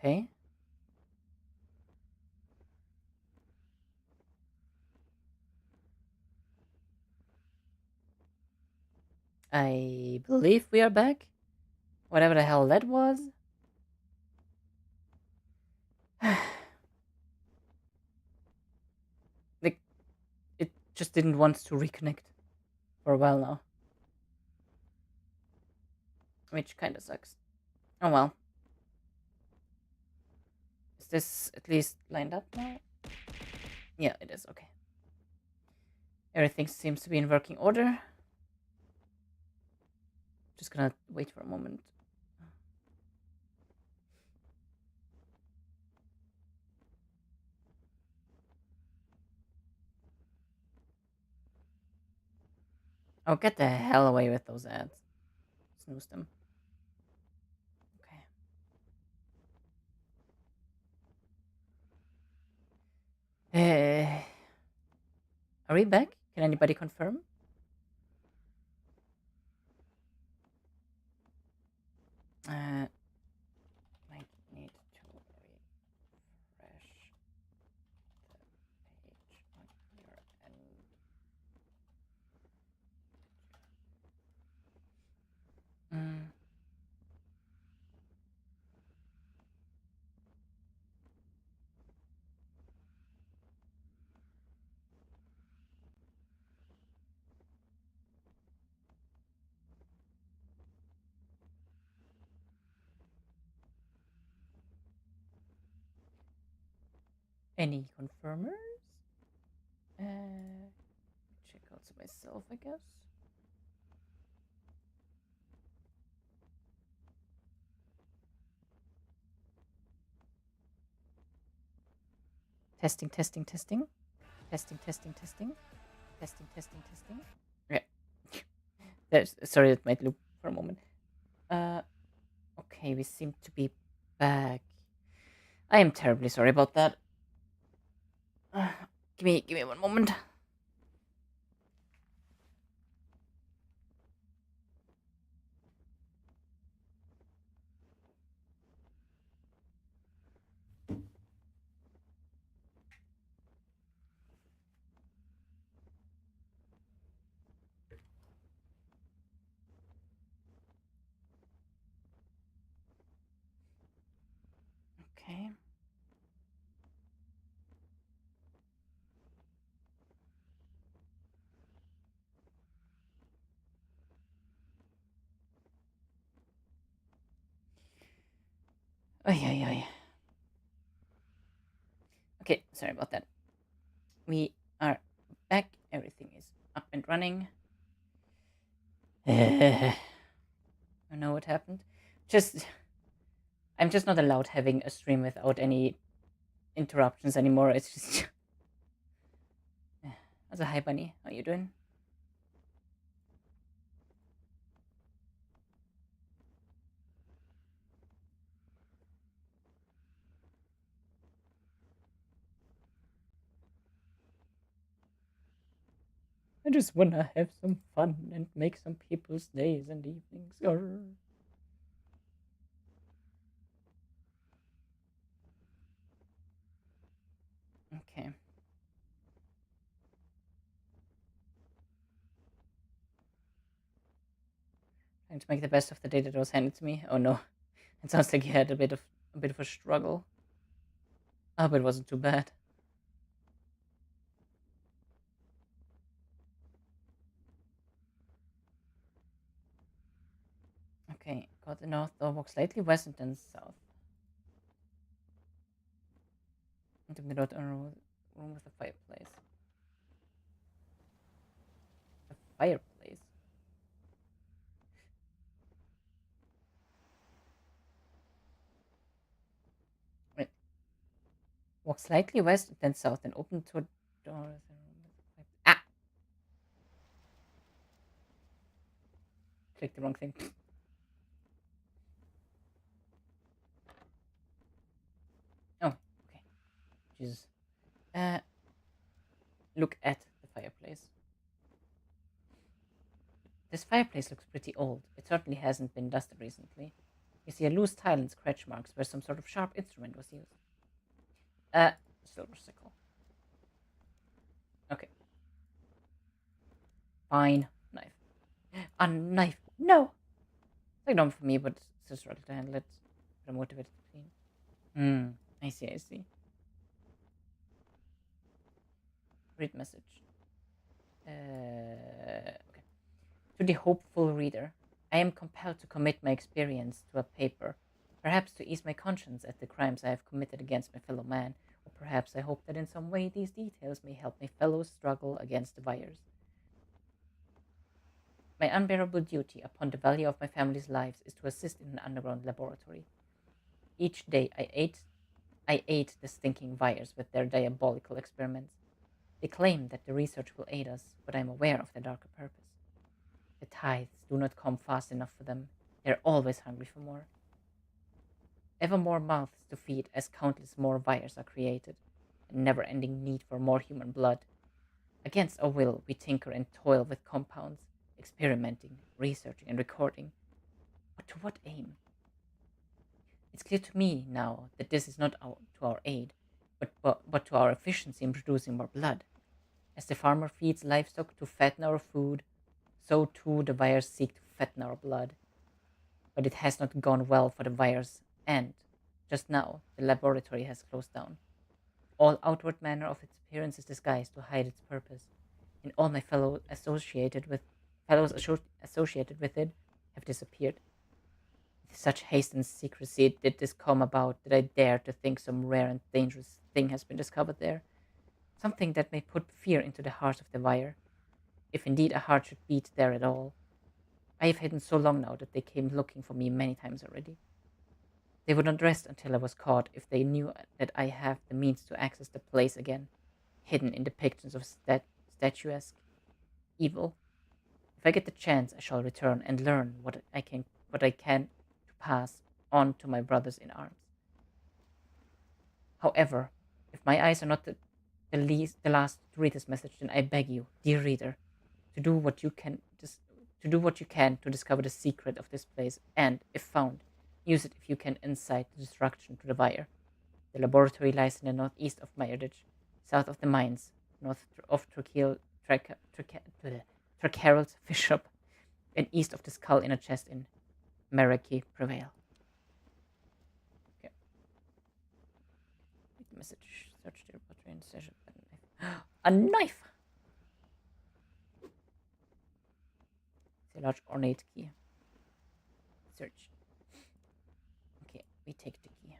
Okay. I believe we are back. Whatever the hell that was. Like, it just didn't want to reconnect for a while now. Which kinda sucks. Oh well. Is this at least lined up now? Yeah, it is. Okay. Everything seems to be in working order. Just gonna wait for a moment. Oh, get the hell away with those ads. Snooze them. Okay. Are we back? Can anybody confirm? Might need to refresh the page on your end. Mm. Any confirmers? Check out myself, I guess. Testing, testing, testing. Testing, testing, testing. Testing, testing, testing. Yeah. Sorry, it might loop for a moment. Okay, we seem to be back. I am terribly sorry about that. Give me one moment. Okay. Ay, ay, ay. Okay, sorry about that. We are back. Everything is up and running. I don't know what happened. I'm just not allowed having a stream without any interruptions anymore. It's just. Also, hi, Bunny. How you doing? I just wanna have some fun and make some people's days and evenings. Grr. Okay. Trying to make the best of the day that was handed to me. Oh no, it sounds like you had a bit of a struggle. Oh, but it wasn't too bad. Okay, got the north door, walk slightly west and then south. Into the middle room with a fireplace. A fireplace. Wait. Walk slightly west and then south and open to a door. Ah! Clicked the wrong thing. Oh, okay. Jesus. Look at the fireplace. This fireplace looks pretty old. It certainly hasn't been dusted recently. You see a loose tile and scratch marks where some sort of sharp instrument was used. Uh, silver sickle. Okay, fine. Knife. A knife. No! It's like normal for me, but it's a struggle to handle it. But I'm motivated to clean. I see, I see. Read message. Okay. To the hopeful reader, I am compelled to commit my experience to a paper, perhaps to ease my conscience at the crimes I have committed against my fellow man, or perhaps I hope that in some way these details may help my fellows struggle against the virus. My unbearable duty upon the value of my family's lives is to assist in an underground laboratory. Each day I aid the stinking virus with their diabolical experiments. They claim that the research will aid us, but I am aware of their darker purpose. The tithes do not come fast enough for them. They are always hungry for more. Ever more mouths to feed as countless more viruses are created, a never-ending need for more human blood. Against our will, we tinker and toil with compounds, experimenting, researching, and recording. But to what aim? It's clear to me now that this is not to our aid, but to our efficiency in producing more blood. As the farmer feeds livestock to fatten our food, so too the virus seek to fatten our blood. But it has not gone well for the virus, and, just now, the laboratory has closed down. All outward manner of its appearance is disguised to hide its purpose, and all my fellows associated with it have disappeared. With such haste and secrecy did this come about that I dare to think some rare and dangerous thing has been discovered there, something that may put fear into the hearts of the wire, if indeed a heart should beat there at all. I have hidden so long now that they came looking for me many times already. They would not rest until I was caught if they knew that I have the means to access the place again, hidden in depictions of statuesque evil. If I get the chance, I shall return and learn what I can to pass on to my brothers in arms. However, if my eyes are not the last to read this message, then I beg you, dear reader, to do what you can to do what you can to discover the secret of this place, and, if found, use it if you can incite the destruction to the wire. The laboratory lies in the northeast of Myreque, south of the mines, north of Tracarel's fish shop, and east of the skull in a chest in Myreque Prevail. Okay. Read the message. Search the laboratory and search a knife. A knife! It's a large ornate key. Search. Okay, we take the key.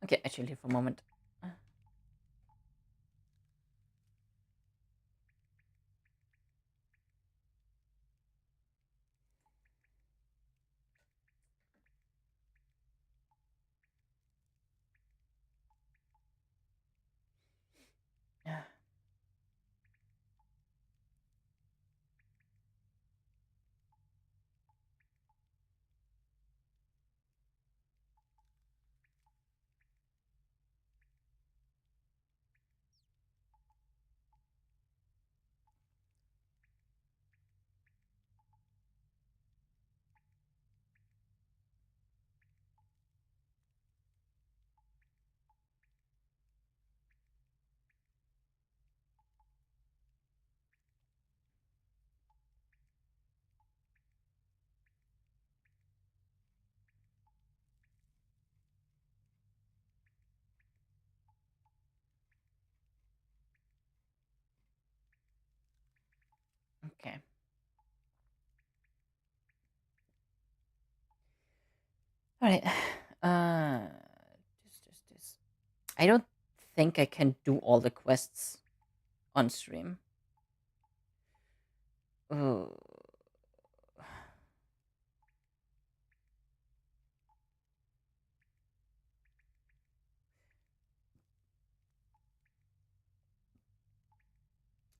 Okay, actually, for a moment. Okay. All right. Uh, this. I don't think I can do all the quests on stream. Oh.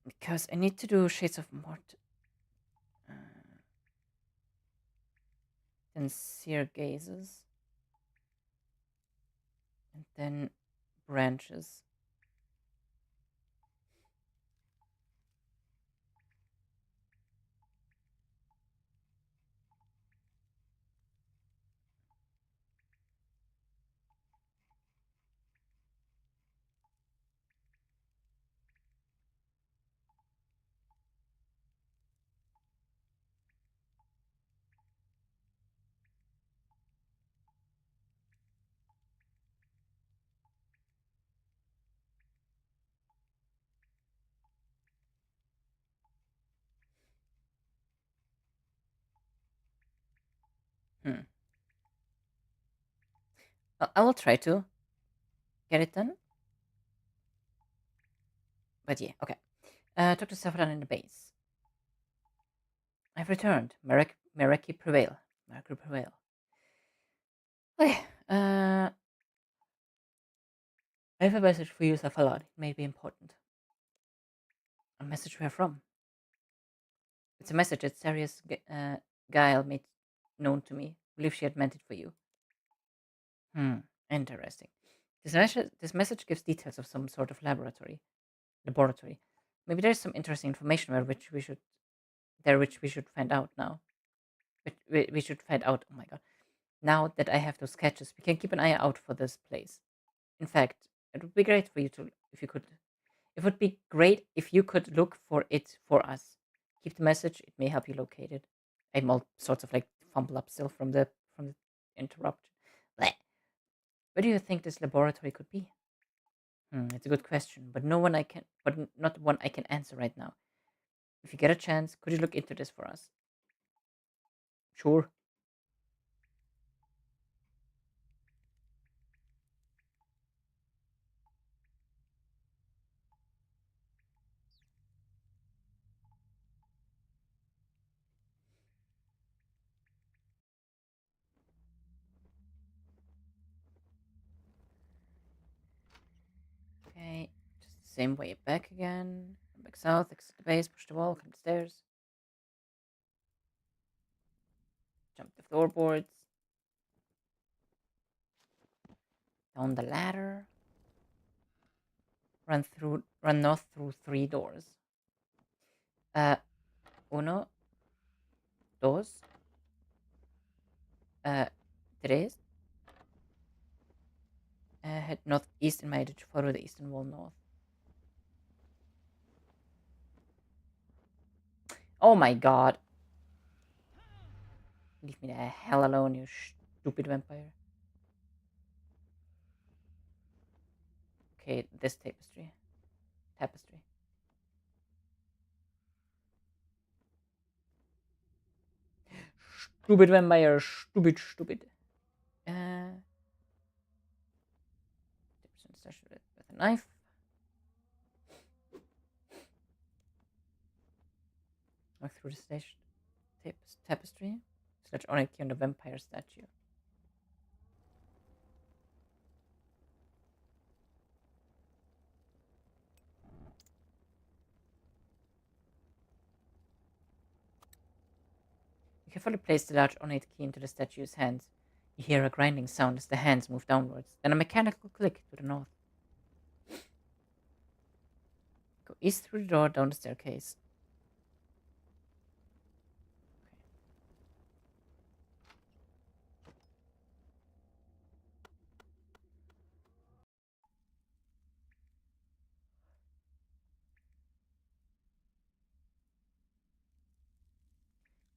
Because I need to do Shades of Mort. Then Sear Gazes. And then Branches. Hmm. I will try to get it done. But yeah, okay. Talk to Saffron in the base. I've returned. Myreque prevail. Myreque prevail. Okay. I have a message for you, Saffron. It may be important. A message where from? It's a message that Sarius Guile made known to me. I believe she had meant it for you. Interesting. This message gives details of some sort of laboratory. Maybe there's some interesting information which we should find out now. We should find out. Oh my god! Now that I have those sketches, we can keep an eye out for this place. In fact, it would be great for you to if you could. It would be great if you could look for it for us. Keep the message. It may help you locate it. I'm all sorts of like fumble up still from the interrupt. Bleh. Where do you think this laboratory could be? It's a good question, but not one I can answer right now. If you get a chance, could you look into this for us? Sure. Okay, just the same way back again. Come back south, exit the base, push the wall, come the stairs, jump the floorboards, down the ladder, run north through 3 doors. Uno, dos, tres. Head northeast in my ditch, follow the eastern wall north. Oh my god. Leave me the hell alone, you stupid vampire. Okay, this tapestry. Tapestry. Stupid vampire, stupid. Uh, with a knife. Walk through the station. Tapestry. Search Oneki on the vampire statue. You carefully place the large ornate key into the statue's hands. You hear a grinding sound as the hands move downwards, then a mechanical click to the north. Go east through the door down the staircase.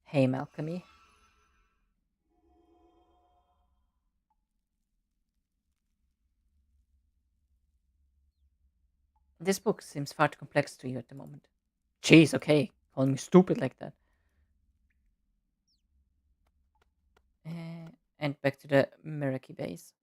Hey, Malcolmy. This book seems far too complex to you at the moment. Jeez, okay. calling me stupid like that. And back to the Myreque base.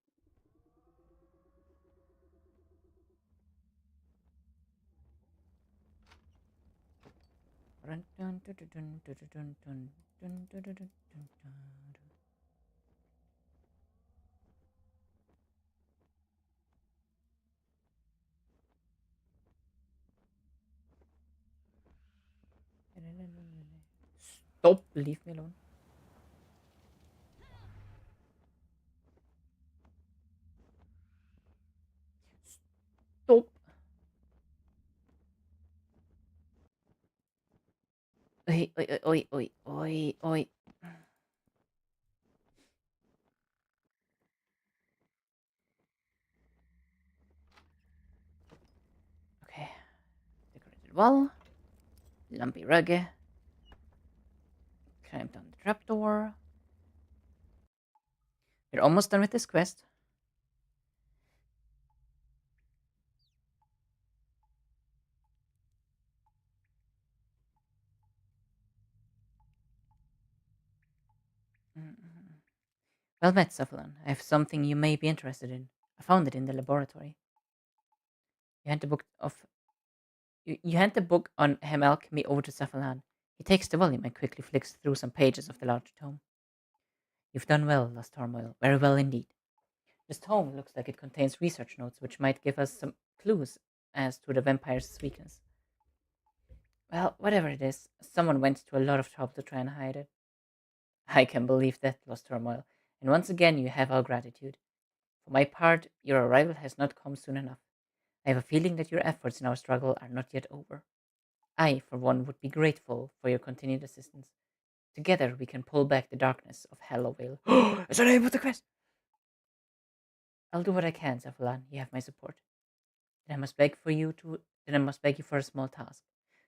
Stop! Leave me alone. Stop! Oi, oi, oi, oi, oi, oi. Okay. Decorated wall. Lumpy rug. Climb down the trapdoor. We're almost done with this quest. Well met, Cephalon. I have something you may be interested in. I found it in the laboratory. You hand the book of you hand the book on hem alchemy over to Cephalon. He takes the volume and quickly flicks through some pages of the large tome. You've done well, Lost Turmoil. Very well indeed. This tome looks like it contains research notes which might give us some clues as to the vampire's weakness. Well, whatever it is, someone went to a lot of trouble to try and hide it. I can believe that, Lost Turmoil, and once again you have our gratitude. For my part, your arrival has not come soon enough. I have a feeling that your efforts in our struggle are not yet over. I, for one, would be grateful for your continued assistance. Together we can pull back the darkness of Hallowell. Is the name of the quest? I'll do what I can, Cephalon. You have my support. Then I must beg for you to then I must beg you for a small task.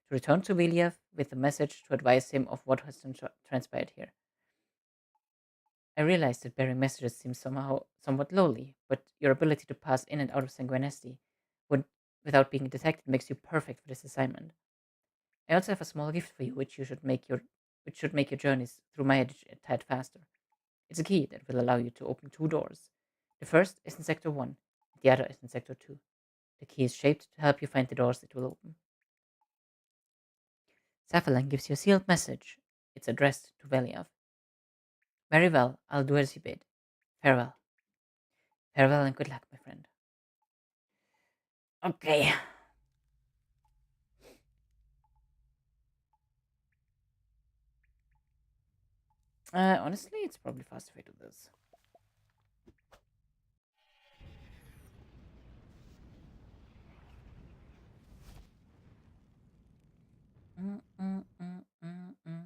To return to Viliev with a message to advise him of what has transpired here. I realize that bearing messages seems somewhat lowly, but your ability to pass in and out of Sanguinesti would without being detected makes you perfect for this assignment. I also have a small gift for you which should make your journeys through my edge a tad faster. It's a key that will allow you to open two doors. The first is in Sector 1, the other is in Sector 2. The key is shaped to help you find the doors it will open. Cephalon gives you a sealed message. It's addressed to Veliav. Very well, I'll do as you bid. Farewell. Farewell and good luck, my friend. Okay. Honestly, it's probably faster if I do this. Mm, mm, mm, mm, mm.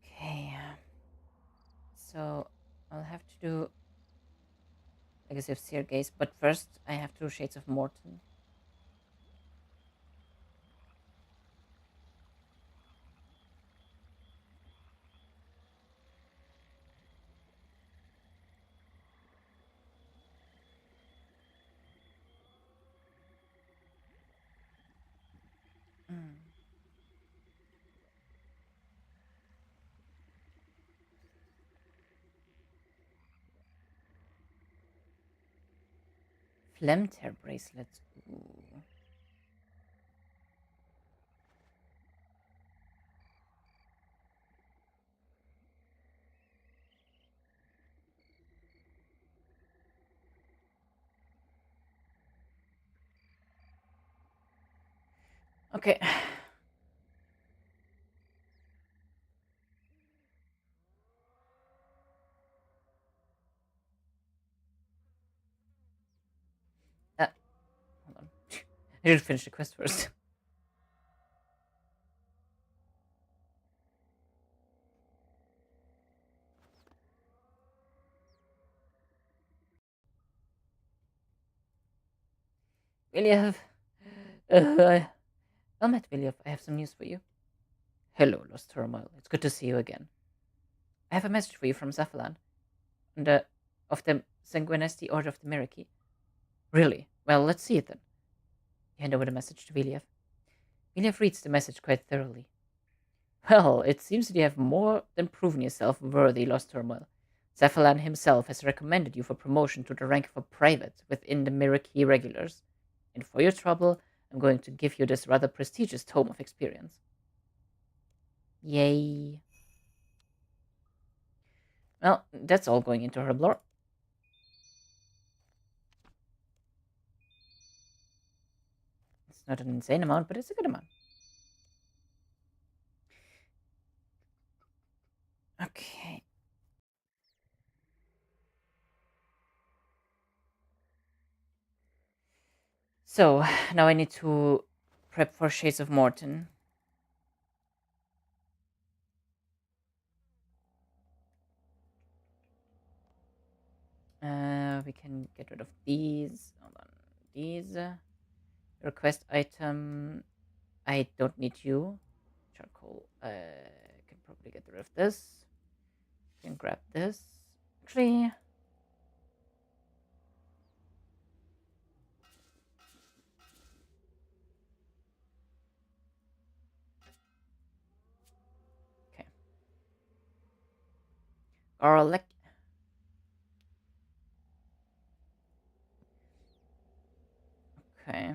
Okay. So I'll have to do Legacy of Seer Gaze, but first I have to do Shades of Morton. Mm. Phlegm Tear Bracelets. Ooh. Okay. Hold on. I should finish the quest first. William. Well met, William. I have some news for you. Hello, Lost Turmoil. It's good to see you again. I have a message for you from Cephalon, of the Sanguinesti Order of the Myreque. Really? Well, let's see it then. You hand over the message to Viliev. Viliev reads the message quite thoroughly. Well, it seems that you have more than proven yourself worthy, Lost Turmoil. Cephalan himself has recommended you for promotion to the rank of a private within the Myreque regulars. And for your trouble, I'm going to give you this rather prestigious tome of experience. Yay. Well, that's all going into her lore. It's not an insane amount, but it's a good amount. Okay. So, now I need to prep for Shades of Morton. We can get rid of these. Hold on. These. Request item. I don't need you. Charcoal. I can probably get rid of this. Can grab this. Actually. Okay. Garlic. Okay.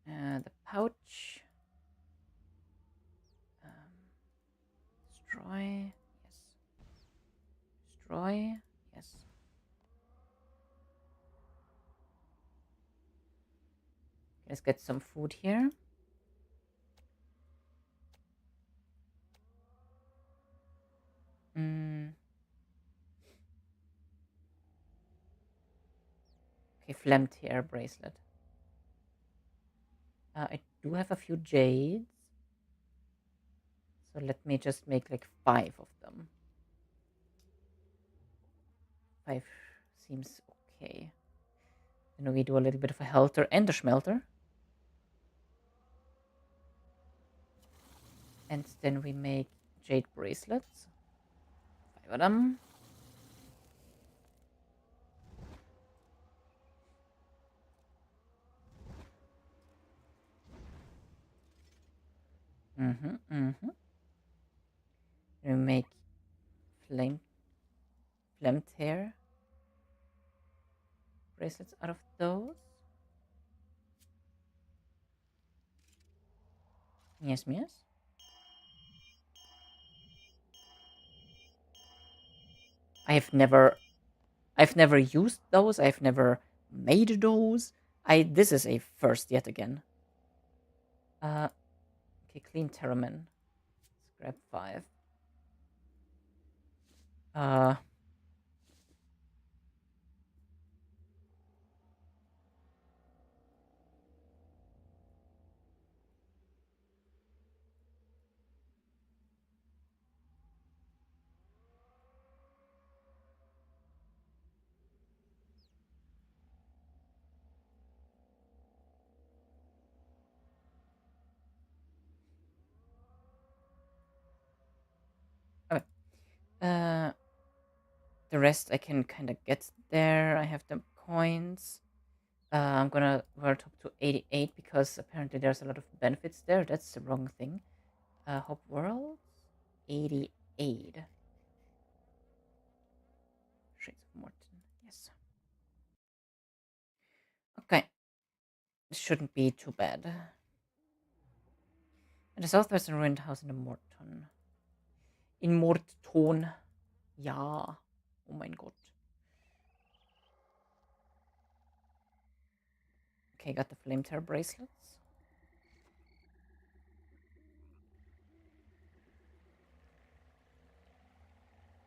The pouch. Destroy. Yes. Destroy. Yes. Let's get some food here. Okay, phlegmed hair bracelet. I do have a few jades. So let me just make like 5 of them. 5 seems okay. And we do a little bit of a helter and a schmelter. And then we make jade bracelets. 5 of them. And we make flamed hair bracelets out of those. Yes, yes. I've never used those. I've never made those. This is a first yet again. Okay, clean Terramin. Let's grab 5. Okay. The rest I can kind of get there. I have the coins. I'm gonna world up to 88 because apparently there's a lot of benefits there. That's the wrong thing. Hop world 88. Shades of Morton. Yes. Okay. This shouldn't be too bad. And the southwestern ruined house in the Morton. In Morton. Ja. Oh mein Gott. Okay, got the flame tear bracelets.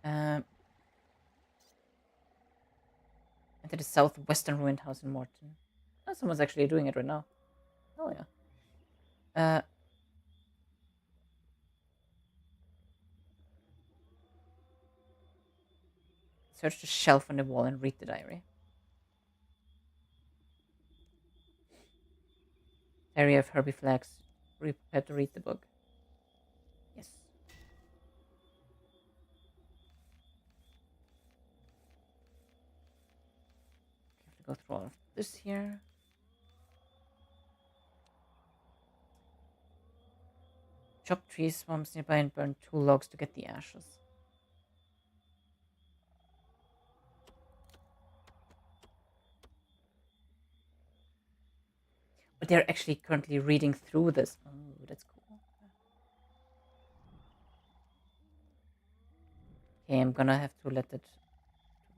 Into the southwestern ruined house in Morton. Oh, someone's actually doing it right now. Oh yeah. Search the shelf on the wall and read the diary. Diary of Herbie Flax. Prepare to read the book. Yes. Go through all of this here. Chop trees, swamps nearby, and burn 2 logs to get the ashes. But they're actually currently reading through this. Oh, that's cool. Okay, I'm gonna have to let it do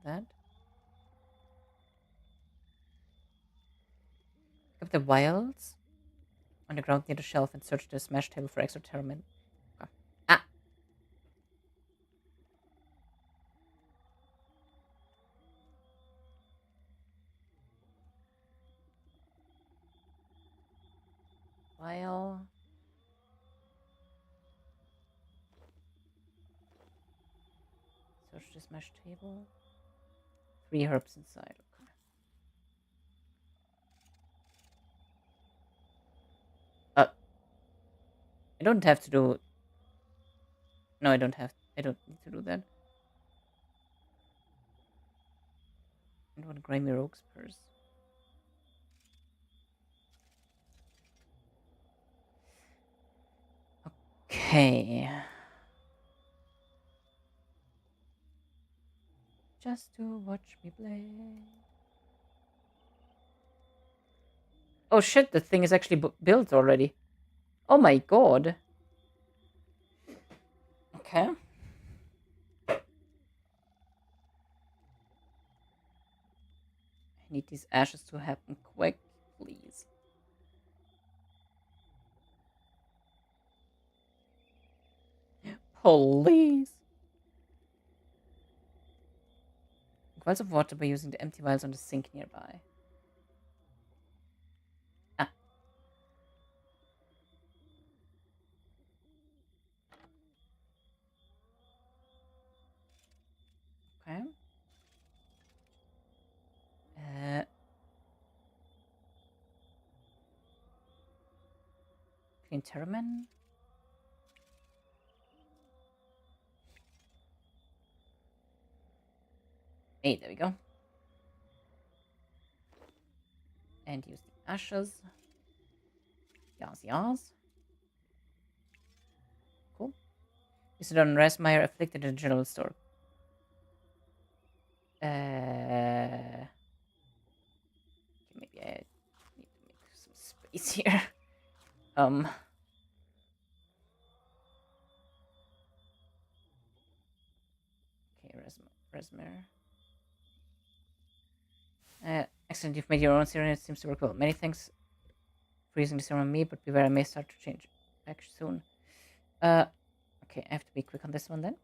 that. Pick up the vials on the ground near the shelf and search the smash table for extra theremin. Okay. Ah! Vial. Search the smash table. 3 herbs inside. Okay. I don't have to do... No, I don't need to do that. I don't want grimy rogue's purse. Okay. Just to watch me play. Oh shit, the thing is actually built already. Oh my god. Okay. I need these ashes to happen quick, please. Please. Vials of water by using the empty vials on the sink nearby. Ah. Okay. Clean theremin. Hey, there we go. And use the ashes. Yas. Cool. Use it on Darkmeyer afflicted in the general store. Okay, maybe I need to make some space here. Okay, Resmer. Excellent, you've made your own serum. It seems to work well. Many thanks for using the serum on me, but beware, I may start to change back soon. Okay, I have to be quick on this one then.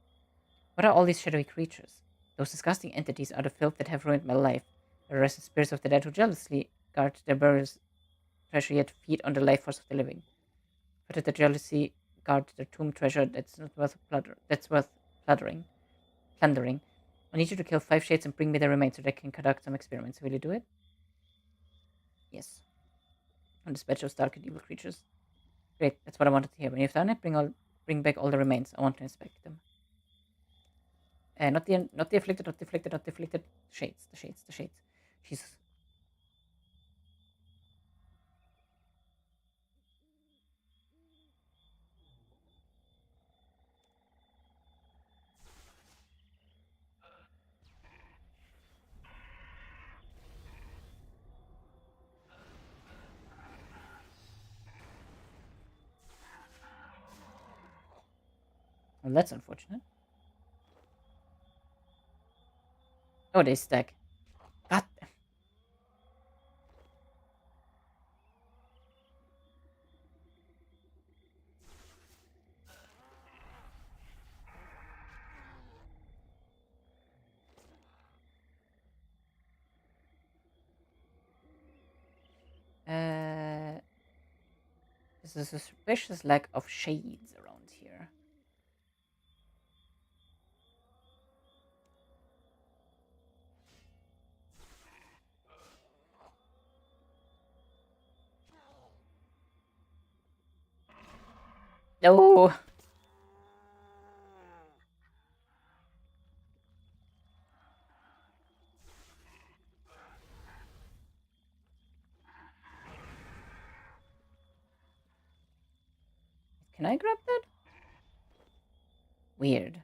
What are all these shadowy creatures? Those disgusting entities are the filth that have ruined my life. The restless spirits of the dead who jealously guard their burials treasure yet feed on the life force of the living. But at the jealousy guard their tomb treasure that's not worth plundering. I need you to kill 5 shades and bring me the remains so that I can conduct some experiments. Will you do it? Yes. On this batch of dark and evil creatures. Great, that's what I wanted to hear. When you've done it, bring back all the remains. I want to inspect them. Not the afflicted, not the afflicted, not the afflicted. Shades, the shades. Jesus. Well, that's unfortunate. Oh, they stack. God. There's a suspicious lack of shades around here. No. Can I grab that? Weird.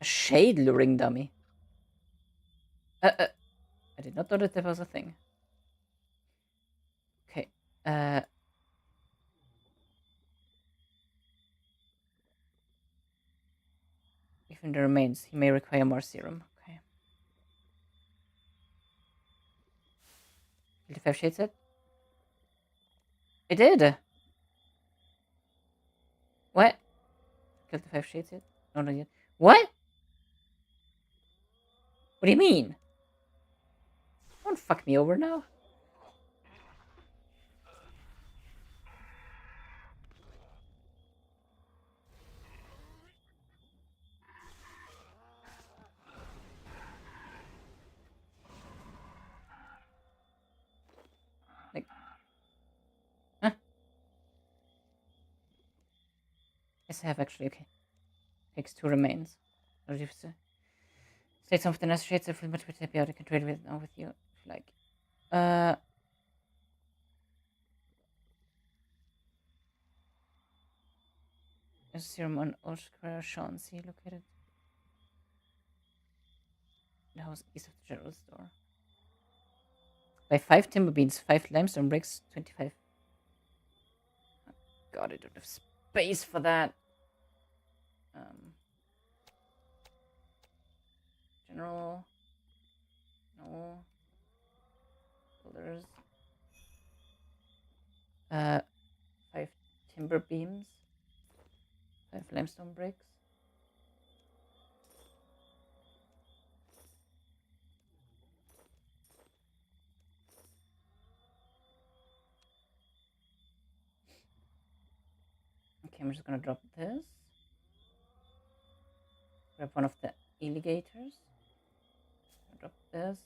A shade luring dummy. I did not know that there was a thing. Okay. Even the remains, he may require more serum. Okay. Did the 5 shades it? It did! What? Killed the 5 shades yet? No, not yet. What? What do you mean? Don't fuck me over now. Like, huh? Yes, I have actually. Okay. Takes 2 remains. State some of the necessary shades. I feel much better happy I can trade with now with you. Like, a serum on Old Square Shaughnessy located in the house east of the general store. Buy 5 timber beans, 5 limestone bricks, 25. Oh, God, I don't have space for that. General. No. Builders. 5 timber beams. 5 limestone bricks. Okay, I'm just gonna drop this. Grab one of the alligators. Drop this.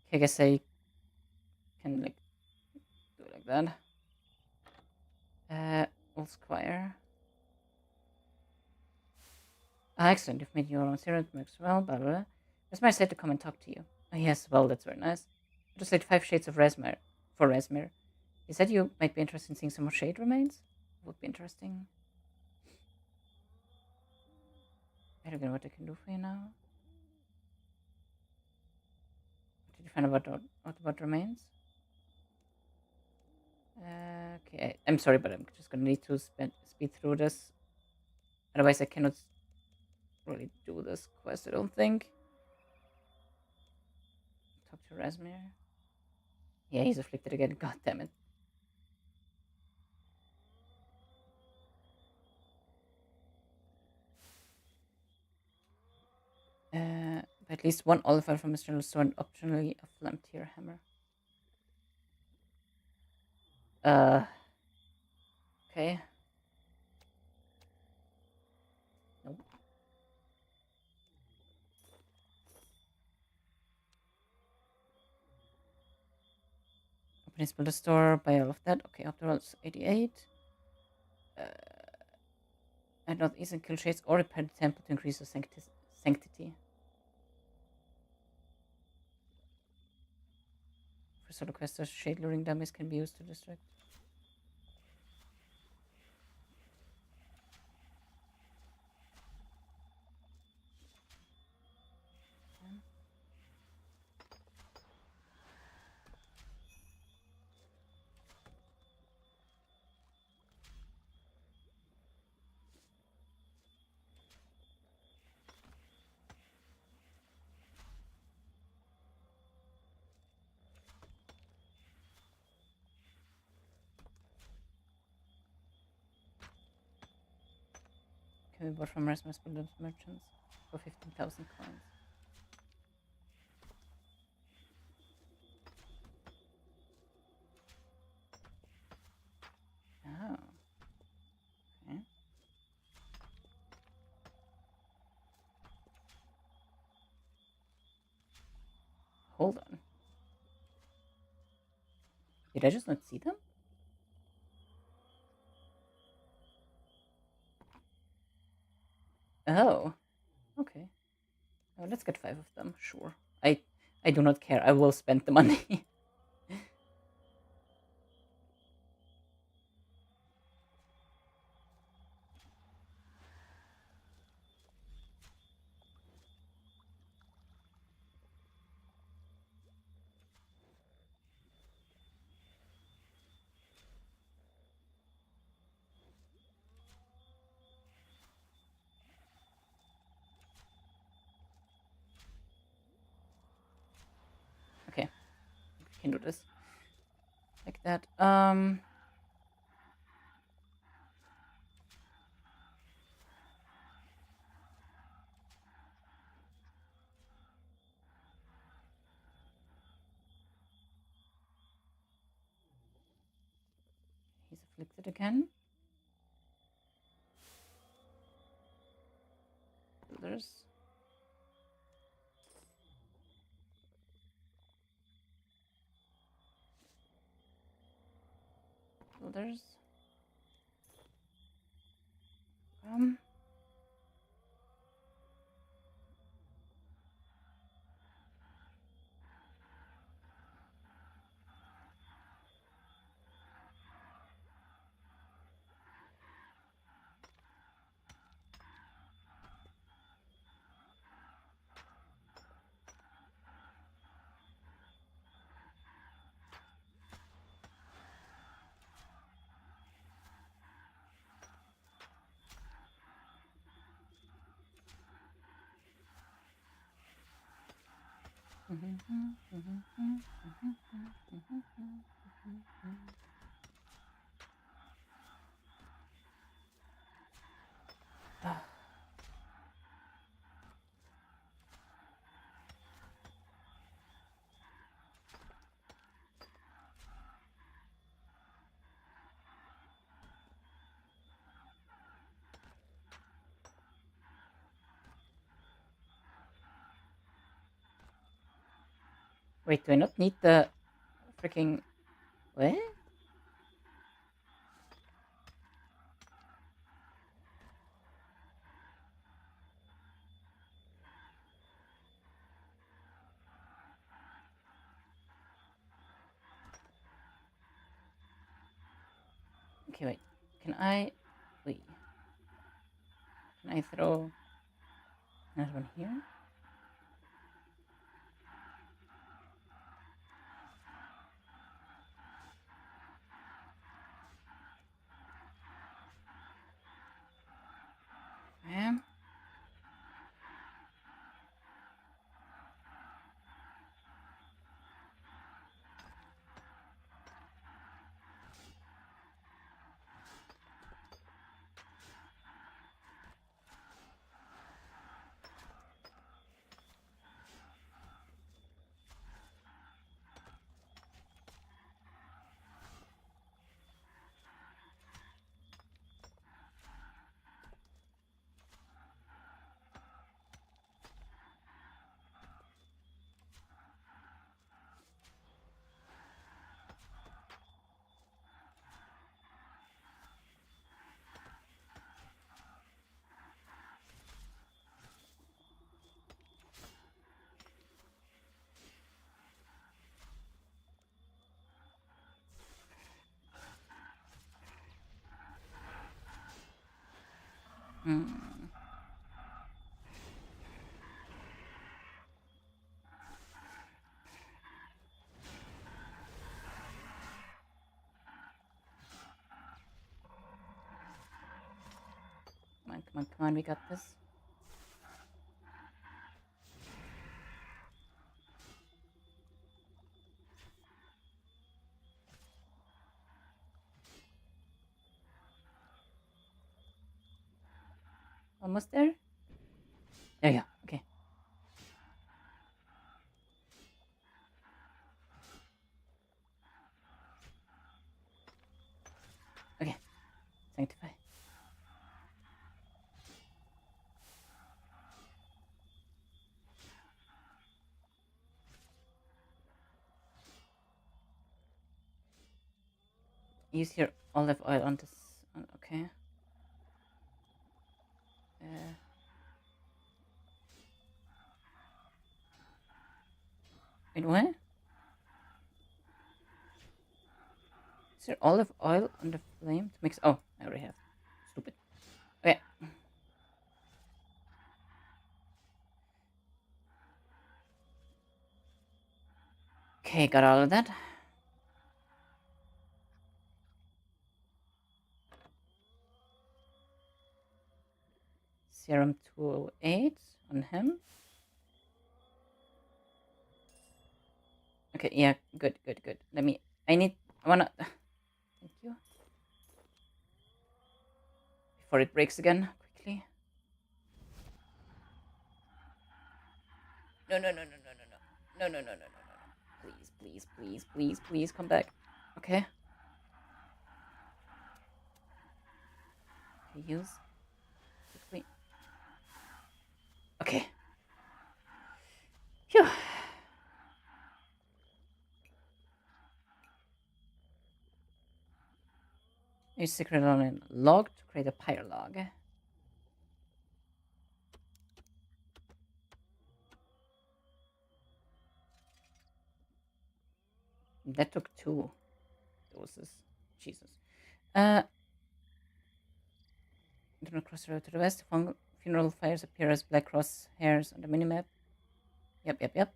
Okay, I guess I can like do it like that. Old Squire. Ah, excellent. You've made your own serum. Works well. Blah blah blah. It's my set to come and talk to you. Oh, yes, well, that's very nice. I just said 5 shades of Resmer for Resmer. He said you might be interested in seeing some more shade remains. Would be interesting. I don't know what I can do for you now. What did you find what about remains? Okay, I'm sorry, but I'm just gonna need to speed through this. Otherwise, I cannot really do this quest, I don't think. Talk to Rasmir. Yeah, he's afflicted again. God damn it. At least 1 olive oil from Mr. Lusso and optionally a Flamtier hammer. Okay. Nope. Open his builder store, buy all of that. Okay, after all, it's 88. And not easy kill shades or repair the temple to increase the sanctity. For solo questers, shade luring dummies can be used to distract. Can be bought from Rasmus Builders merchants for 15,000 coins. Oh. Okay. hold on. Did I just not see them? Oh, okay. Oh, let's get 5 of them. Sure. I do not care. I will spend the money. Okay, we can do this like that. He's afflicted again. Builders. Builders. Wait, do I not need the freaking... What? Okay, wait. Can I... Wait. Can I throw another one here? Bam. Hmm. Come on, come on, come on, we got this. Almost there? There you go, okay. Okay, sanctify. use your olive oil on this. Okay. Wait, what? Is there olive oil on the flame to mix? Oh, I already have. Stupid. Okay. Okay, got all of that. Serum 208 on him. Okay, yeah, good. I wanna, thank you. Before it breaks again, quickly. No. Please, come back. Okay. Use. Quickly. Okay. Phew. Use secret on a log to create a pyre log. That took 2 doses. Jesus. Do not cross the road to the west. Funeral fires appear as black cross hairs on the minimap. Yep.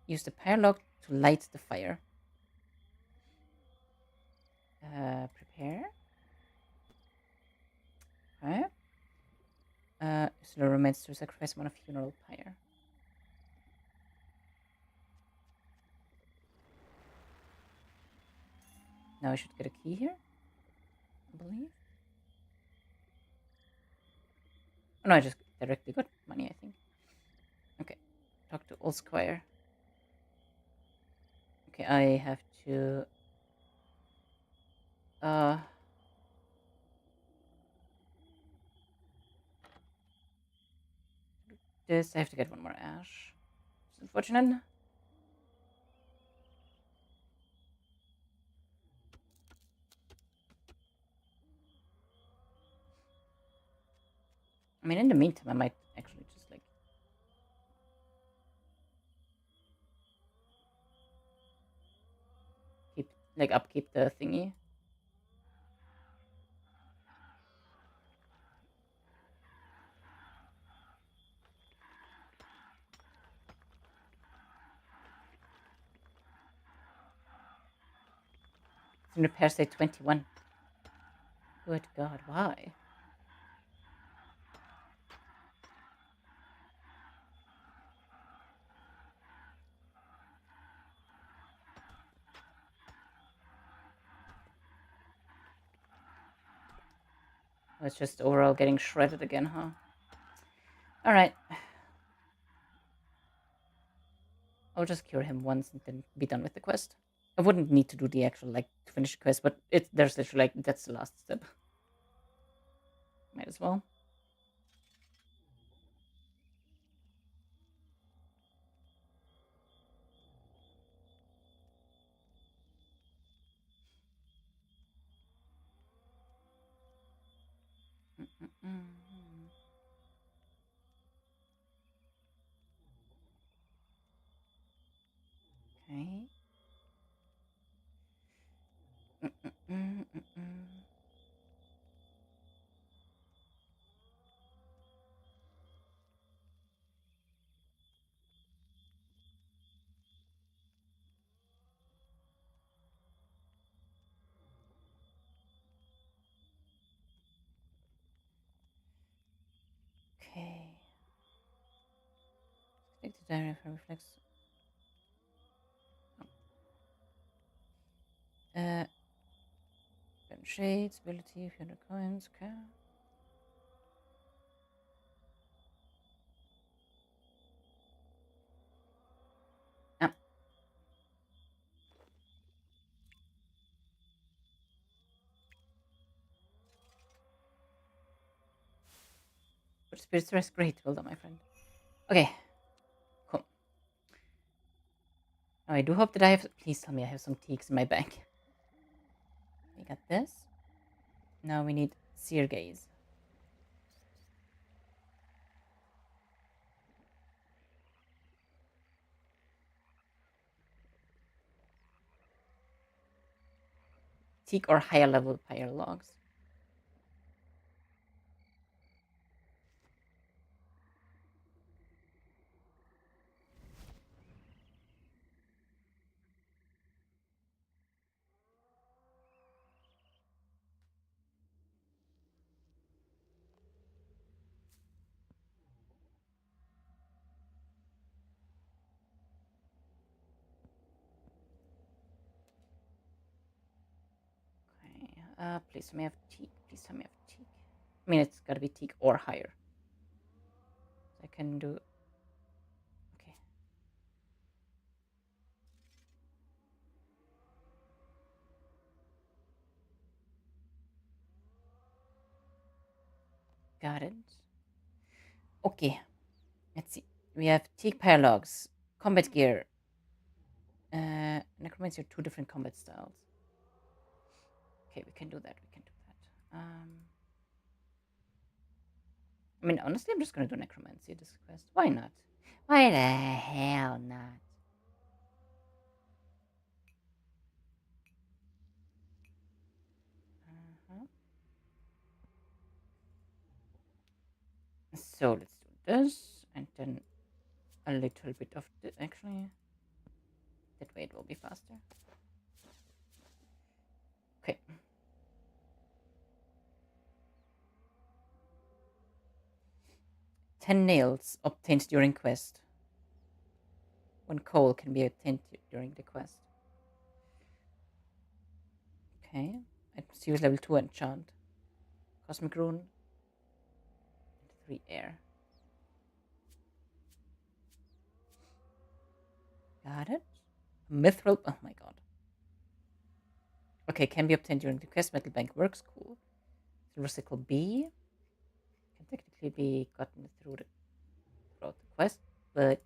Use the pyre log to light the fire. Prepare. Okay. So the remains to sacrifice one of funeral pyre. Now I should get a key here, I believe. Oh no, I just directly got money, I think. Okay. Talk to Old Squire. Okay, I have to... this. I have to get one more ash. It's unfortunate. I mean, in the meantime, I might actually just like... upkeep the thingy. In repair, say 21. Good God, why? Oh, it's just overall getting shredded again, huh? Alright. I'll just cure him once and then be done with the quest. I wouldn't need to do the actual, like, to finish the quest, but there's literally, like, that's the last step. Might as well. Okay. Okay. Take the diary for reflex. Burn shades, ability, 300 coins, okay. But spirit stress, great. Well done, my friend. Okay. Cool. Now I do hope that I have... Please tell me I have some teaks in my bank. We got this. Now we need sear gaze. Teak or higher level pyre logs. Please tell me I have teak. Please tell me I have teak. I mean, it's got to be teak or higher. So I can do. Okay. Got it. Okay. Let's see. We have teak paralogs, combat gear. Necromancy are 2 different combat styles. Okay, we can do that. We can do that. I mean, honestly, I'm just gonna do necromancy this quest. Why not? Why the hell not? Uh-huh. So let's do this, and then a little bit of this. Actually, that way it will be faster. Okay. 10 nails obtained during quest. 1 coal can be obtained during the quest. Okay. I must use level 2 enchant. Cosmic rune. 3 air. Got it. Mithril. Oh my god. Okay, can be obtained during the quest. Metal bank works. Cool. Silver sickle B. Can technically be gotten throughout the quest, but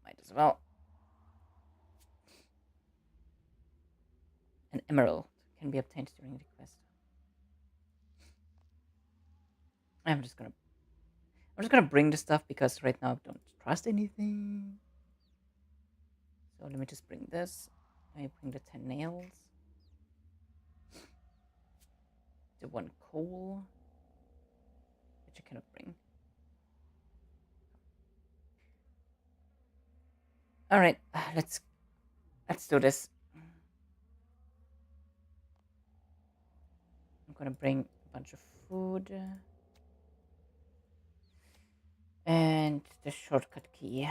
might as well. An emerald can be obtained during the quest. I'm just gonna bring the stuff because right now I don't trust anything. So let me just bring this. Let me bring the 10 nails. The 1 coal, which I cannot bring. All right, let's do this. I'm gonna bring a bunch of food and the shortcut key.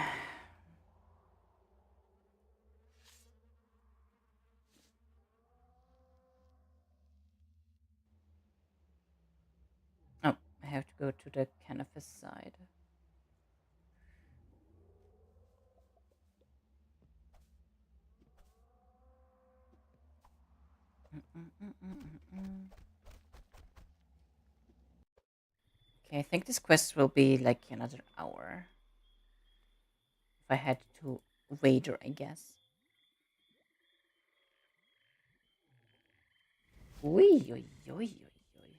Oh, I have to go to the cannabis side. Okay, I think this quest will be like another hour. If I had to wager, I guess. Oi, oi, oi, oi, oi.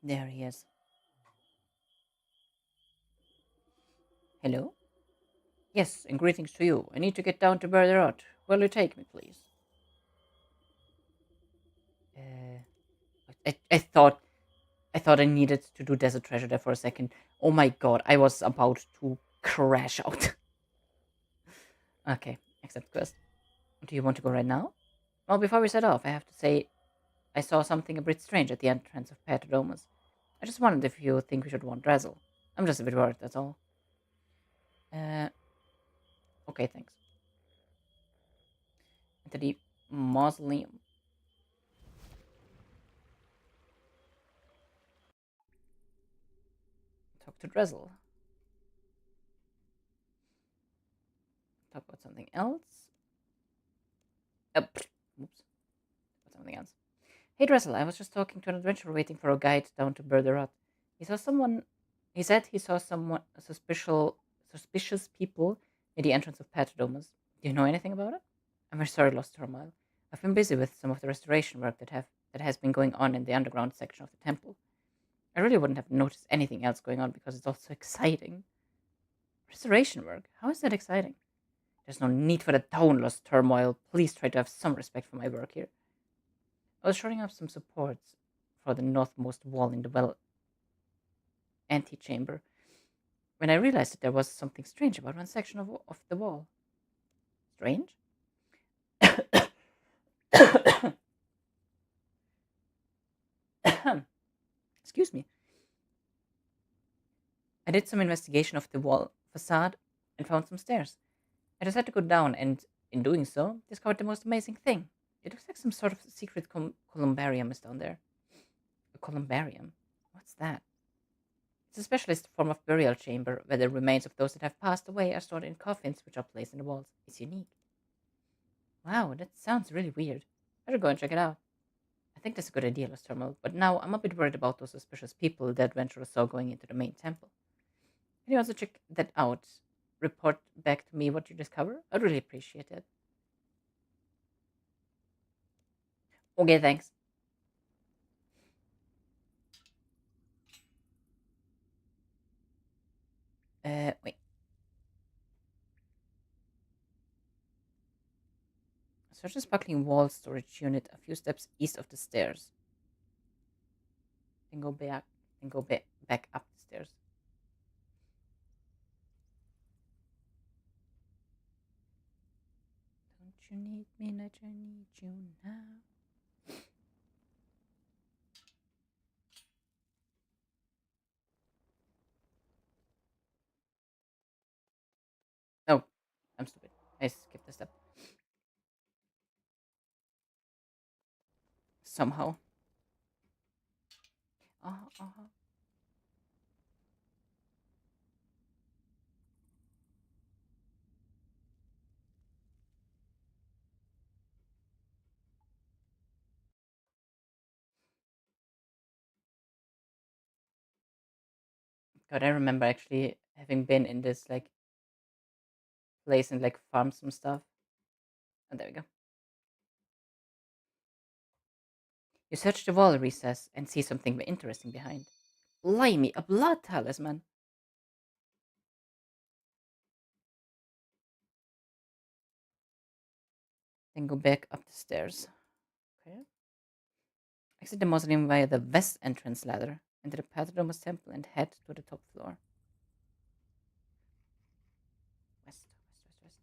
There he is. Hello? Yes, and greetings to you. I need to get down to Berderot. Will you take me, please? I thought I needed to do Desert Treasure there for a second. Oh my god, I was about to crash out. Okay, accept quest. Do you want to go right now? Well, before we set off, I have to say I saw something a bit strange at the entrance of Patadomus. I just wondered if you think we should warn Drazzle. I'm just a bit worried, that's all. Okay, thanks. Enter the mausoleum. Talk to Drazzle. Talk about something else. Oops. About something else. Hey Dressel, I was just talking to an adventurer waiting for a guide down to Burderot. He saw someone. He said he saw someone suspicious people near the entrance of Patrodomus. Do you know anything about it? I'm very sorry, Lost Turmoil. I've been busy with some of the restoration work that has been going on in the underground section of the temple. I really wouldn't have noticed anything else going on because it's all so exciting. Restoration work? How is that exciting? There's no need for the tone, Lost Turmoil. Please try to have some respect for my work here. I was shoring up some supports for the northmost wall in the well antechamber when I realized that there was something strange about one section of the wall. Strange? Excuse me. I did some investigation of the wall facade and found some stairs. I decided to go down and, in doing so, discovered the most amazing thing. It looks like some sort of secret columbarium is down there. A columbarium? What's that? It's a specialist form of burial chamber where the remains of those that have passed away are stored in coffins which are placed in the walls. It's unique. Wow, that sounds really weird. Better go and check it out. I think that's a good idea, Lost Terminal, but now I'm a bit worried about those suspicious people the adventurer saw going into the main temple. Can you also check that out? Report back to me what you discover? I'd really appreciate it. Okay, thanks. Wait. Search the sparkling wall storage unit a few steps east of the stairs. Then go back and go back up the stairs. Don't you need me like I need you now? Oh, I'm stupid. I skipped a step. Somehow. Uh-huh. God, I remember actually having been in this like place and like farmed some stuff. And there we go. You search the wall recess and see something interesting behind. Blimey, a blood talisman. Then go back up the stairs. Okay. Exit the mausoleum via the west entrance ladder, enter the Patrodomus temple, and head to the top floor. West, west, west, west.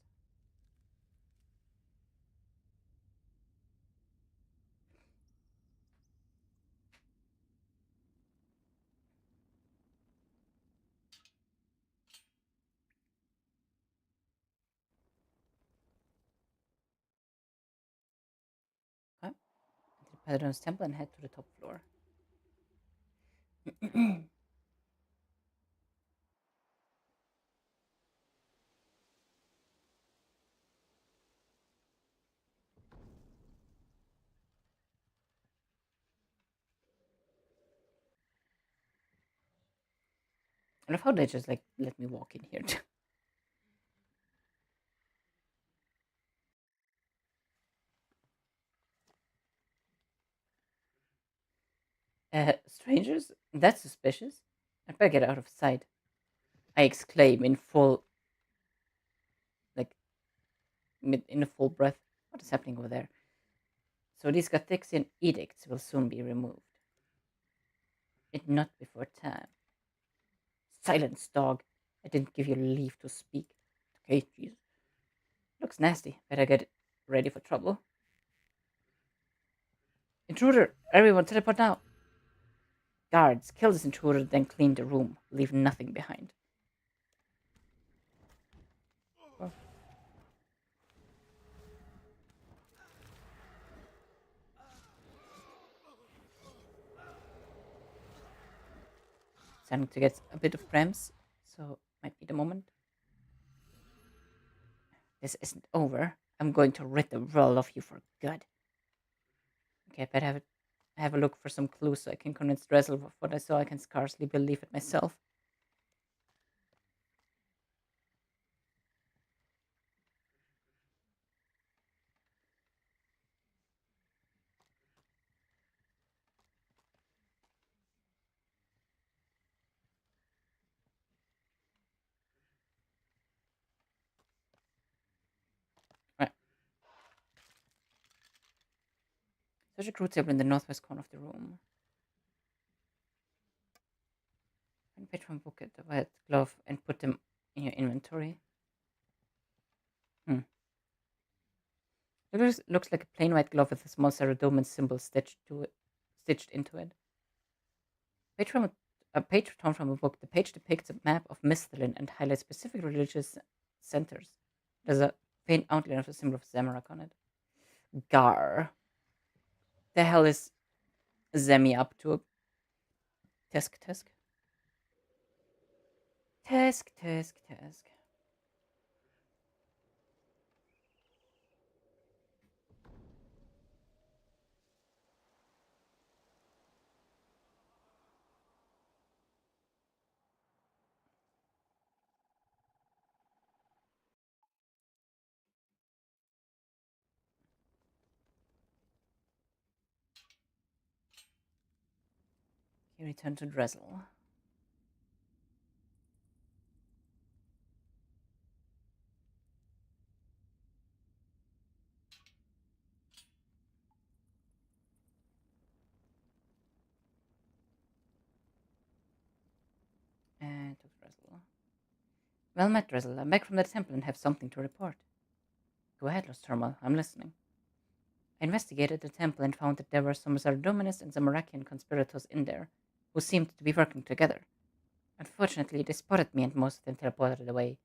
Okay. Enter the Patrodomus temple and head to the top floor. I love how they just like let me walk in here. Strangers? That's suspicious. I'd better get out of sight. I exclaim in full, like, in a full breath. What is happening over there? So these Gathixian edicts will soon be removed. It not before time. Silence, dog. I didn't give you leave to speak. Okay, Jesus. Looks nasty. Better get ready for trouble. Intruder! Everyone, teleport now! Guards, kill this intruder, then clean the room. Leave nothing behind. Oh. Starting to get a bit of cramps, so might be the moment. This isn't over. I'm going to rid the world of you for good. Okay, I better have it. I have a look for some clues so I can convince Dresel of what I saw. I can scarcely believe it myself. Right. There's a crew table in the northwest corner of the room. Find page from book, the white glove, and put them in your inventory. Hmm. It looks like a plain white glove with a small cerudoman symbol stitched into it. A page torn from a book. The page depicts a map of Misthalin and highlights specific religious centers. There's a faint outline of the symbol of Zamorak on it. Gar. The hell is Zemi up to? Tesk, tesk. Tesk, tesk, tesk. He returned to Dresel. And to Dresel. Well met, Dresel. I'm back from the temple and have something to report. Go ahead, Lost Hermal. I'm listening. I investigated the temple and found that there were some Zardominus and Zamorakian conspirators in there, who seemed to be working together. Unfortunately, they spotted me and most of them teleported away,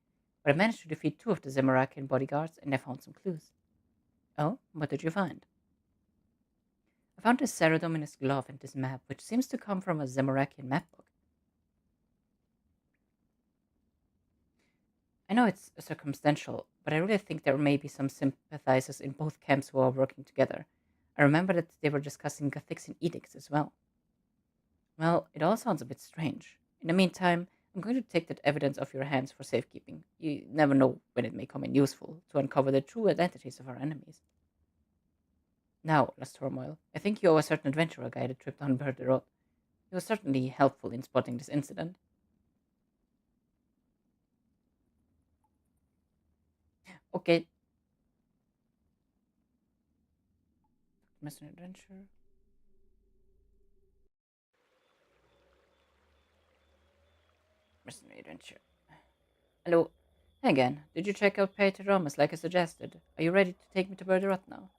but I managed to defeat 2 of the Zamorakian bodyguards and I found some clues. Oh, what did you find? I found this Cerudominus glove and this map, which seems to come from a Zamorakian mapbook. I know it's circumstantial, but I really think there may be some sympathizers in both camps who are working together. I remember that they were discussing Gathixian edicts as well. Well, it all sounds a bit strange. In the meantime, I'm going to take that evidence off your hands for safekeeping. You never know when it may come in useful to uncover the true identities of our enemies. Now, Last Turmoil, I think you owe a certain adventurer a guided trip down Bird Road. He was certainly helpful in spotting this incident. Okay. Mercenary Adventure. Mercenary Adventure. Hello. Again, did you check out Peter Ramos like I suggested? Are you ready to take me to Berderot now?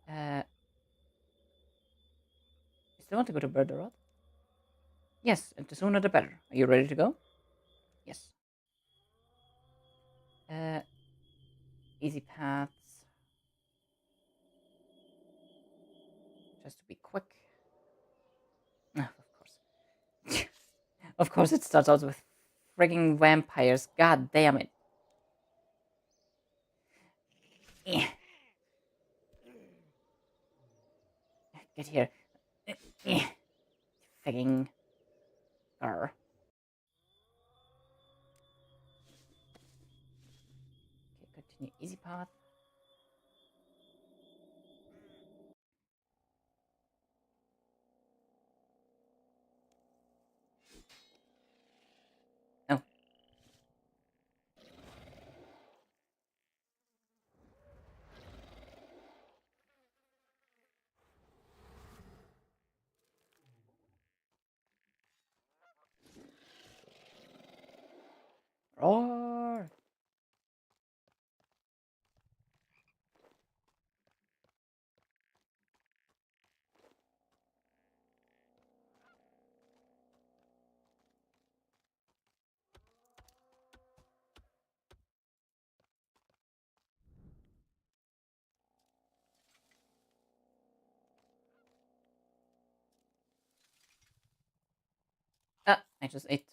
You still want to go to Berderot? Yes, and the sooner the better. Are you ready to go? Yes. Uh, Easy paths. Just to be quick. Of course. Of course, it starts out with frigging vampires. God damn it. Eh. Get here. Frigging. Grr. Okay, continue. Easy path. Oh. Roar. Ah, I just ate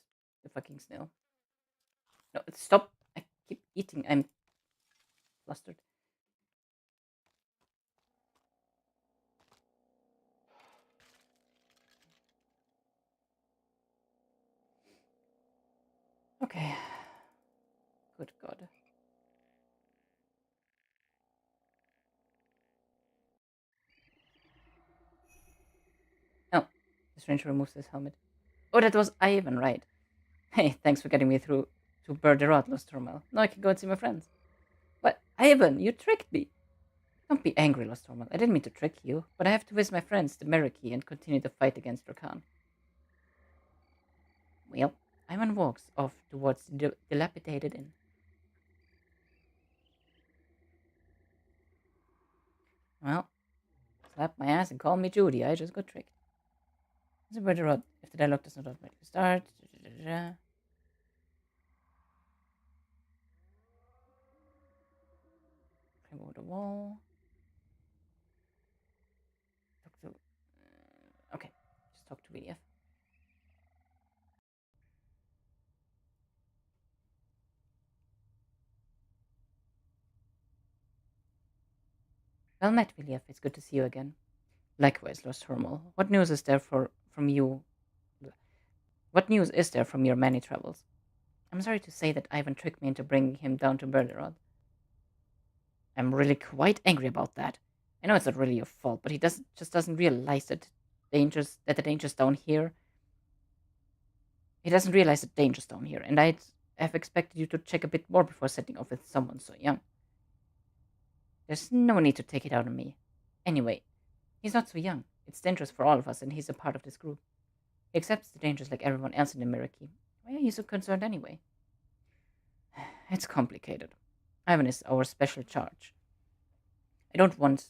the fucking snail. No, stop. I keep eating. I'm flustered. Okay. Good God. Oh, the stranger removes his helmet. Oh, that was Ivan, right? Hey, thanks for getting me through to Bergerot, Lost Tormal. Now I can go and see my friends. But, Ivan, you tricked me. Don't be angry, Lost Tormal. I didn't mean to trick you, but I have to visit my friends, the Myreque, and continue the fight against Rakan. Well, Ivan walks off towards the dilapidated inn. Well, slap my ass and call me Judy. I just got tricked. It's a Bergerot. If the dialogue does not automatically start. Climb over the wall. Talk to. Okay, just talk to VDF. Well met, VDF. It's good to see you again. Likewise, Lost Hormal. What news is there from you? What news is there from your many travels? I'm sorry to say that Ivan tricked me into bringing him down to Berlerod. I'm really quite angry about that. I know it's not really your fault, but he doesn't realize that the danger's down here. He doesn't realize the danger's down here, and I'd have expected you to check a bit more before setting off with someone so young. There's no need to take it out on me. Anyway, he's not so young. It's dangerous for all of us, and he's a part of this group. He accepts the dangers like everyone else in the Myreque. Why are you so concerned anyway? It's complicated. Ivan is our special charge. I don't want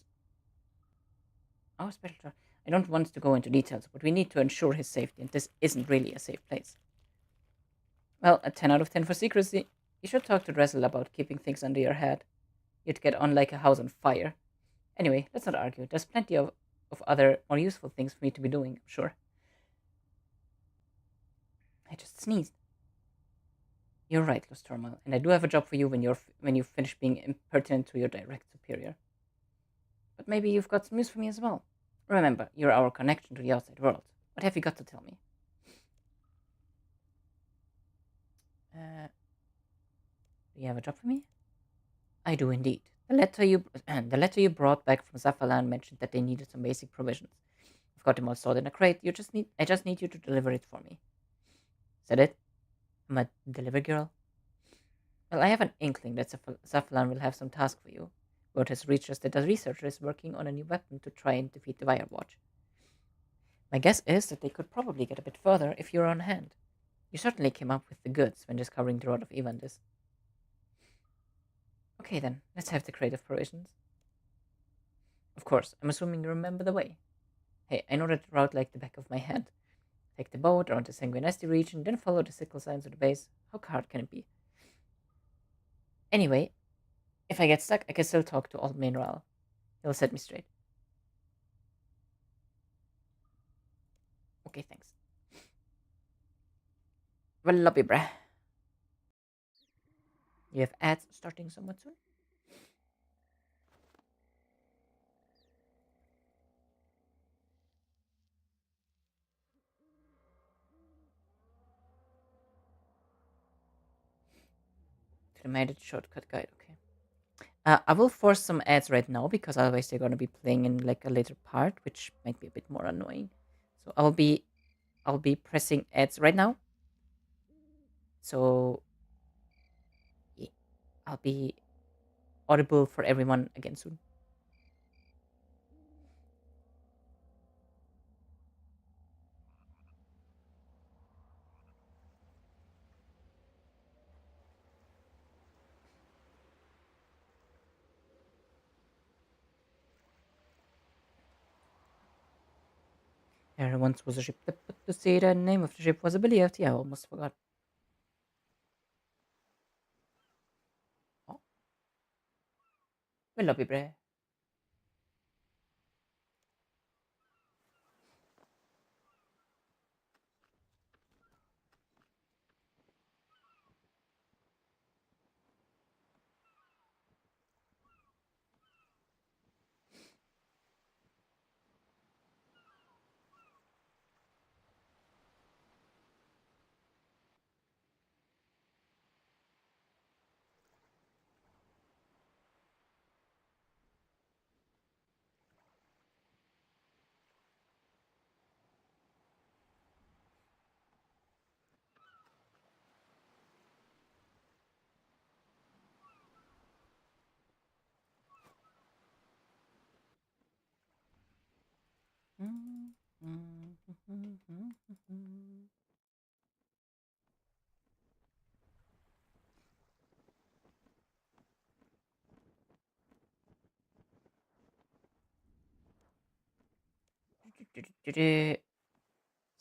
our special charge. I don't want to go into details, but we need to ensure his safety, and this isn't really a safe place. Well, a 10 out of 10 for secrecy. You should talk to Dressel about keeping things under your head. You'd get on like a house on fire. Anyway, let's not argue. There's plenty of other more useful things for me to be doing, I'm sure. I just sneezed. You're right, Lostormal, and I do have a job for you when you finish being impertinent to your direct superior. But maybe you've got some news for me as well. Remember, you're our connection to the outside world. What have you got to tell me? Do you have a job for me? I do indeed. The letter you brought back from Zafalan mentioned that they needed some basic provisions. I've got them all stored in a crate. I just need you to deliver it for me. Is that it? I'm a delivery girl. Well, I have an inkling that Zafalan will have some task for you. Word has reached us that a researcher is working on a new weapon to try and defeat the Firewatch. My guess is that they could probably get a bit further if you're on hand. You certainly came up with the goods when discovering the Rod of Evandis. Okay then, let's have the creative provisions. Of course, I'm assuming you remember the way. Hey, I know that route like the back of my hand. Take the boat around the Sanguinesti region, then follow the sickle signs of the base. How hard can it be? Anyway, if I get stuck, I can still talk to old Mineral. He'll set me straight. Okay, thanks. Well, lobby, bruh. You have ads starting somewhat soon? To the Made Shortcut Guide, okay. I will force some ads right now because otherwise they're going to be playing in like a later part, which might be a bit more annoying. So I'll be pressing ads right now. So yeah, I'll be audible for everyone again soon. There once was a ship that put to sea. The name of the ship was believed. Yeah, I almost forgot. Oh, well, lobby, bruh.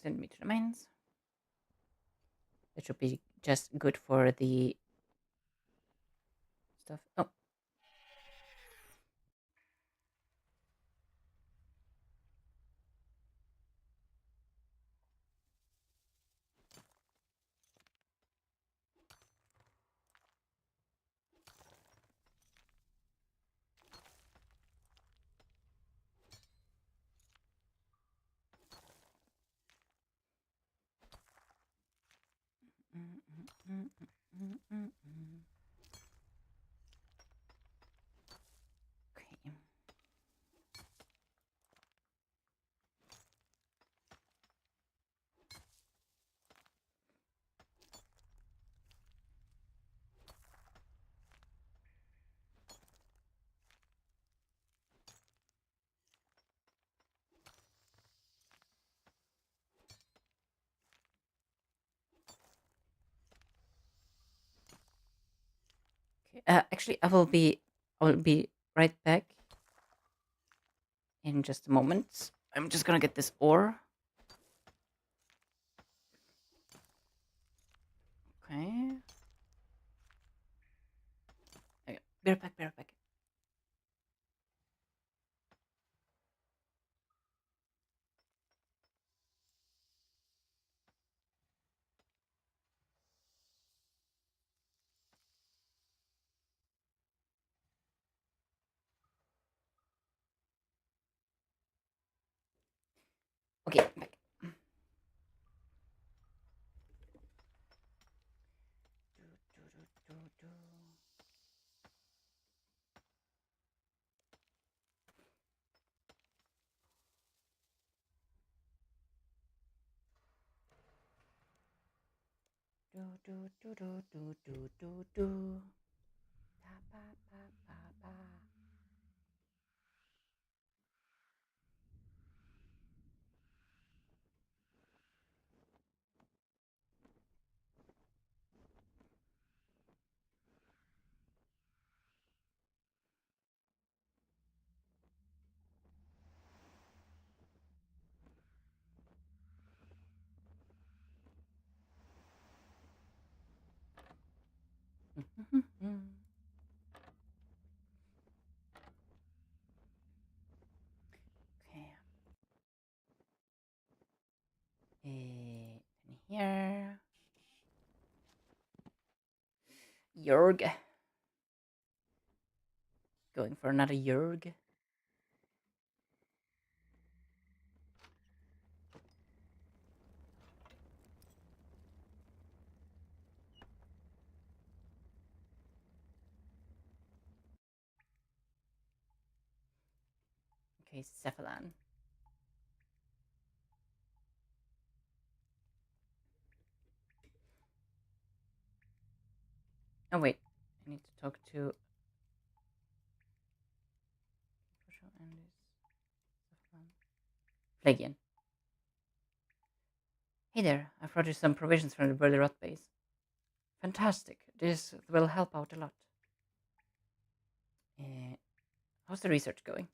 Send me to the mines. That should be just good for the stuff. Oh, okay. Actually, I will be right back in just a moment. I'm just gonna get this ore. Okay. Okay. Be right back. Be right back. Okay, back. Do do do do do do do do. Ba ba ba ba ba. Okay. In here. Jörg. Going for another Jörg. Okay, Cephalan. Oh wait, I need to talk to Plagian. Hey there, I brought you some provisions from the Burly Rot base. Fantastic, this will help out a lot. How's the research going?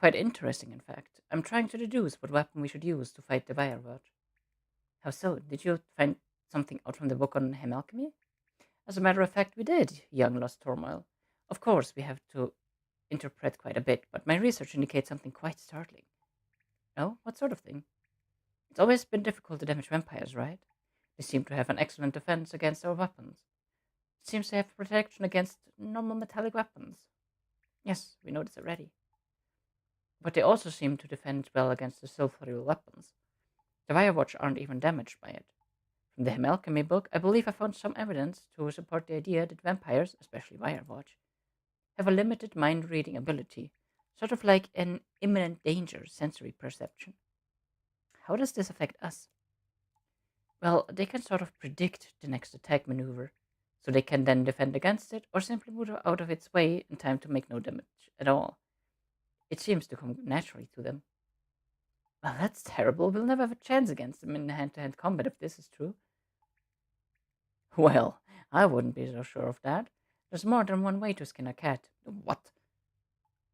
Quite interesting, in fact. I'm trying to deduce what weapon we should use to fight the Wireword. How so? Did you find something out from the book on hem alchemy? As a matter of fact, we did, young Lost Turmoil. Of course, we have to interpret quite a bit, but my research indicates something quite startling. Oh, what sort of thing? It's always been difficult to damage vampires, right? They seem to have an excellent defense against our weapons. It seems they have protection against normal metallic weapons. Yes, we know this already. But they also seem to defend well against the sulfuril weapons. The Firewatch aren't even damaged by it. From the Hem Alchemy book, I believe I found some evidence to support the idea that vampires, especially Firewatch, have a limited mind-reading ability, sort of like an imminent danger sensory perception. How does this affect us? Well, they can sort of predict the next attack maneuver, so they can then defend against it or simply move out of its way in time to make no damage at all. It seems to come naturally to them. Well, that's terrible. We'll never have a chance against them in hand-to-hand combat if this is true. Well, I wouldn't be so sure of that. There's more than one way to skin a cat. What?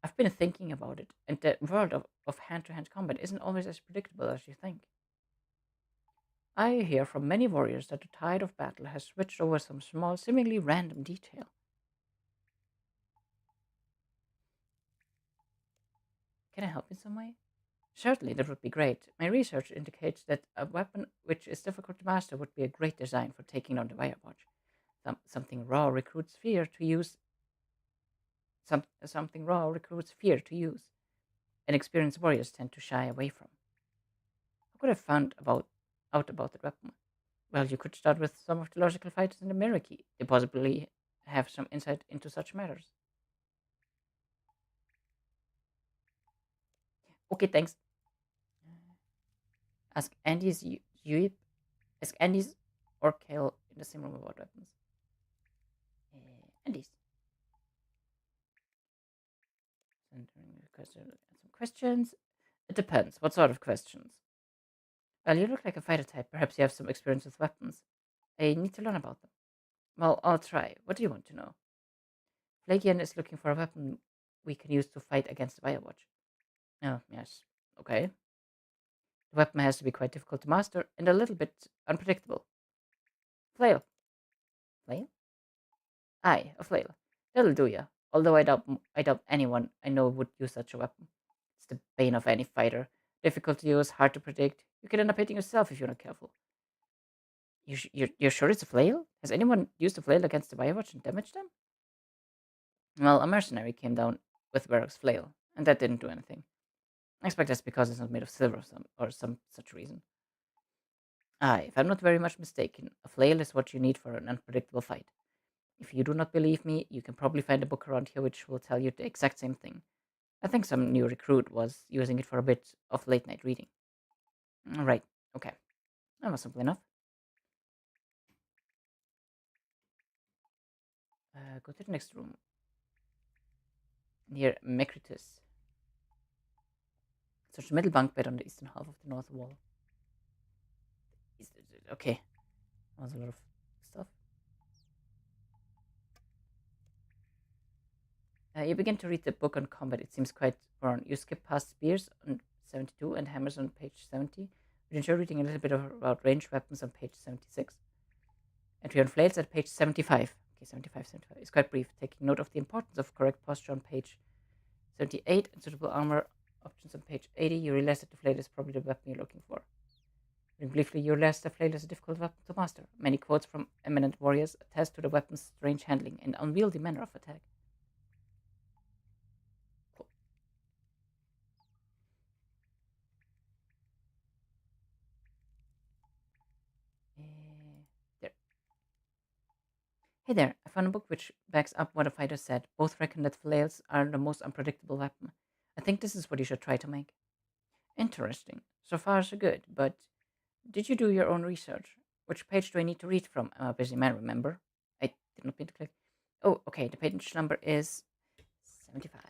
I've been thinking about it, and the world of hand-to-hand combat isn't always as predictable as you think. I hear from many warriors that the tide of battle has switched over some small, seemingly random detail. Can I help in some way? Certainly, that would be great. My research indicates that a weapon which is difficult to master would be a great design for taking on the Firewatch. Something raw recruits fear to use. Something raw recruits fear to use, and experienced warriors tend to shy away from. How could I find out about the weapon? Well, you could start with some of the logical fighters in the Myreque. They possibly have some insight into such matters. Okay, thanks. Ask Andy's Yuip. Ask Andy's or Kale in the same room about weapons. Andy's. Some questions. It depends. What sort of questions? Well, you look like a fighter type. Perhaps you have some experience with weapons. I need to learn about them. Well, I'll try. What do you want to know? Flagian is looking for a weapon we can use to fight against the Firewatch. Oh, yes. Okay. The weapon has to be quite difficult to master and a little bit unpredictable. Flail. Flail? Aye, a flail. That'll do ya. Although I doubt anyone I know would use such a weapon. It's the bane of any fighter. Difficult to use, hard to predict. You could end up hitting yourself if you're not careful. You're sure it's a flail? Has anyone used a flail against the Firewatch and damaged them? Well, a mercenary came down with Varroc's flail, and that didn't do anything. I expect that's because it's not made of silver or some such reason. Aye, if I'm not very much mistaken, a flail is what you need for an unpredictable fight. If you do not believe me, you can probably find a book around here which will tell you the exact same thing. I think some new recruit was using it for a bit of late night reading. Right, okay. That was simple enough. Go to the next room. Near Mecritus. Search the middle bunk bed on the eastern half of the north wall. Okay. That was a lot of stuff. You begin to read the book on combat. It seems quite boring. You skip past spears on 72 and hammers on page 70. You enjoy reading a little bit about ranged weapons on page 76. Entry on flails at page 75. Okay, 75, 75. It's quite brief. Taking note of the importance of correct posture on page 78 and suitable armor options on page 80, you realize that the flail is probably the weapon you're looking for. And briefly, you realize the flail is a difficult weapon to master. Many quotes from eminent warriors attest to the weapon's strange handling and unwieldy manner of attack. Cool. There. Hey there, I found a book which backs up what a fighter said. Both reckon that flails are the most unpredictable weapon. I think this is what you should try to make. Interesting. So far, so good. But did you do your own research? Which page do I need to read from? I'm a busy man, remember? I did not mean to click. Oh, okay. The page number is 75.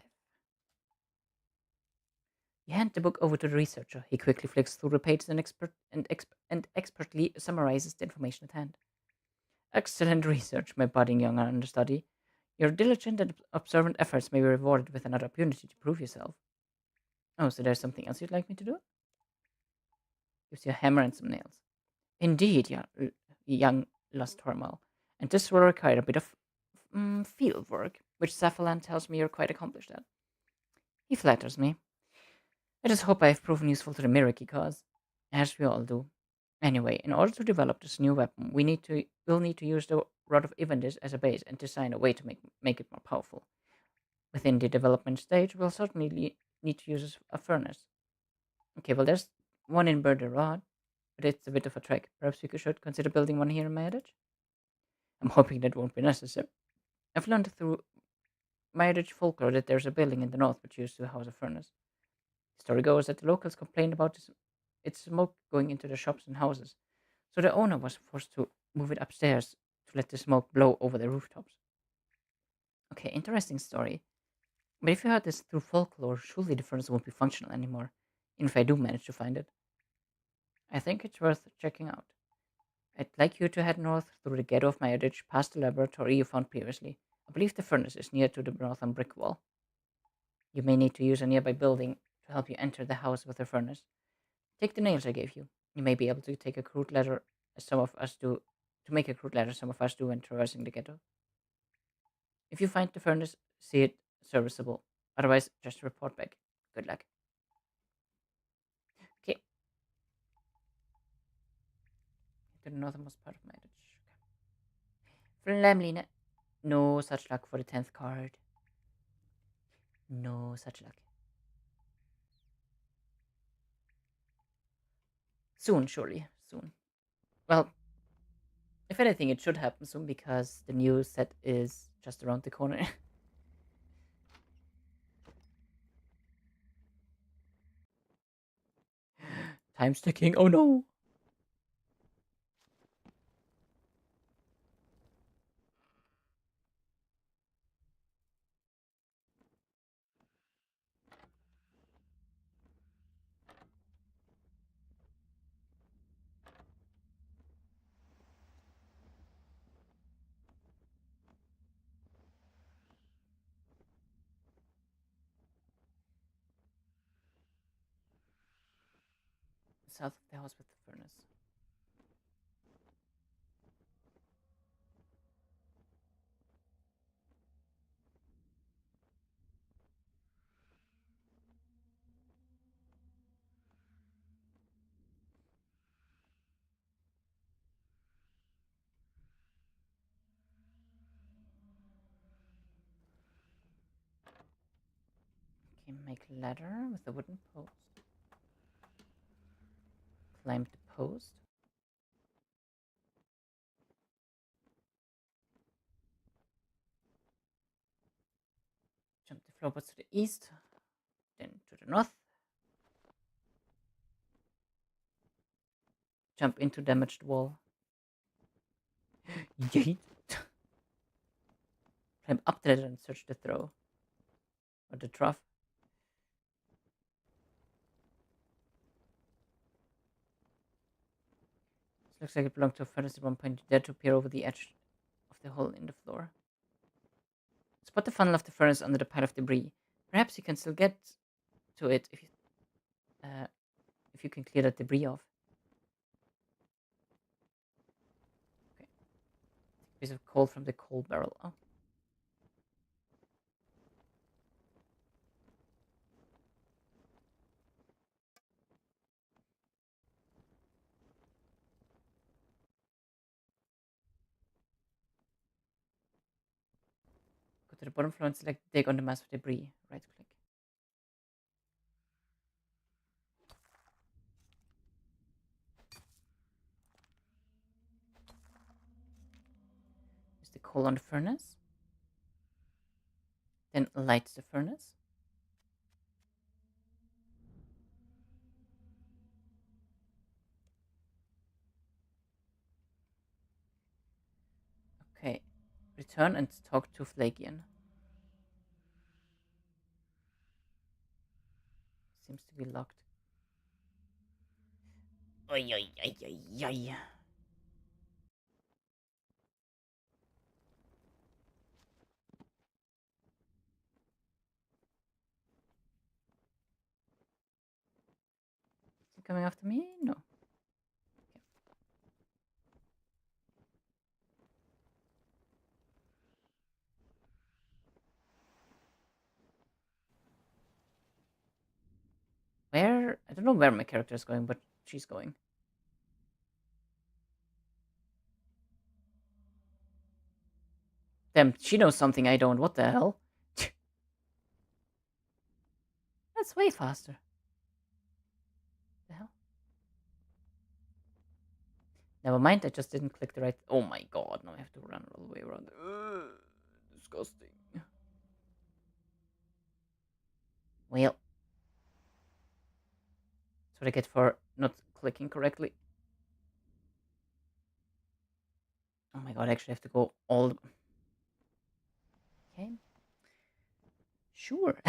You hand the book over to the researcher. He quickly flicks through the pages and expertly summarizes the information at hand. Excellent research, my budding young understudy. Your diligent and observant efforts may be rewarded with another opportunity to prove yourself. Oh, so there's something else you'd like me to do? Gives you a hammer and some nails. Indeed, young Lust Hormal. And this will require a bit of field work, which Cephalan tells me you're quite accomplished at. He flatters me. I just hope I have proven useful to the Myreque cause, as we all do. Anyway, in order to develop this new weapon, we'll need to use the Rod of Ivandis as a base and design a way to make it more powerful. Within the development stage, we'll certainly need to use a furnace. Okay, well, there's one in Burder Rod, but it's a bit of a trek. Perhaps we should consider building one here in Myreque? I'm hoping that won't be necessary. I've learned through Myreque folklore that there's a building in the north which used to house a furnace. The story goes that the locals complained about its smoke going into the shops and houses, so the owner was forced to move it upstairs to let the smoke blow over the rooftops. Okay, interesting story. But if you heard this through folklore, surely the furnace won't be functional anymore. And if I do manage to find it, I think it's worth checking out. I'd like you to head north through the ghetto of Myreque past the laboratory you found previously. I believe the furnace is near to the northern brick wall. You may need to use a nearby building to help you enter the house with the furnace. Take the nails I gave you. You may be able to take a crude ladder, as some of us do, to make a crude ladder some of us do when traversing the ghetto. If you find the furnace, see it serviceable. Otherwise, just report back. Good luck. Okay, to the northernmost part of Myreque. Flamlina. No such luck for the 10th card. No such luck. Soon, surely. Soon. Well, if anything, it should happen soon because the new set is just around the corner. Time's ticking. Oh no! South of the house with the furnace. Okay, make ladder with a wooden post. Climb the post. Jump the floorboards to the east, then to the north. Jump into damaged wall. Yeet. Climb up the ladder and search the throw. Or the trough. This looks like it belonged to a furnace at one point. You dare to peer over the edge of the hole in the floor. Spot the funnel of the furnace under the pile of debris. Perhaps you can still get to it if you can clear that debris off. Okay. Piece of coal from the coal barrel. Oh. Go to the bottom floor and select dig on the mass of debris. Right click. Use the coal on the furnace. Then light the furnace. Okay. Return and talk to Flagian. Seems to be locked. Oi, oi, oi, oi, oi. Is he coming after me? No. Okay. Where? I don't know where my character is going, but she's going. Damn, she knows something I don't. What the hell? That's way faster. The hell? Never mind, I just didn't click the right. Oh my god, now I have to run all the way around. Disgusting. Well, that's what I get for not clicking correctly. Oh my god, I actually have to go all the... Okay. Sure.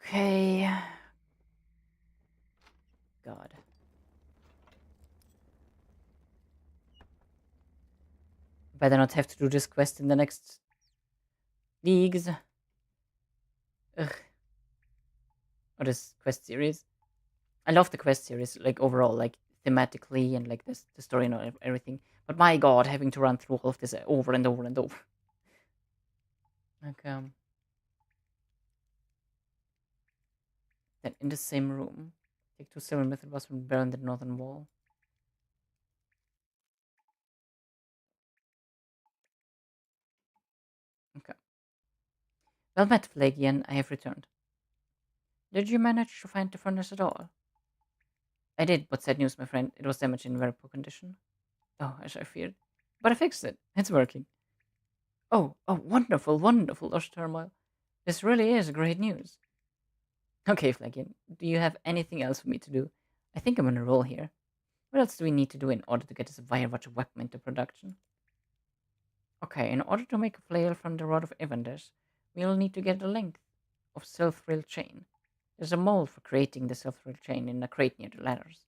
Okay. God. Better not have to do this quest in the next leagues. Ugh. Or this quest series. I love the quest series, like overall, like thematically and like this, the story and everything. But my god, having to run through all of this over and over and over. Like, then in the same room, take 2 silver method was from burn the northern wall. Okay. Well met, Flagian. I have returned. Did you manage to find the furnace at all? I did, but sad news, my friend. It was damaged in very poor condition. Oh, as I feared. But I fixed it. It's working. Oh, wonderful, wonderful, Lush Turmoil. This really is great news. Okay, Flagian, do you have anything else for me to do? I think I'm on a roll here. What else do we need to do in order to get this Firewatch weapon into production? Okay, in order to make a flail from the Rod of Evanders, we'll need to get the length of self-rail chain. There's a mold for creating the self-rail chain in a crate near the ladders.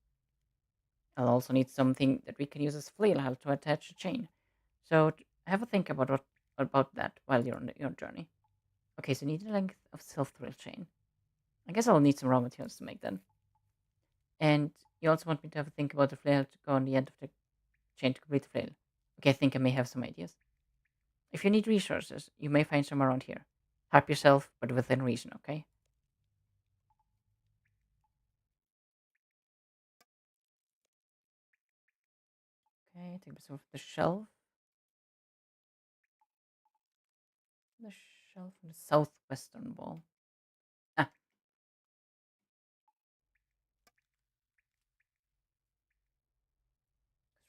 I'll also need something that we can use as flail help to attach the chain. So have a think about that while you're on your journey. Okay, so you need the length of self-rail chain. I guess I'll need some raw materials to make that. And you also want me to have a think about the flail to go on the end of the chain to complete the flail. Okay, I think I may have some ideas. If you need resources, you may find some around here. Help yourself, but within reason, okay? Okay, take this off the shelf. The shelf on the southwestern wall. Ah,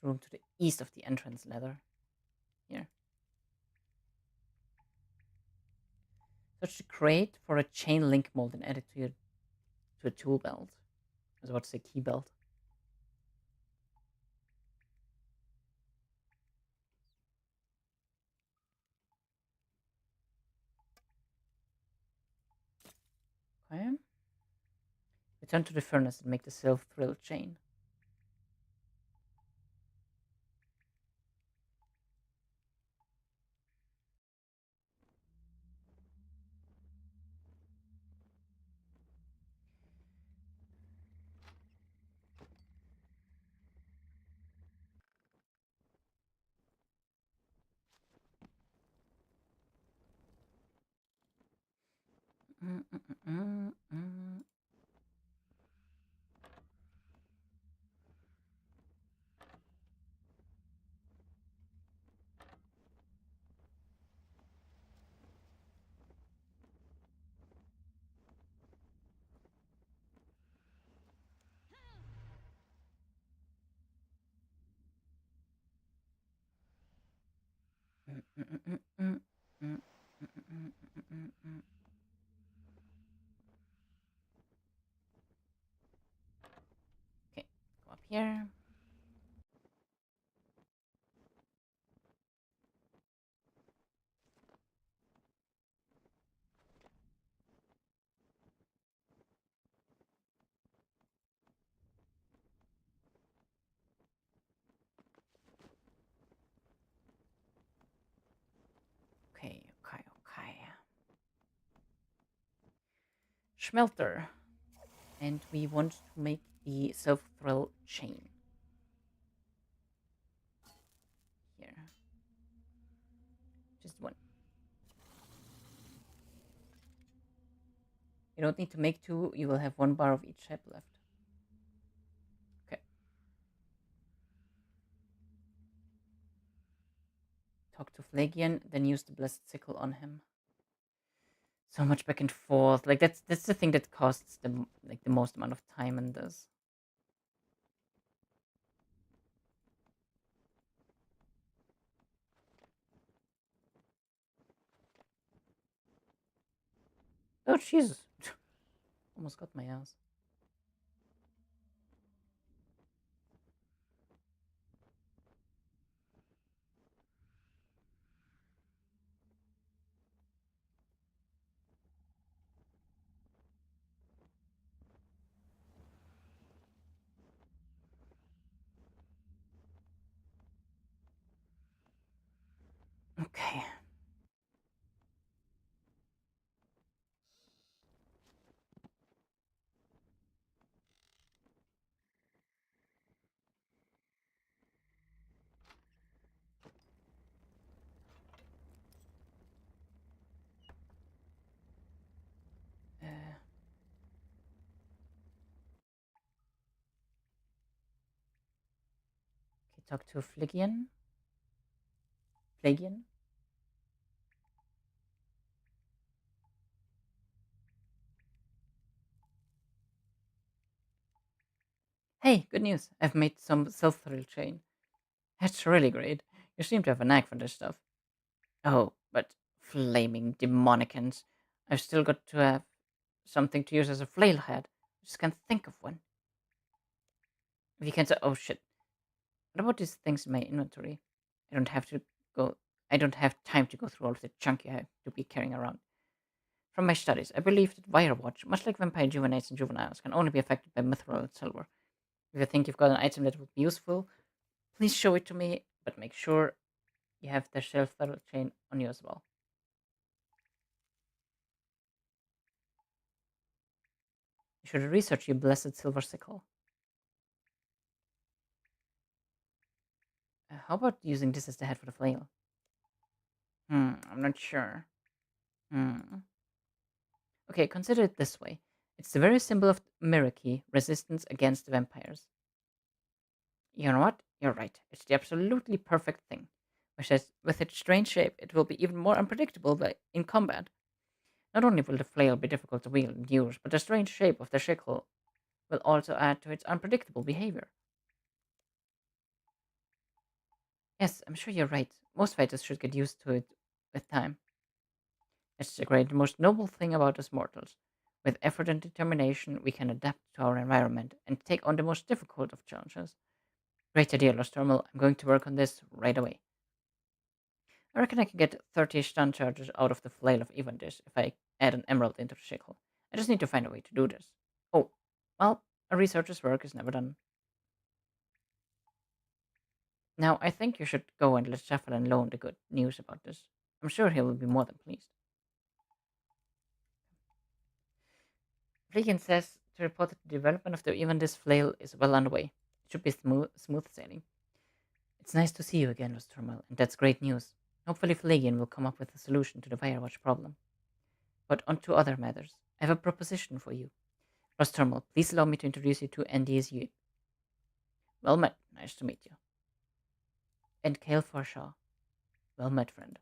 room to the east of the entrance ladder. Here. Search the crate for a chain link mold and add it to a tool belt. I was about to say key belt. Okay. Return to the furnace and make the self-thrill chain. Mm, mm, mm, mm. Okay, go up here. Okay. Schmelter. And we want to make the self-thrill chain. Here. Just one. You don't need to make two, you will have 1 bar of each type left. Okay. Talk to Flagian, then use the blessed sickle on him. So much back and forth. Like that's the thing that costs the most amount of time in this. Oh Jesus. Almost got my ass. Okay. Uh, okay, talk to Phlegian. Phlegian? Hey, good news. I've made some self-thrill chain. That's really great. You seem to have a knack for this stuff. Oh, but flaming demonicans. I've still got to have something to use as a flail head. I just can't think of one. If you can say, oh shit. What about these things in my inventory? I don't have to go. I don't have time to go through all of the junk you have to be carrying around. From my studies, I believe that Wirewatch, much like vampire juveniles and juveniles, can only be affected by mithril silver. If you think you've got an item that would be useful, please show it to me, but make sure you have the shelf thrill chain on you as well. You should research your blessed silver sickle. How about using this as the head for the flail? I'm not sure. Hmm. Okay, consider it this way. It's the very symbol of Myreque, resistance against the vampires. You know what? You're right. It's the absolutely perfect thing. With its strange shape, it will be even more unpredictable in combat. Not only will the flail be difficult to wield and use, but the strange shape of the sickle will also add to its unpredictable behavior. Yes, I'm sure you're right. Most fighters should get used to it with time. It's the great, most noble thing about us mortals. With effort and determination, we can adapt to our environment and take on the most difficult of challenges. Great idea, Lost Thermal. I'm going to work on this right away. I reckon I can get 30 stun charges out of the flail of Evandish if I add an emerald into the sickle. I just need to find a way to do this. Oh, well, a researcher's work is never done. Now, I think you should go and let Shefflin know the good news about this. I'm sure he will be more than pleased. Fleegan says to report that the development of the Evandish flail is well underway. It should be smooth sailing. It's nice to see you again, Nostromal, and that's great news. Hopefully Fleegan will come up with a solution to the Firewatch problem. But on to other matters. I have a proposition for you. Rosthermal, please allow me to introduce you to NDSU. Well met. Nice to meet you. And Kale Forshaw. Well met, friend.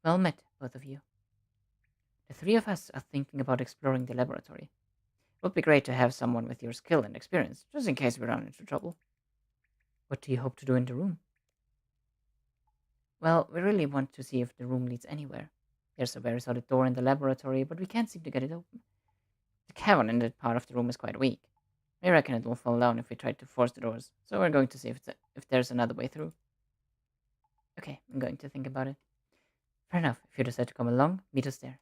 Well met, both of you. The three of us are thinking about exploring the laboratory. It would be great to have someone with your skill and experience, just in case we run into trouble. What do you hope to do in the room? Well, we really want to see if the room leads anywhere. There's a very solid door in the laboratory, but we can't seem to get it open. The cavern in that part of the room is quite weak. I reckon it will fall down if we try to force the doors, so we're going to see if there's another way through. Okay, I'm going to think about it. Fair enough. If you decide to come along, meet us there.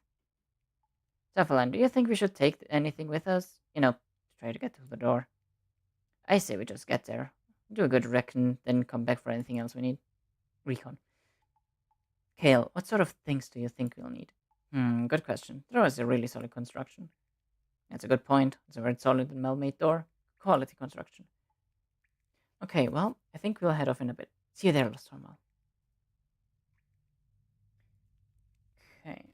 Saffalan, do you think we should take anything with us? To try to get to the door. I say we just get there. Do a good recon, then come back for anything else we need. Recon. Kale, what sort of things do you think we'll need? Good question. The door is a really solid construction. That's a good point. It's a very solid and well-made door. Quality construction. Okay, well, I think we'll head off in a bit. See you there, Lostormal. Okay.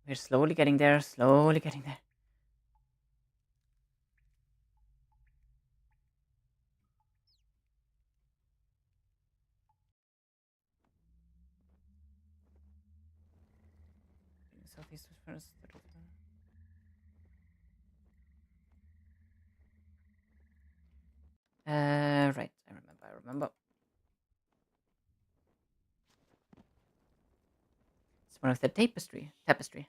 We're slowly getting there, slowly getting there. Southeast was first. Right. I remember. It's one of the tapestry. Tapestry?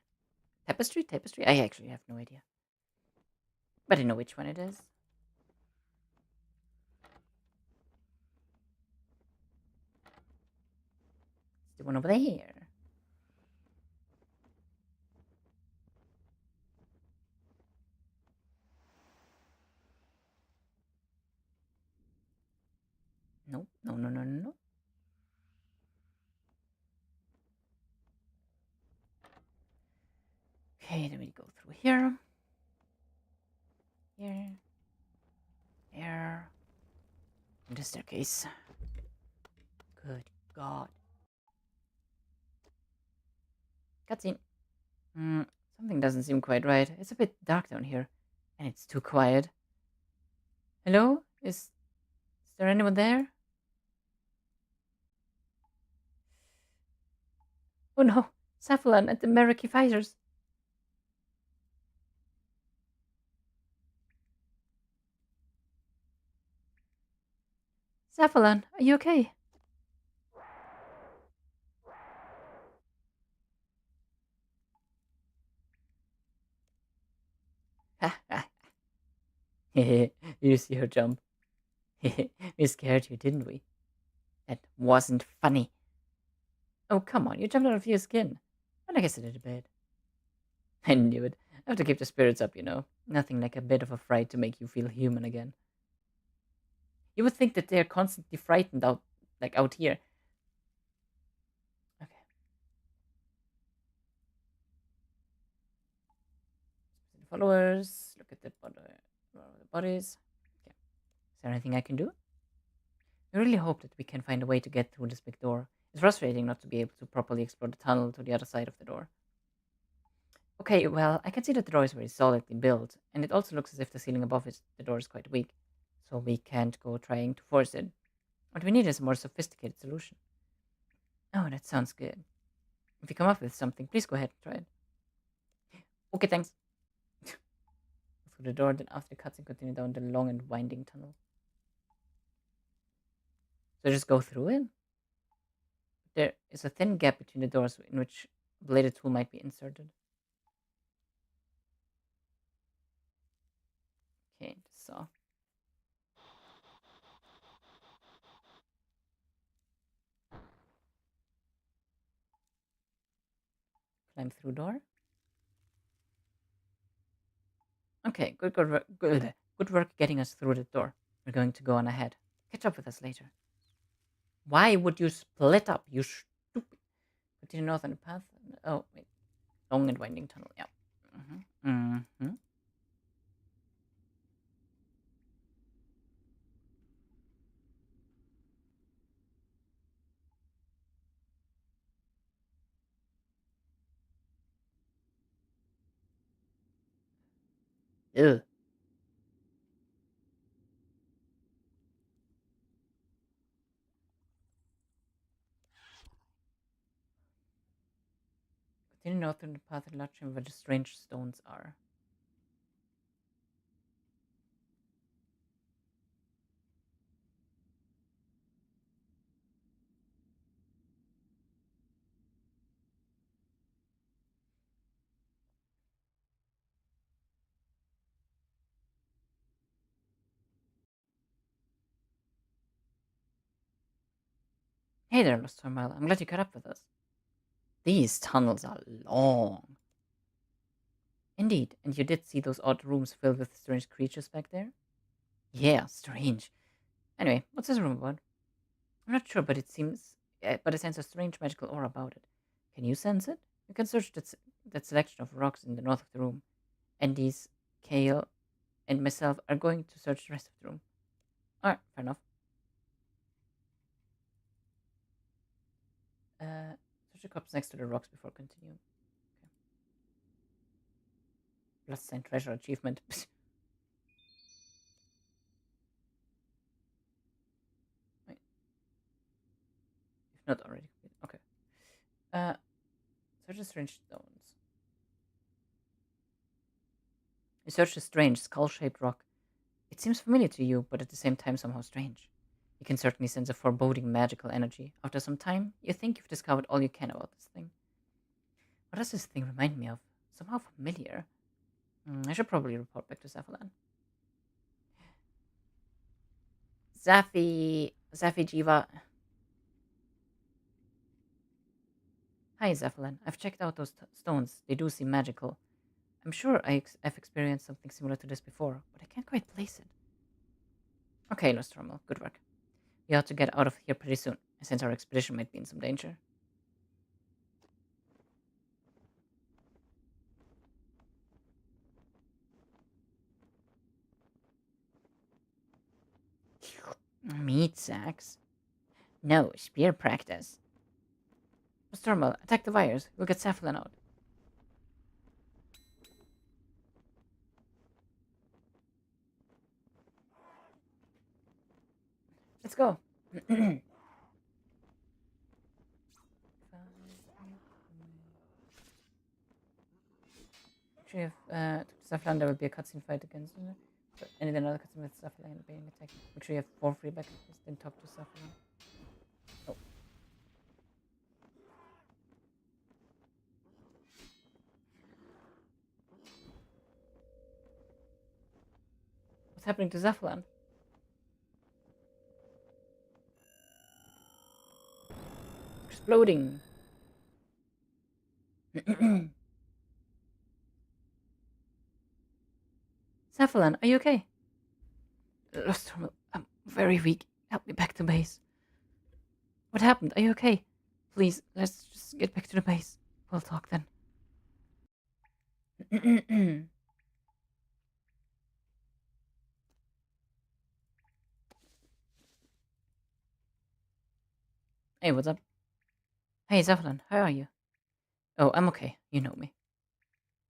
I actually have no idea. But I know which one it is. It's the one over there. No. through here. Here. Here. And the staircase. Good God. Cutscene. Something doesn't seem quite right. It's a bit dark down here. And it's too quiet. Hello? Is there anyone there? Oh no! Cephalon and the Myreque fighters! Cephalon, are you okay? You see her jump. We scared you, didn't we? That wasn't funny. Oh, come on, you jumped out of your skin. And I guess I did a bit. I knew it. I have to keep the spirits up, you know. Nothing like a bit of a fright to make you feel human again. You would think that they're constantly frightened out here. Okay. Followers. Look at the bodies. Okay. Is there anything I can do? I really hope that we can find a way to get through this big door. It's frustrating not to be able to properly explore the tunnel to the other side of the door. Okay, well, I can see that the door is very solidly built, and it also looks as if the ceiling above the door is quite weak, so we can't go trying to force it. What we need is a more sophisticated solution. Oh, that sounds good. If you come up with something, please go ahead and try it. Okay, thanks. Through the door, then after the cutscene, continue down the long and winding tunnel. So just go through it? There is a thin gap between the doors in which a bladed tool might be inserted. Okay, the saw. Climb through door. Okay, good work getting us through the door. We're going to go on ahead. Catch up with us later. Why would you split up, you stupid? Continue north on the path. Oh, wait. Long and winding tunnel, yeah. Ugh. Continue north on the path and large where the strange stones are. Hey there, Lost Turmoil. I'm glad you caught up with us. These tunnels are long. Indeed, and you did see those odd rooms filled with strange creatures back there? Yeah, strange. Anyway, what's this room about? I'm not sure, but but it sense a strange magical aura about it. Can you sense it? You can search that selection of rocks in the north of the room. And these, Kale, and myself are going to search the rest of the room. Alright, fair enough. Search the cups next to the rocks before continuing. Okay. Bloodstained treasure achievement. Wait. If not already complete. Okay. Search the strange stones. You search the strange skull-shaped rock. It seems familiar to you, but at the same time somehow strange. You can certainly sense a foreboding magical energy. After some time, you think you've discovered all you can about this thing. What does this thing remind me of? Somehow familiar. I should probably report back to Cephalon. Zafi Jiva. Hi, Cephalon. I've checked out those stones. They do seem magical. I'm sure I've experienced something similar to this before, but I can't quite place it. Okay, Nostromo, good work. We ought to get out of here pretty soon, since our expedition might be in some danger. Meat sacks? No, spear practice. Stormal, attack the wires. We'll get Cephalon out. Let's go. Actually, if Cephalon, there will be a cutscene fight against it. But any another cutscene with Cephalon being attacked. Make sure you have 4 free backups. Then talk to Cephalon. Oh. What's happening to Cephalon? Exploding. Cephalon, are you okay? Lost Terminal, I'm very weak. Help me back to base. What happened? Are you okay? Please, let's just get back to the base. We'll talk then. Hey, what's up? Hey, Cephalon, how are you? Oh, I'm okay. You know me.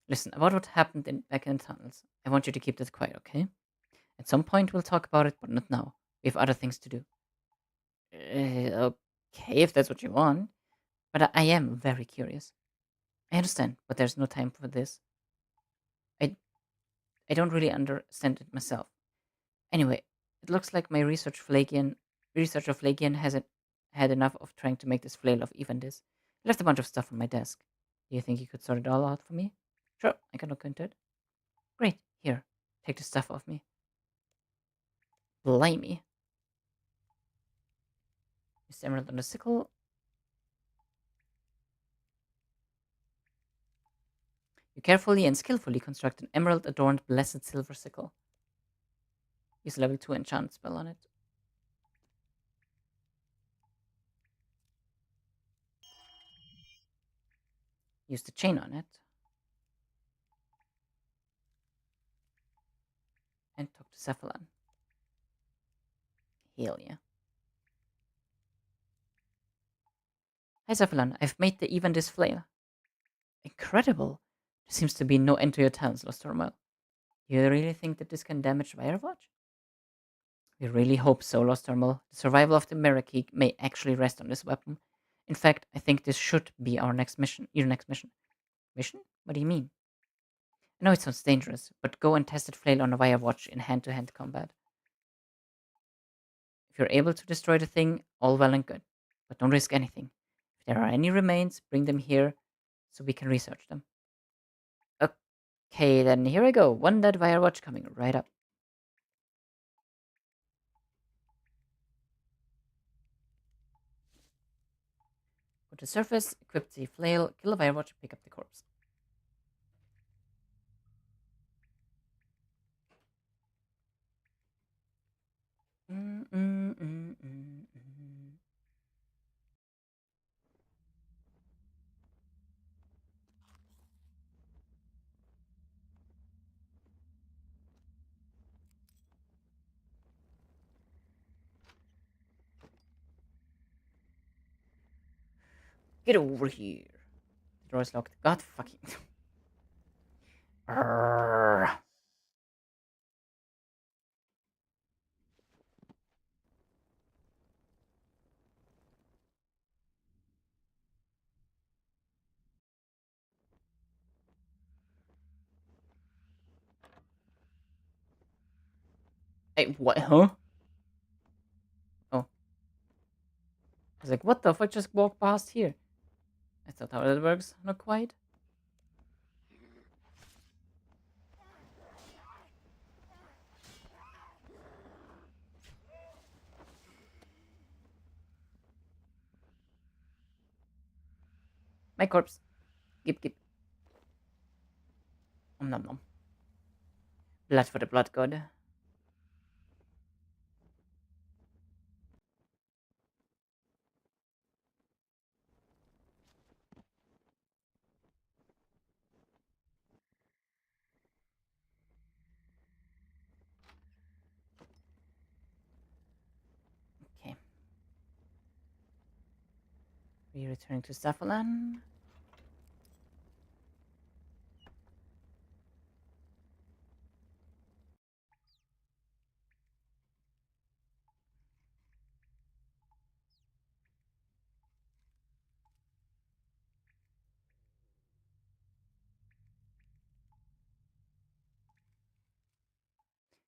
Listen, about what happened back in the tunnels, I want you to keep this quiet, okay? At some point we'll talk about it, but not now. We have other things to do. Okay, if that's what you want. But I am very curious. I understand, but there's no time for this. I, I don't really understand it myself. Anyway, it looks like my researcher Flagian hasn't had enough of trying to make this flail of even this. He left a bunch of stuff on my desk. Do you think you could sort it all out for me? Sure, I can look into it. Great, here, take the stuff off me. Blimey. Mr. Emerald on the sickle. You carefully and skillfully construct an emerald-adorned blessed silver sickle. Use level 2 enchant spell on it. Use the chain on it. And talk to Cephalon. Hell yeah. Hi Cephalon, I've made the even this flail. Incredible. There seems to be no end to your talents, Lost Turmoil. You really think that this can damage Firewatch? We really hope so, Lost Turmoil. The survival of the Myreque may actually rest on this weapon. In fact, I think this should be our next mission. Your next mission. Mission? What do you mean? I know it sounds dangerous, but go and test that flail on a Firewatch in hand-to-hand combat. If you're able to destroy the thing, all well and good. But don't risk anything. If there are any remains, bring them here so we can research them. Okay, then here I go. One dead Firewatch coming right up. Go to surface, equip the flail, kill a Firewatch, pick up the corpse. Get over here. The door is locked. God fucking. Hey, what? Huh? Oh. I was like, what the fuck just walked past here? That's not how that works. Not quite. My corpse. Gip gip. Nom nom. Blood for the blood god. Be returning to Safalan.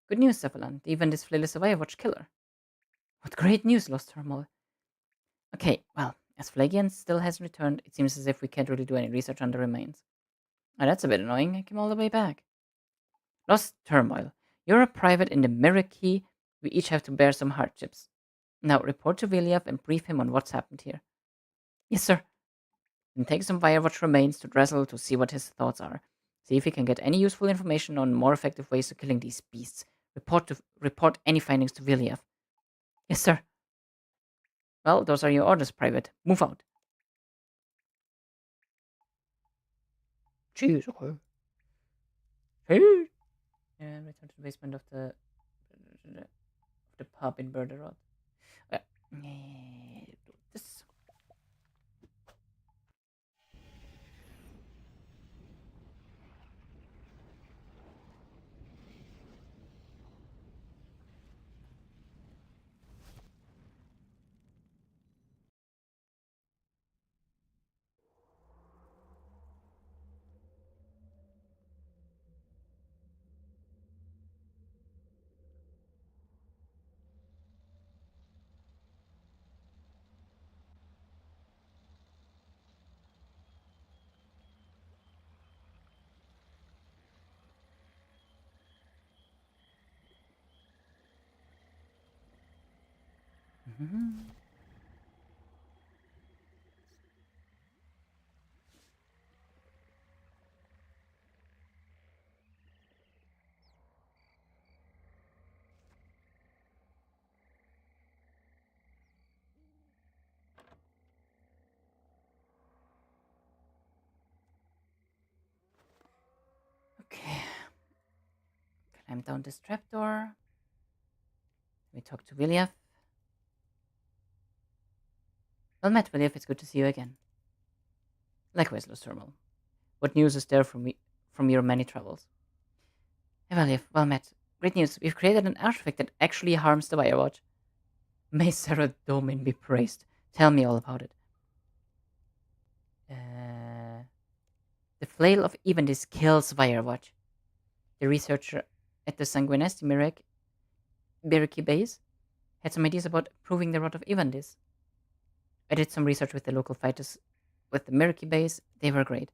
Good news, Safalan. The event is Flail is a Firewatch killer. What great news, Lost Turmoil. Okay, well, as Flagian still hasn't returned, it seems as if we can't really do any research on the remains. Oh, that's a bit annoying. I came all the way back. Lost Turmoil. You're a private in the Myreque. We each have to bear some hardships. Now report to Vilyav and brief him on what's happened here. Yes, sir. Then take some Firewatch remains to Dressel to see what his thoughts are. See if he can get any useful information on more effective ways of killing these beasts. Report any findings to Vilyav. Yes, sir. Well, those are your orders, Private. Move out. Jeez, okay. Hey. And return to the basement of the pub in Burderot. This. Mm-hmm. Okay. Climb down this trapdoor. We talk to Vilyav. Well met, Vilyav. It's good to see you again. Likewise, Lustermal. What news is there from your many travels? Hey, Vilyav, well met. Great news. We've created an artifact that actually harms the Firewatch. May Sarah Domin be praised. Tell me all about it. The flail of Evendis kills Firewatch. The researcher at the Sanguinesti Myreque base had some ideas about proving the rot of Evendis. I did some research with the local fighters with the Myreque base. They were great.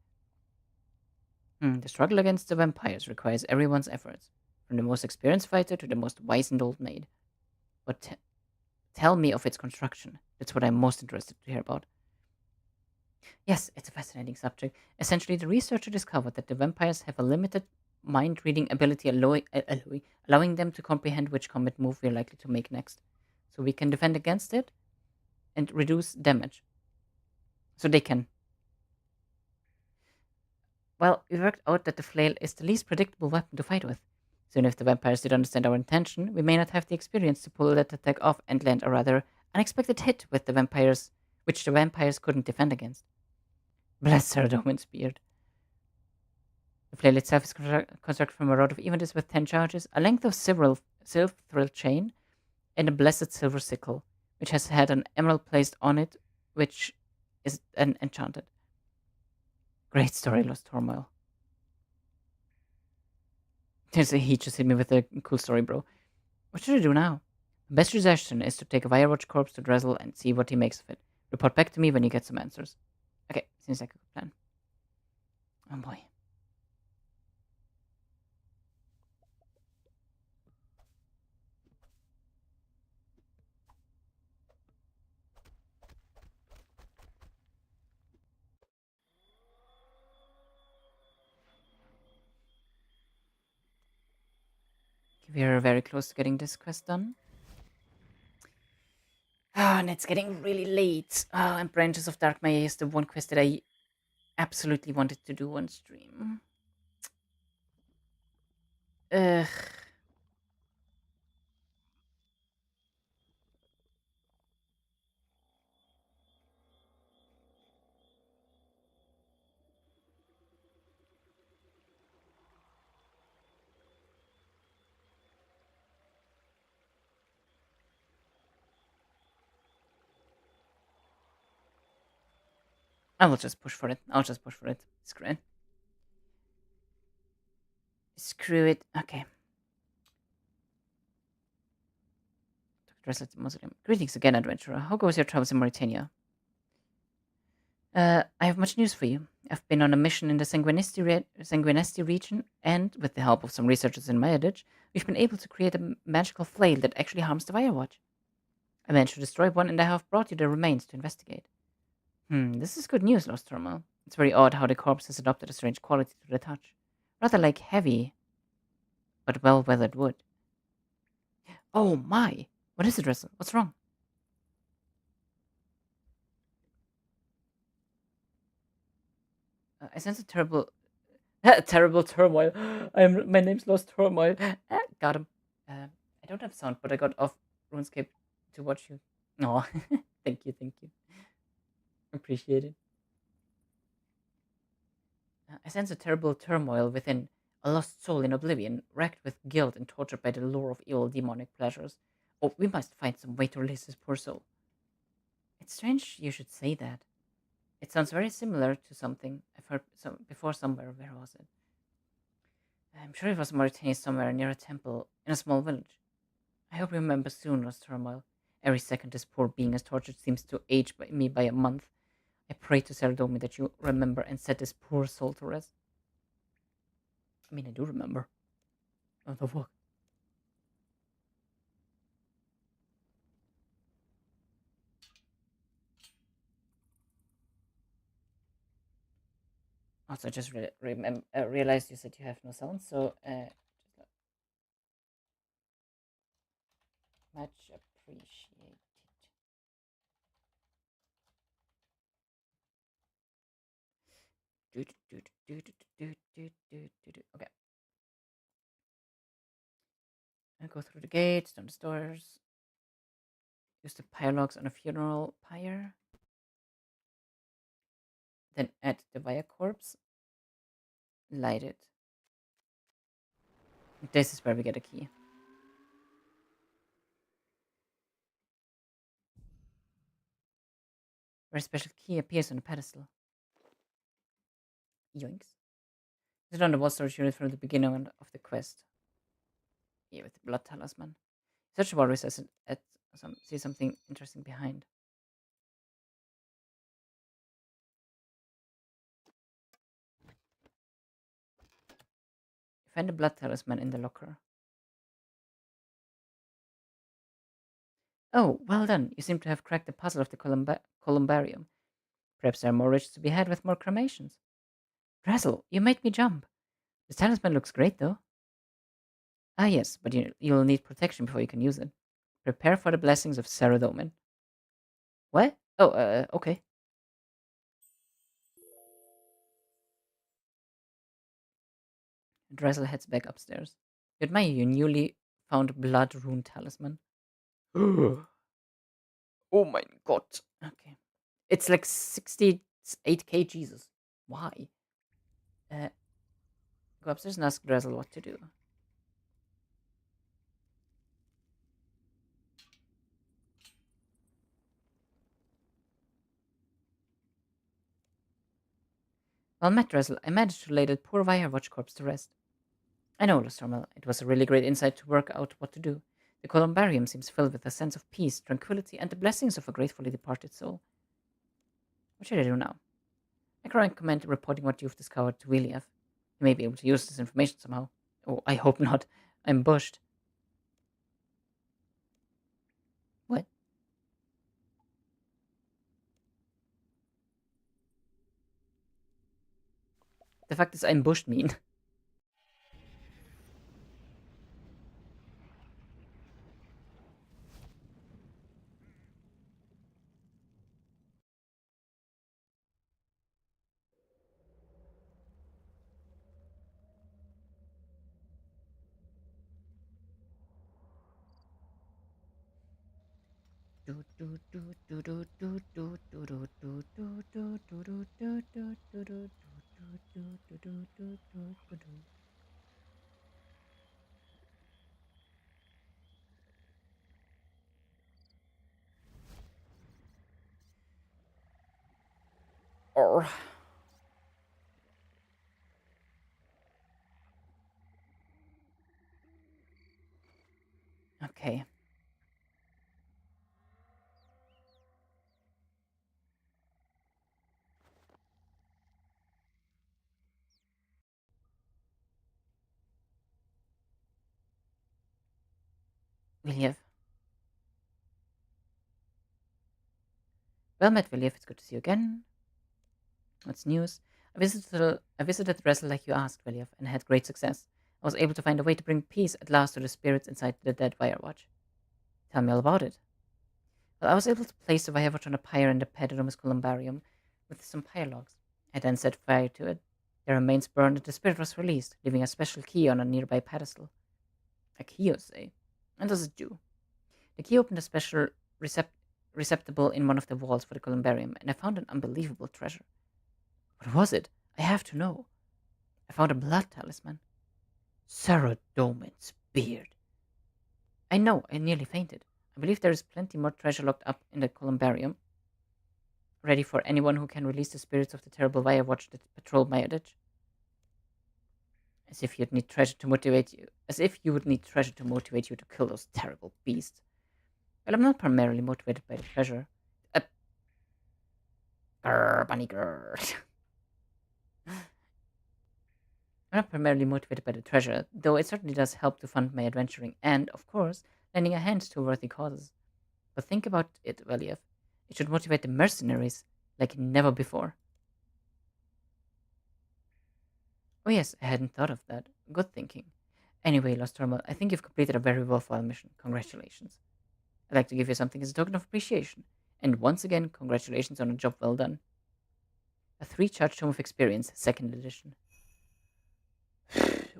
The struggle against the vampires requires everyone's efforts, from the most experienced fighter to the most wizened old maid. But tell me of its construction. That's what I'm most interested to hear about. Yes, it's a fascinating subject. Essentially, the researcher discovered that the vampires have a limited mind-reading ability, allowing them to comprehend which combat move we're likely to make next. So we can defend against it and reduce damage. So they can. Well, we worked out that the flail is the least predictable weapon to fight with. Soon, if the vampires did understand our intention, we may not have the experience to pull that attack off and land a rather unexpected hit with the vampires, which the vampires couldn't defend against. Bless Sir Domin's beard. The flail itself is constructed from a rod of Evendis with 10 charges, a length of silver chain, and a blessed silver sickle, which has had an emerald placed on it, which is enchanted. Great story, Lost Turmoil. He just hit me with a cool story, bro. What should I do now? My best suggestion is to take a Firewatch corpse to Dressel and see what he makes of it. Report back to me when you get some answers. Okay, seems like a good plan. Oh boy. We are very close to getting this quest done. And it's getting really late. And Branches of Darkmeyer is the one quest that I absolutely wanted to do on stream. Ugh. I will just push for it. I'll just push for it. Screw it. Screw it. Okay. Dress at the mausoleum. Greetings again, adventurer. How goes your travels in Mauritania? I have much news for you. I've been on a mission in the Sanguinesti region, and with the help of some researchers in Myreque, we've been able to create a magical flail that actually harms the Firewatch. I managed to destroy one, and I have brought you the remains to investigate. This is good news, Lost Turmoil. It's very odd how the corpse has adopted a strange quality to the touch. Rather like heavy, but well-weathered wood. Oh my! What is it, Russell? What's wrong? I sense a terrible, terrible turmoil. My name's Lost Turmoil. Got him. I don't have sound, but I got off RuneScape to watch you. Oh, thank you. Appreciate it. I sense a terrible turmoil within, a lost soul in oblivion, racked with guilt and tortured by the lure of evil demonic pleasures. Oh, we must find some way to release this poor soul. It's strange you should say that. It sounds very similar to something I've heard before somewhere. Where was it? I'm sure it was Mauritania somewhere near a temple in a small village. I hope you remember soon, Lost Turmoil. Every second this poor being is tortured seems to age me by a month. I pray to Saradomi that you remember and set this poor soul to rest. I mean, I do remember. What the fuck? Also, I just realized you said you have no sound, so just much appreciated. Okay, I go through the gates, down the stairs, use the pyre logs on a funeral pyre, then add the Via corpse, light it. This is where we get a key. Very special key appears on the pedestal. Yoinks. Is it on the wall storage unit from the beginning of the quest? Yeah, with the blood talisman. Search the wall recess and see something interesting behind. You find the blood talisman in the locker. Oh, well done. You seem to have cracked the puzzle of the columbarium. Perhaps there are more riches to be had with more cremations. Drazzle, you made me jump. The talisman looks great, though. Ah, yes, but you'll need protection before you can use it. Prepare for the blessings of Saradomin. What? Oh, okay. Drazzle heads back upstairs. You admire your newly found blood rune talisman. Oh my god. Okay. It's like 68k, Jesus. Why? Uh, Go upstairs and ask Drazzle what to do. Well met, Drazzle. I managed to lay that poor Firewatch corpse to rest. I know, Lostromal. It was a really great insight to work out what to do. The columbarium seems filled with a sense of peace, tranquility, and the blessings of a gratefully departed soul. What should I do now? I can recommend reporting what you've discovered to Wiliev. He may be able to use this information somehow. Oh, I hope not. I'm bushed. What? The fact is, I'm bushed mean. Or okay. Viliev. Well met, Viliev. It's good to see you again. What's news? I visited the wrestle like you asked, Viliev, and had great success. I was able to find a way to bring peace at last to the spirits inside the dead Firewatch. Tell me all about it. Well, I was able to place the Firewatch on a pyre in the Pedilumus Columbarium with some pyre logs. I then set fire to it. The remains burned and the spirit was released, leaving a special key on a nearby pedestal. A key, you say? What does it do? The key opened a special recept- receptacle in one of the walls for the columbarium, and I found an unbelievable treasure. What was it? I have to know. I found a blood talisman. Sarah Doman's beard. I know, I nearly fainted. I believe there is plenty more treasure locked up in the columbarium, ready for anyone who can release the spirits of the terrible Firewatch that patrol Myreque. As if you would need treasure to motivate you to kill those terrible beasts. Well, I'm not primarily motivated by the treasure. Grr, bunny grr. I'm not primarily motivated by the treasure, though it certainly does help to fund my adventuring and, of course, lending a hand to worthy causes. But think about it, Valiev. It should motivate the mercenaries like never before. Oh yes, I hadn't thought of that. Good thinking. Anyway, Lost Thermal, I think you've completed a very worthwhile mission. Congratulations. I'd like to give you something as a token of appreciation. And once again, congratulations on a job well done. A 3-charge Tome of Experience, 2nd edition.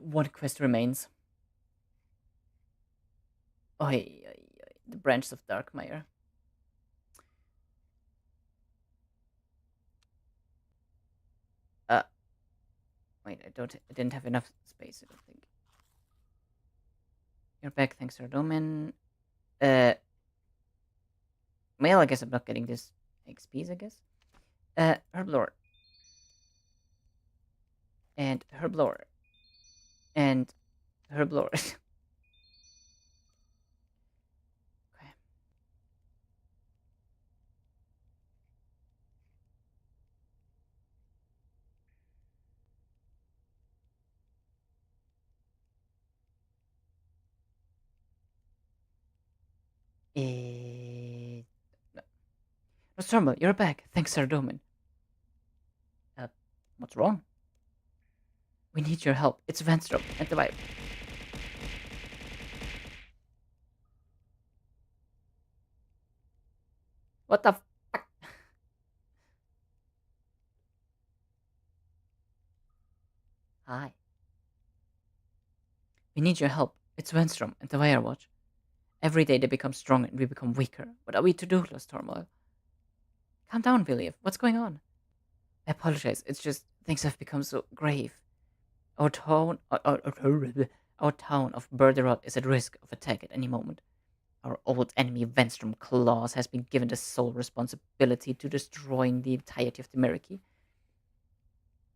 One quest remains. Oi, the branches of Darkmeyer. Wait, I didn't have enough space, I don't think. You're back, thanks, Sir Doman. Well, I guess I'm not getting this XPs, I guess. Herblore. And Herblore. And Herblore. Okay. No. Nostromo, you're back. Thanks, Sir Doman. Uh, what's wrong? We need your help. It's Venstrom and the Vibe. What the fuck? Hi. We need your help. It's Venstrom and the Firewatch. Every day they become stronger and we become weaker. What are we to do, Lost Turmoil? Calm down, Viliev. What's going on? I apologize. It's just things have become so grave. Our town, our town of Berderot is at risk of attack at any moment. Our old enemy Venstrom Claus has been given the sole responsibility to destroying the entirety of the Myreque.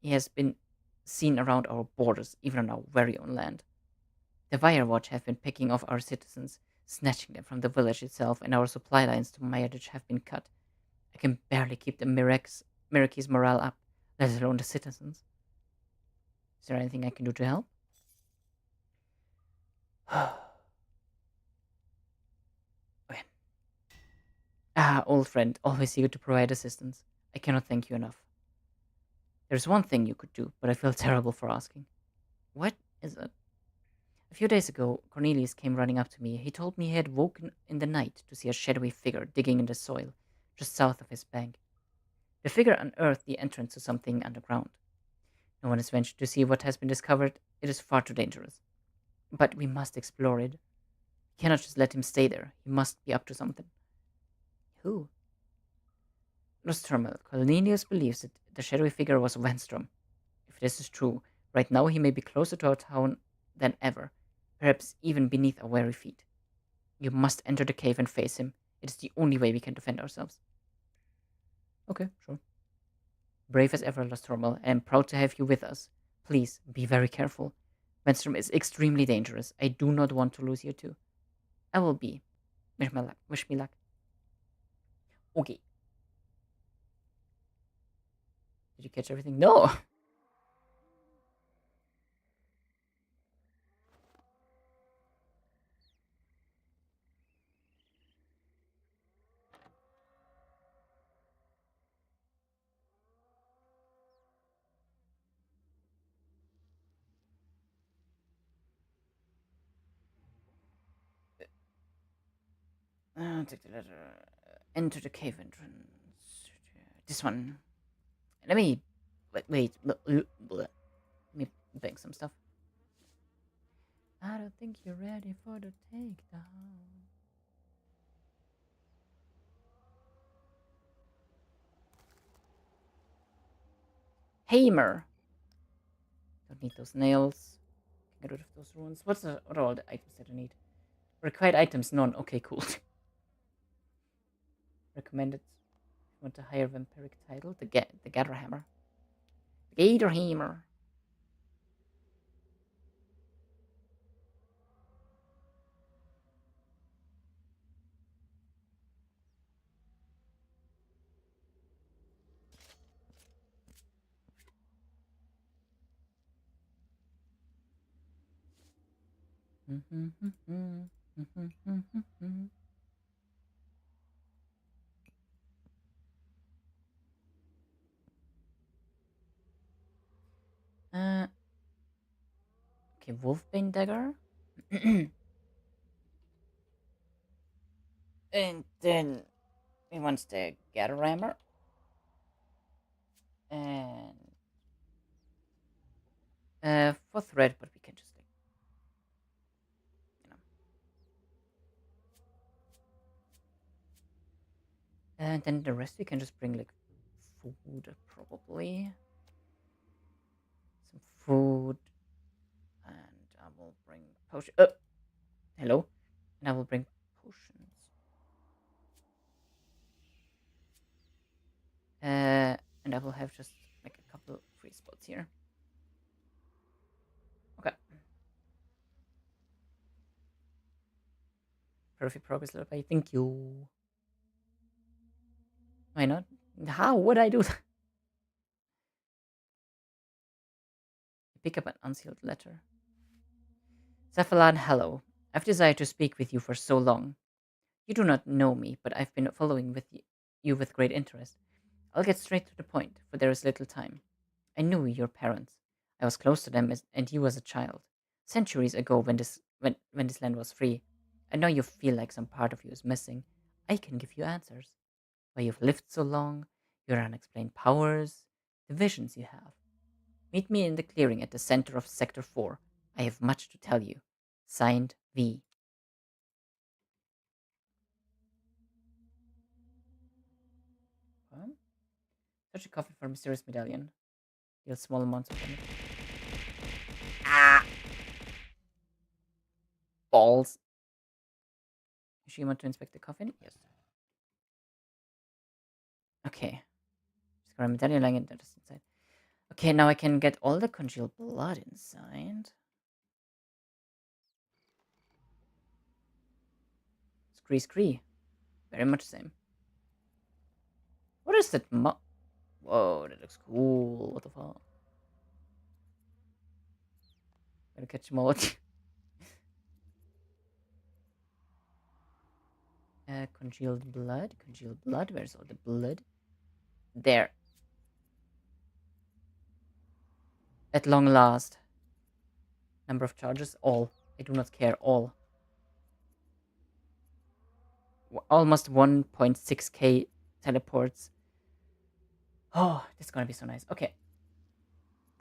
He has been seen around our borders, even on our very own land. The Firewatch have been picking off our citizens, snatching them from the village itself, and our supply lines to Myreque have been cut. I can barely keep the Myreque's morale up, let alone the citizens. Is there anything I can do to help? Okay. Old friend, always eager to provide assistance. I cannot thank you enough. There's one thing you could do, but I feel terrible for asking. What is it? A few days ago, Cornelius came running up to me. He told me he had woken in the night to see a shadowy figure digging in the soil, just south of his bank. The figure unearthed the entrance to something underground. No one has ventured to see what has been discovered. It is far too dangerous. But we must explore it. We cannot just let him stay there. He must be up to something. Who? Nostromo. Cornelius believes that the shadowy figure was Wenstrom. If this is true, right now he may be closer to our town than ever, perhaps even beneath our very feet. You must enter the cave and face him. It is the only way we can defend ourselves. Okay, sure. Brave as ever, Nostromo. I am proud to have you with us. Please, be very careful. Venstrom is extremely dangerous. I do not want to lose you too. I will be. Wish me luck. Wish me luck. Okay. Did you catch everything? No! Take the letter. Enter the cave entrance. This one. Let me. Wait. Let me bang some stuff. I don't think you're ready for the takedown. Hammer. Don't need those nails. Can get rid of those runes. What are all the items that I need? Required items, none. Okay, cool. Recommended. Want a higher vampiric title? The Gator Hammer. Gator Hammer. Okay, Wolfbane Dagger. And then he wants the Gator Hammer. And for thread, but we can just like, you know. And then the rest we can just bring like food, probably. Some food. And I will bring potion. Hello. And I will bring potions. And I will have just like a couple free spots here. Okay. Perfect progress, Lurpay. Thank you. Why not? How would I do that? Pick up an unsealed letter. Cephalan, hello. I've desired to speak with you for so long. You do not know me, but I've been following you with great interest. I'll get straight to the point, for there is little time. I knew your parents. I was close to them and you as a child. Centuries ago when this land was free. I know you feel like some part of you is missing. I can give you answers. Why you've lived so long, your unexplained powers, the visions you have. Meet me in the clearing at the center of Sector 4. I have much to tell you. Signed, V. Huh? Touch a coffin for a mysterious medallion. Deal small amounts of damage. Ah! Balls. You sure you want to inspect the coffin? Yes. Okay. Just got a medallion lying just inside. Okay, now I can get all the congealed blood inside. Scree scree. Very much same. What is that Whoa, that looks cool. What the fuck? Gotta catch them all. Congealed blood. Congealed blood. Where's all the blood? There. At long last. Number of charges? All. I do not care. All. Almost 1.6k teleports. Oh, this is gonna be so nice. Okay.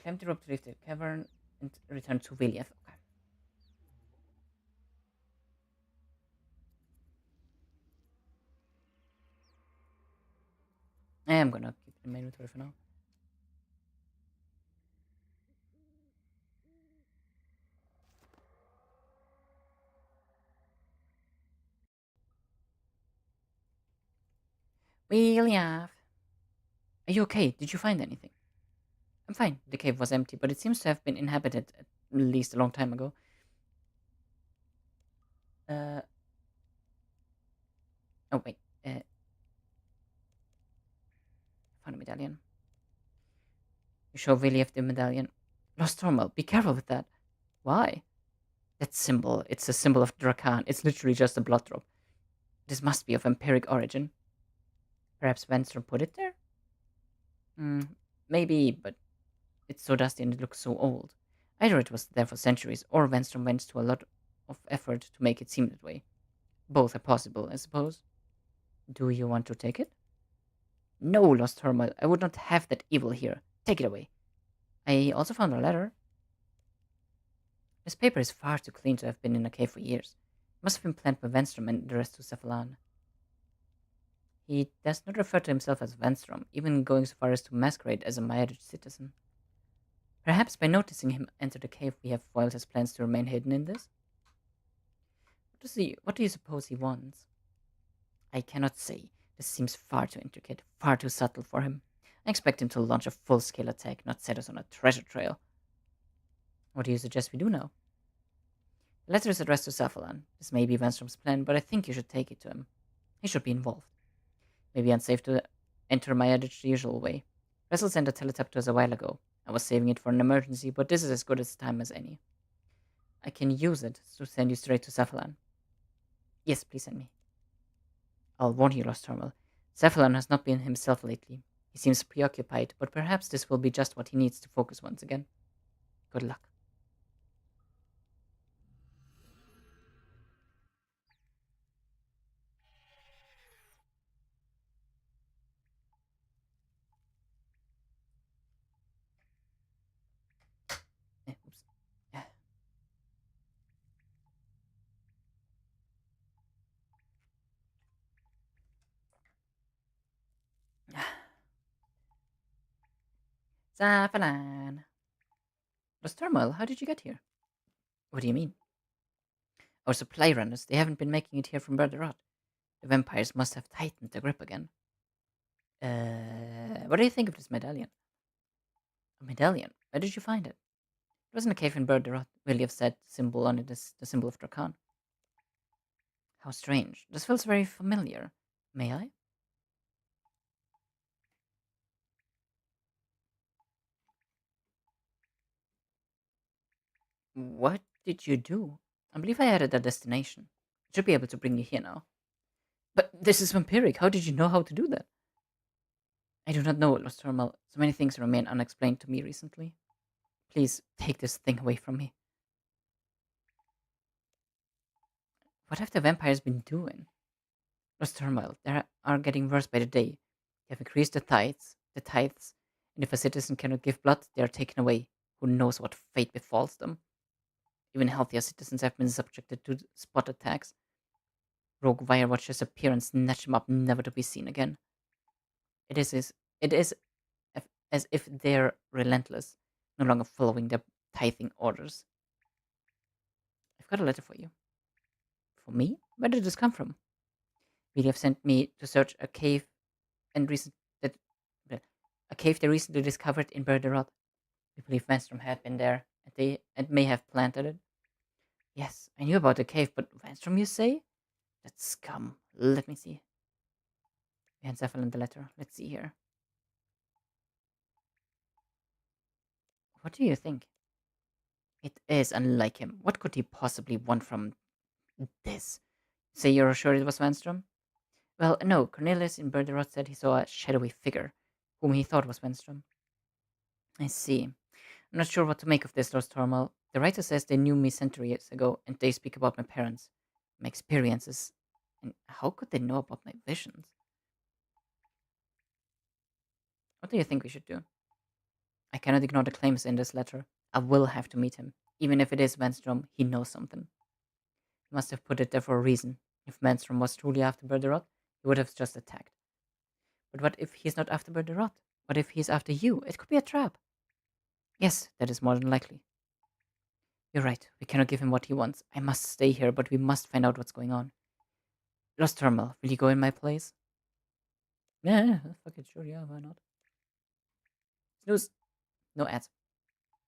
Climb the rope to leave the cavern and return to Villiers. Okay. I'm gonna keep it in my inventory for now. William. Are you okay? Did you find anything? I'm fine. The cave was empty, but it seems to have been inhabited at least a long time ago. Uh, oh, wait. Found a medallion. You sure really have the medallion? Lost Tormal, be careful with that. Why? That symbol, it's a symbol of Drakan. It's literally just a blood drop. This must be of vampiric origin. Perhaps Venstrom put it there? Hmm, maybe, but it's so dusty and it looks so old. Either it was there for centuries, or Venstrom went to a lot of effort to make it seem that way. Both are possible, I suppose. Do you want to take it? No, Lost Tormal, I would not have that evil here. Take it away. I also found a letter. This paper is far too clean to have been in a cave for years. It must have been planned by Venstrom and the rest to Cephalan. He does not refer to himself as Venstrom, even going so far as to masquerade as a Myreque citizen. Perhaps by noticing him enter the cave we have foiled his plans to remain hidden in this? What do you suppose he wants? I cannot say. This seems far too intricate, far too subtle for him. I expect him to launch a full-scale attack, not set us on a treasure trail. What do you suggest we do now? The letter is addressed to Cephalan. This may be Venstrom's plan, but I think you should take it to him. He should be involved. Maybe unsafe to enter my edge the usual way. Russell sent a teletype to us a while ago. I was saving it for an emergency, but this is as good a time as any. I can use it to send you straight to Cephalan. Yes, please send me. I'll warn you, Lost Terminal. Cephalan has not been himself lately. He seems preoccupied, but perhaps this will be just what he needs to focus once again. Good luck. Oops. Cephalan. Lost Terminal, how did you get here? What do you mean? Our supply runners, they haven't been making it here from Berderot. The vampires must have tightened their grip again. What do you think of this medallion? A medallion? Where did you find it? It wasn't a cave in Berderot. Will you have said symbol on it is the symbol of Drakan? How strange. This feels very familiar. May I? What did you do? I believe I added a destination. It should be able to bring you here now. But this is vampiric. How did you know how to do that? I do not know, Lost Thermal. So many things remain unexplained to me recently. Please take this thing away from me. What have the vampires been doing? Lost Thermal, they are getting worse by the day. They have increased the tithes, and if a citizen cannot give blood, they are taken away. Who knows what fate befalls them? Even healthier citizens have been subjected to spot attacks. Rogue Wire watchers appear and snatch them up, never to be seen again. It is as if they're relentless, no longer following their tithing orders. I've got a letter for you. For me? Where did this come from? Really have sent me to search a cave and recent that a cave they recently discovered in Berderot. We believe Vanstrom had been there, and may have planted it. Yes, I knew about the cave, but Vanstrom, you say? That scum. Let me see. We hand Cephalon the letter. Let's see here. What do you think? It is unlike him. What could he possibly want from this? Say you're sure it was Vanstrom? Well, no. Cornelius in Berderot said he saw a shadowy figure, whom he thought was Vanstrom. I see. I'm not sure what to make of this, Lord Tormal. The writer says they knew me centuries ago, and they speak about my parents, my experiences. And how could they know about my visions? What do you think we should do? I cannot ignore the claims in this letter. I will have to meet him. Even if it is Vanstrom, he knows something. He must have put it there for a reason. If Vanstrom was truly after Berderot, he would have just attacked. But what if he's not after Berderot? What if he's after you? It could be a trap. Yes, that is more than likely. You're right. We cannot give him what he wants. I must stay here, but we must find out what's going on. Lost Terminal, will you go in my place? Yeah, fuck it, sure, yeah, why not? Snooze. No ads.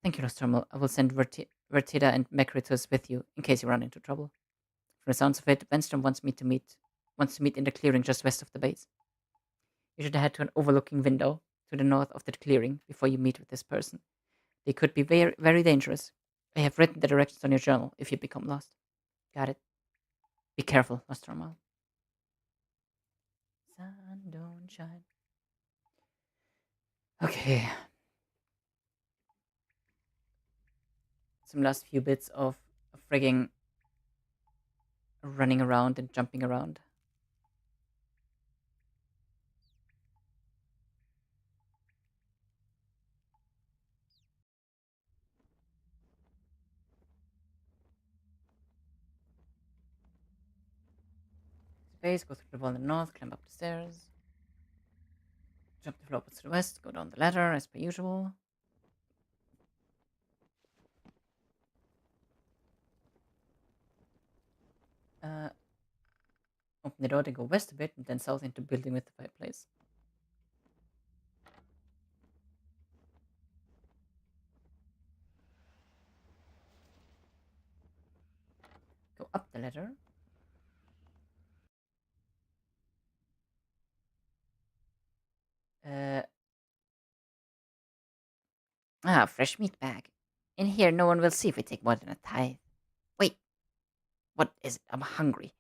Thank you, Nostromo. I will send Vertida and Mekritus with you in case you run into trouble. From the sounds of it, Venstrom wants to meet in the clearing just west of the base. You should head to an overlooking window to the north of the clearing before you meet with this person. They could be very, very dangerous. I have written the directions on your journal if you become lost. Got it. Be careful, Nostromo. Sun don't shine. Okay. Some last few bits of frigging running around and jumping around. Space, go through the wall in the north, climb up the stairs. Jump the floorboards to the west, go down the ladder as per usual. Open the door, then go west a bit, and then south into building with the fireplace. Go up the ladder. Fresh meat bag. In here, no one will see if we take more than a tithe. Wait, what is it? I'm hungry.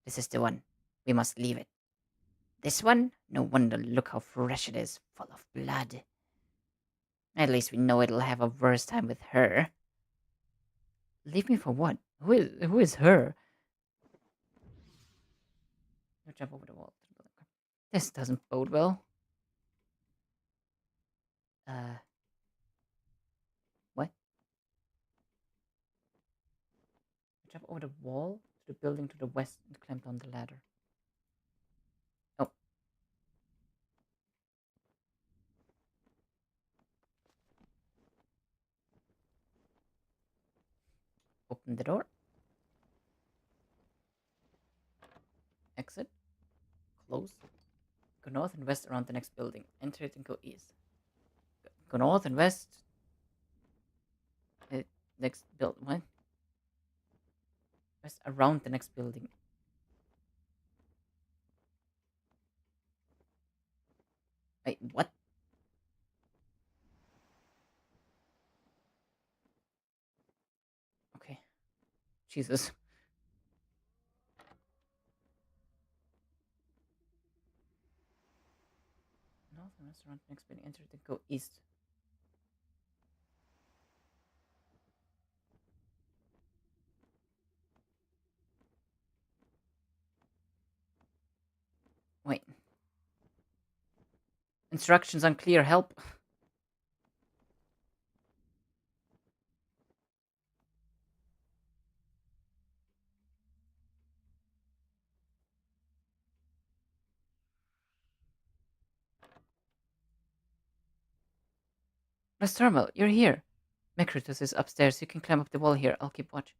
This is the one. We must leave it. This one? No wonder, look how fresh it is, full of blood. At least we know it'll have a worse time with her. Leave me for what? Who is her? You jump over the wall. This doesn't bode well. What? Jump over the wall to the building to the west and climb down the ladder. Oh. Open the door. Exit. Close. Go north and west around the next building. Enter it and go east. Go north and west. Next build. What? West around the next building. Wait, what? Okay. Jesus. North and west around the next building. Enter it and go east. Wait. Instructions unclear. Help. Nostromo, you're here. Mekritus is upstairs. You can climb up the wall here. I'll keep watch.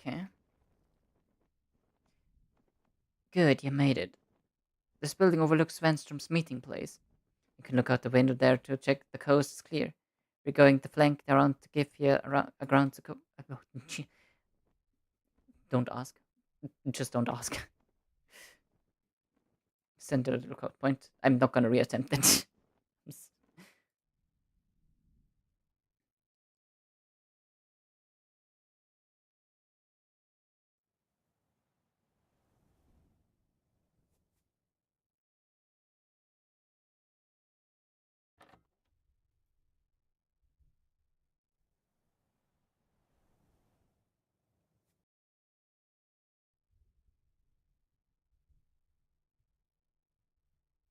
Okay. Good, you made it. This building overlooks Svanstrom's meeting place. You can look out the window there to check the coast is clear. We're going to flank around to give you a ground to go. Don't ask. Just don't ask. Send a lookout point. I'm not gonna reattempt it.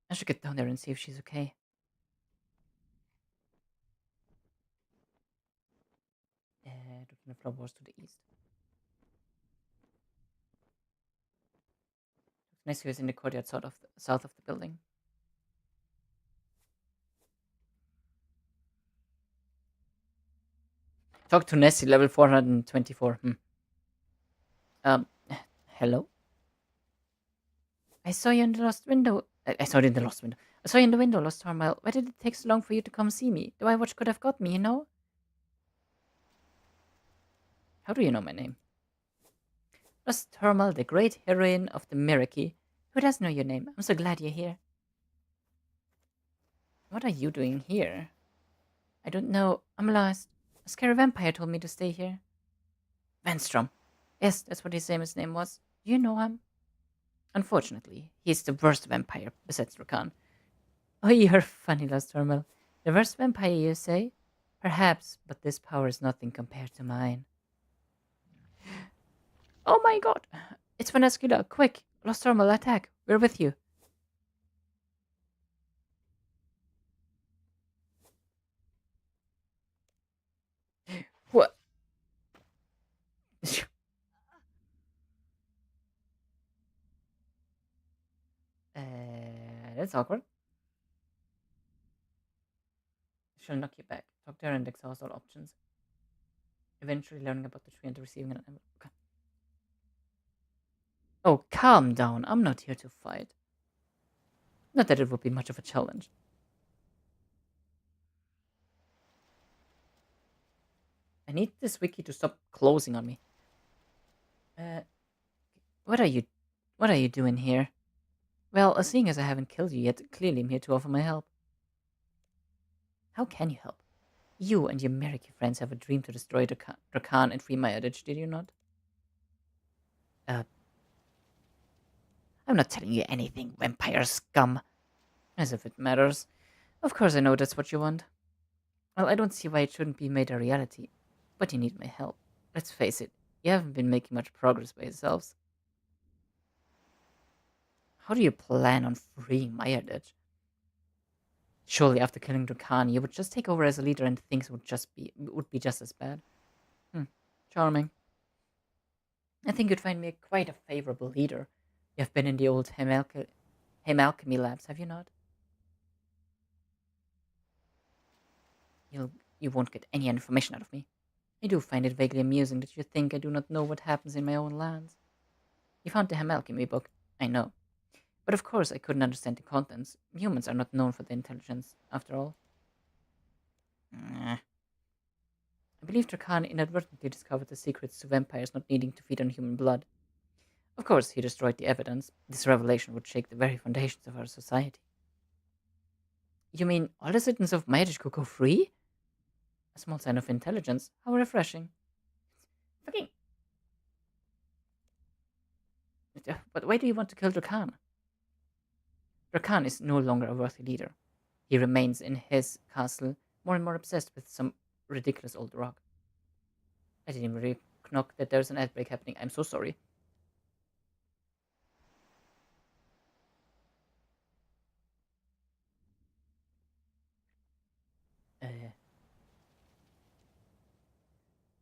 I should get down there and see if she's okay. Looking the floorboards to the east. Nessie is in the courtyard south of the building. Talk to Nessie, level 424. Um, hello? I saw you in the lost window. I saw it in the lost window. I saw you in the window, Lost Tormel. Why did it take so long for you to come see me? The watch could have got me, you know? How do you know my name? Lost Tormel, the great heroine of the Myreque. Who does know your name? I'm so glad you're here. What are you doing here? I don't know. I'm lost. A scary vampire told me to stay here. Venstrom. Yes, that's what his famous name was. Do you know him? Unfortunately, he's the worst vampire besides Rakan. Oh, you're funny, Lost Tormel. The worst vampire, you say? Perhaps, but this power is nothing compared to mine. Oh my god! It's Vaneskula! Quick! Lost Tormel, attack! We're with you! What? That's awkward. She'll knock you back. Talk to her and exhaust all options. Eventually learning about the tree and receiving an envelope. Okay. Oh, calm down. I'm not here to fight. Not that it would be much of a challenge. I need this wiki to stop closing on me. Uh, what are you... What are you doing here? Well, seeing as I haven't killed you yet, clearly I'm here to offer my help. How can you help? You and your Myreque friends have a dream to destroy Rakan and free Myreque, did you not? Uh, I'm not telling you anything, vampire scum. As if it matters. Of course I know that's what you want. Well, I don't see why it shouldn't be made a reality. But you need my help. Let's face it, you haven't been making much progress by yourselves. How do you plan on freeing Myreque? Surely after killing Drakan, you would just take over as a leader and things would be just as bad. Charming. I think you'd find me quite a favorable leader. You have been in the old Hem Alchemy labs, have you not? You won't get any information out of me. I do find it vaguely amusing that you think I do not know what happens in my own lands. You found the Hem Alchemy book, I know. But of course I couldn't understand the contents. Humans are not known for their intelligence, after all. I believe Drakan inadvertently discovered the secrets to vampires not needing to feed on human blood. Of course, he destroyed the evidence. This revelation would shake the very foundations of our society. You mean all the citizens of Myreque could go free? A small sign of intelligence. How refreshing. Fucking... But why do you want to kill Drakan? Drakan is no longer a worthy leader. He remains in his castle, more and more obsessed with some ridiculous old rock. I didn't even really knock that there's an outbreak happening. I'm so sorry.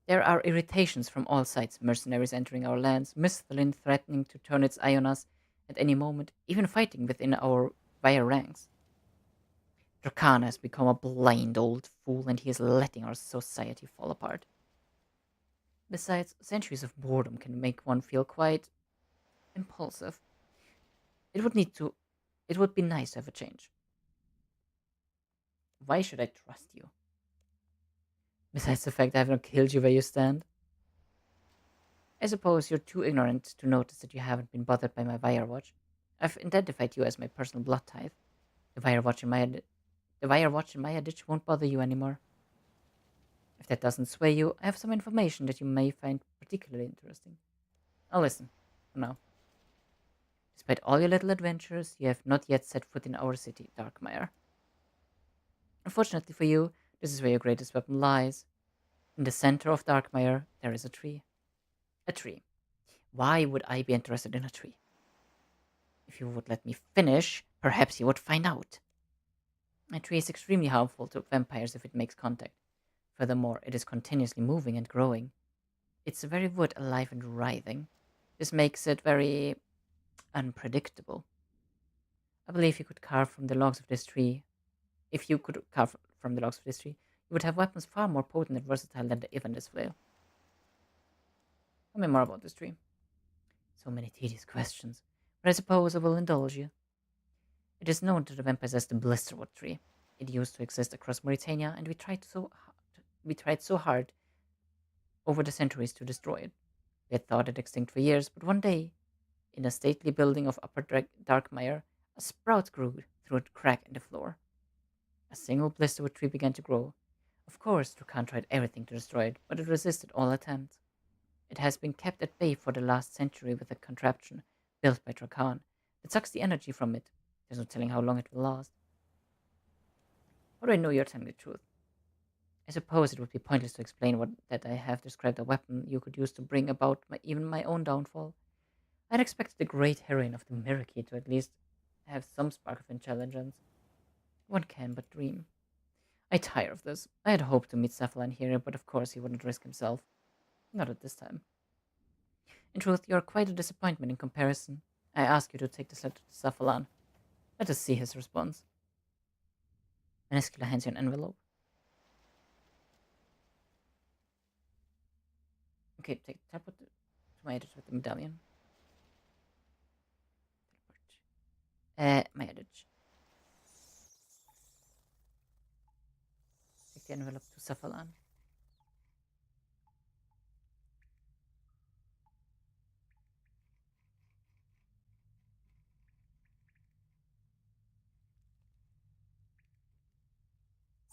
There are irritations from all sides, mercenaries entering our lands, Misthalin threatening to turn its eye on us at any moment, even fighting within our via ranks. Drakan has become a blind old fool, and he is letting our society fall apart. Besides, centuries of boredom can make one feel quite impulsive. It would need to... It would be nice to have a change. Why should I trust you? Besides the fact I have not killed you where you stand? I suppose you're too ignorant to notice that you haven't been bothered by my Wirewatch. I've identified you as my personal blood type. The Wirewatch in my ditch won't bother you anymore. If that doesn't sway you, I have some information that you may find particularly interesting. I'll listen, for now. Despite all your little adventures, you have not yet set foot in our city, Darkmeyer. Unfortunately for you, this is where your greatest weapon lies. In the center of Darkmeyer, there is a tree. A tree. Why would I be interested in a tree? If you would let me finish, perhaps you would find out. A tree is extremely harmful to vampires if it makes contact. Furthermore, it is continuously moving and growing. Its very wood alive and writhing. This makes it very unpredictable. I believe you could carve from the logs of this tree. If you could carve from the logs of this tree, He would have weapons far more potent and versatile than the Evander's flail. Tell me more about this tree. So many tedious questions, but I suppose I will indulge you. It is known to the vampires as the Blisterwood tree. It used to exist across Mauritania, and we tried so hard over the centuries to destroy it. We had thought it extinct for years, but one day, in a stately building of Upper Darkmeyer, a sprout grew through a crack in the floor. A single blisterwood tree began to grow. Of course, Turkan tried everything to destroy it, but it resisted all attempts. It has been kept at bay for the last century with a contraption built by Turkan that sucks the energy from it. There's no telling how long it will last. How do I know you're telling the truth? I suppose it would be pointless to explain that I have described a weapon you could use to bring about even my own downfall. I'd expected the great heroine of the Myreque to at least have some spark of intelligence. One can but dream. I tire of this. I had hoped to meet Cephalon here, but of course he wouldn't risk himself. Not at this time. In truth, you are quite a disappointment in comparison. I ask you to take this letter to Cephalon. Let us see his response. Menescula hands you an envelope. Okay, teleport to my edge with the medallion. My edge. Take the envelope to Cephalon.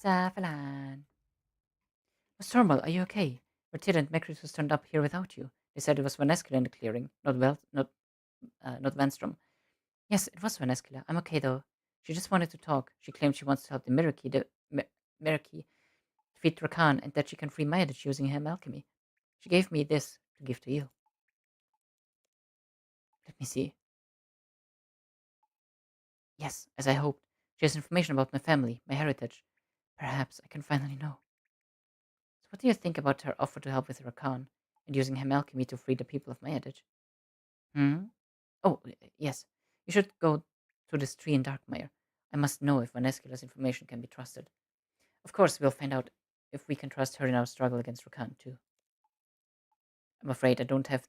Cephalon. Stormal, are you okay? Bertida and Mekritus turned up here without you. They said it was Vanescula in the clearing, not Vanstrom. Yes, it was Vanescula. I'm okay though. She just wanted to talk. She claims she wants to help the Myreque defeat Rakan, and that she can free Mayadich using him alchemy. She gave me this to give to you. Let me see. Yes, as I hoped. She has information about my family, my heritage. Perhaps I can finally know. So what do you think about her offer to help with Rakan, and using him alchemy to free the people of Mayadich? Hmm? Oh, yes. You should go to this tree in Darkmeyer. I must know if Vanescula's information can be trusted. Of course, we'll find out if we can trust her in our struggle against Rakan, too. I'm afraid I don't have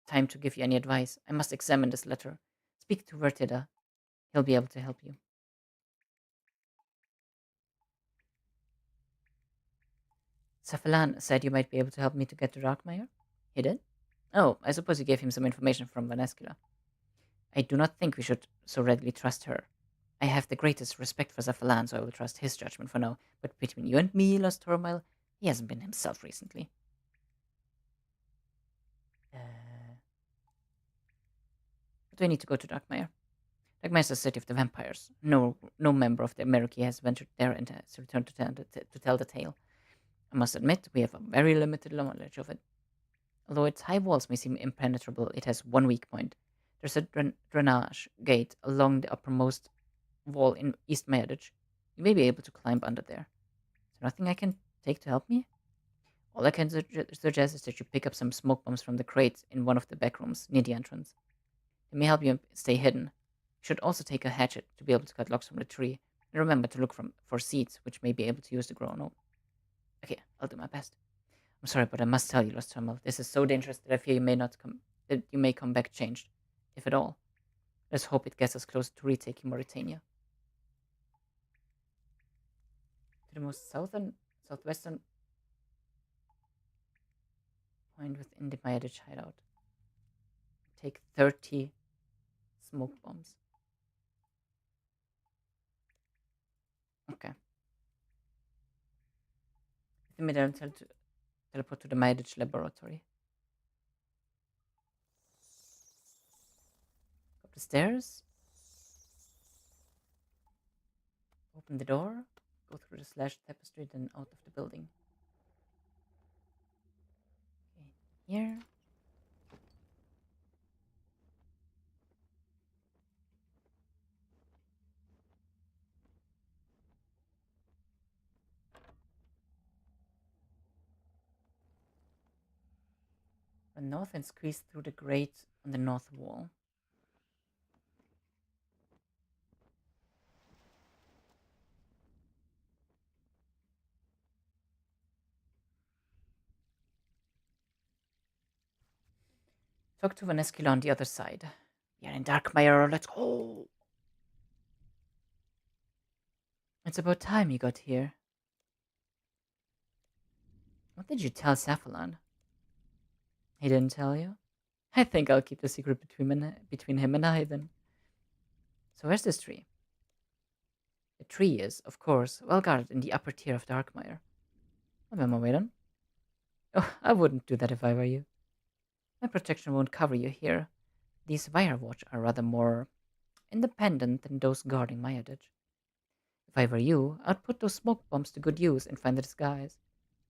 time to give you any advice. I must examine this letter. Speak to Vertida. He'll be able to help you. Safilan said you might be able to help me to get to Darkmeyer. He did? Oh, I suppose you gave him some information from Vanescula. I do not think we should so readily trust her. I have the greatest respect for Zafalan, so I will trust his judgment for now. But between you and me, Lost Turmoil, he hasn't been himself recently. But do I need to go to Darkmeyer? Darkmeyer is the city of the vampires. No member of the Myreque has ventured there and has returned to tell the tale. I must admit, we have a very limited knowledge of it. Although its high walls may seem impenetrable, it has one weak point. There's a drainage gate along the uppermost wall in East Mayadich. You may be able to climb under there. Is there nothing I can take to help me? All I can suggest is that you pick up some smoke bombs from the crates in one of the back rooms near the entrance. They may help you stay hidden. You should also take a hatchet to be able to cut logs from the tree. And remember to look for seeds, which may be able to use the grown oak. Okay, I'll do my best. I'm sorry, but I must tell you, Lost Terminal, this is so dangerous that I fear that you may come back changed, if at all. Let's hope it gets us closer to retaking Mauritania. To the most southwestern point within the Mayadich hideout. Take 30 smoke bombs. Okay. The middle teleport to the Mayadich laboratory. Go up the stairs. Open the door. Go through the slash tapestry, then out of the building. Okay, here. Run north and squeeze through the grate on the north wall. Talk to Vaneskila on the other side. We are in Darkmeyer, let's go! It's about time you got here. What did you tell Cephalon? He didn't tell you? I think I'll keep the secret between him and I then. So where's this tree? The tree is, of course, well guarded in the upper tier of Darkmeyer. I'm on my way then. Oh, I wouldn't do that if I were you. My protection won't cover you here. These Firewatch are rather more independent than those guarding my adage. If I were you, I'd put those smoke bombs to good use and find a disguise.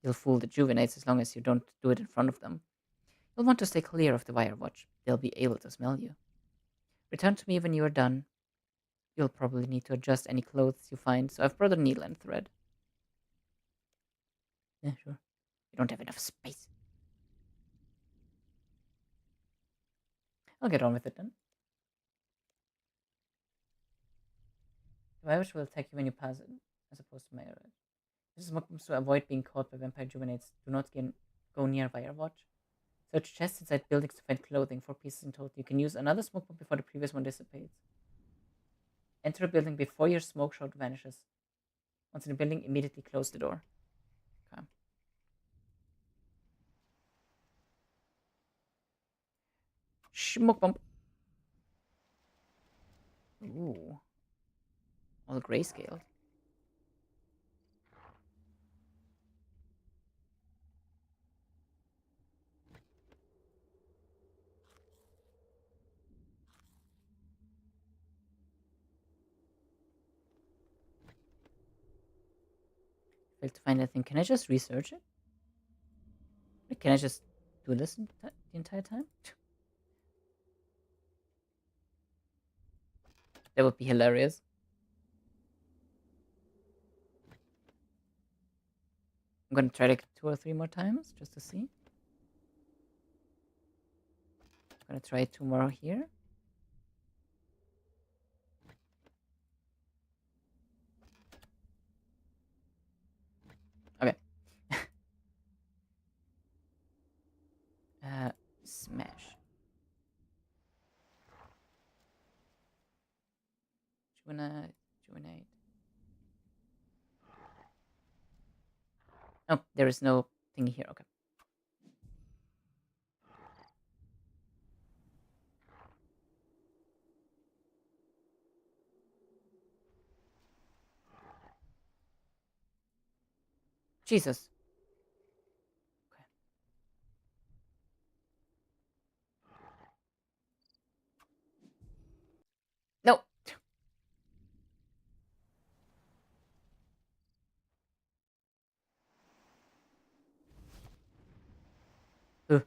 You'll fool the Juvenates as long as you don't do it in front of them. You'll want to stay clear of the Firewatch. They'll be able to smell you. Return to me when you are done. You'll probably need to adjust any clothes you find, so I've brought a needle and thread. Yeah, sure. You don't have enough space. I'll get on with it then. The virus will attack you when you pass it, as opposed to Myreque. This is weapons to avoid being caught by vampire juvenates. Do not go near Firewatch. Search chests inside buildings to find clothing, 4 pieces in total. You can use another smoke bomb before the previous one dissipates. Enter a building before your smoke shroud vanishes. Once in the building, immediately close the door. Okay. Smoke bomb. Ooh. All grayscale. Failed to find anything. Can I just research it? Can I just do this the entire time? That would be hilarious. I'm gonna try like 2 or 3 more times just to see. I'm gonna try 2 more here. Okay. Smash. Juvenate. Oh, there is no thing here. Okay. Jesus. Okay. No. Uh,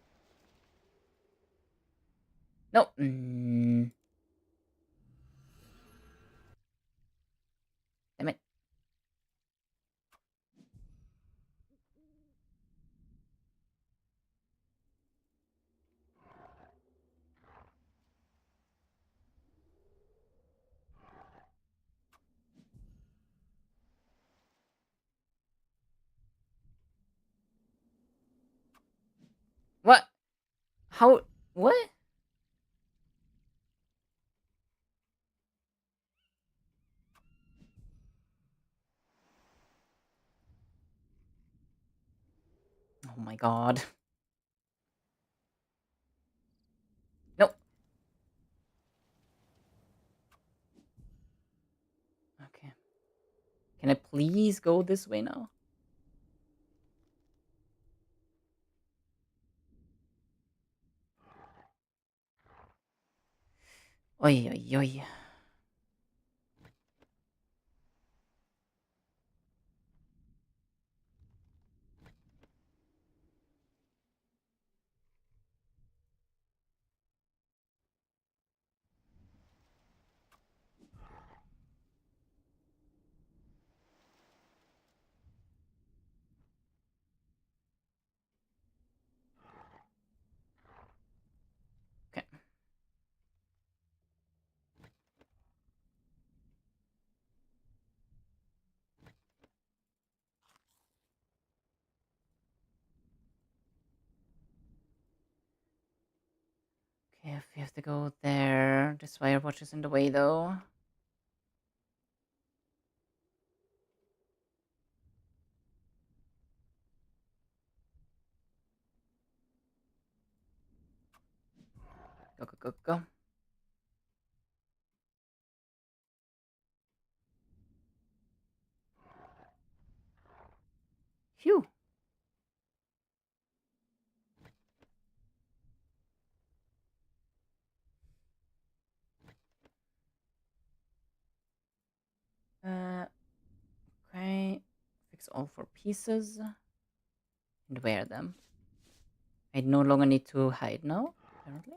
no. Damn it. What? How? What? Oh my god. No. Okay. Can I please go this way now? Oi, oi, oi. Okay. If we have to go there, this firewatch is in the way though. Go, go, go, go. Phew. Okay. Fix all 4 pieces and wear them. I no longer need to hide now, apparently.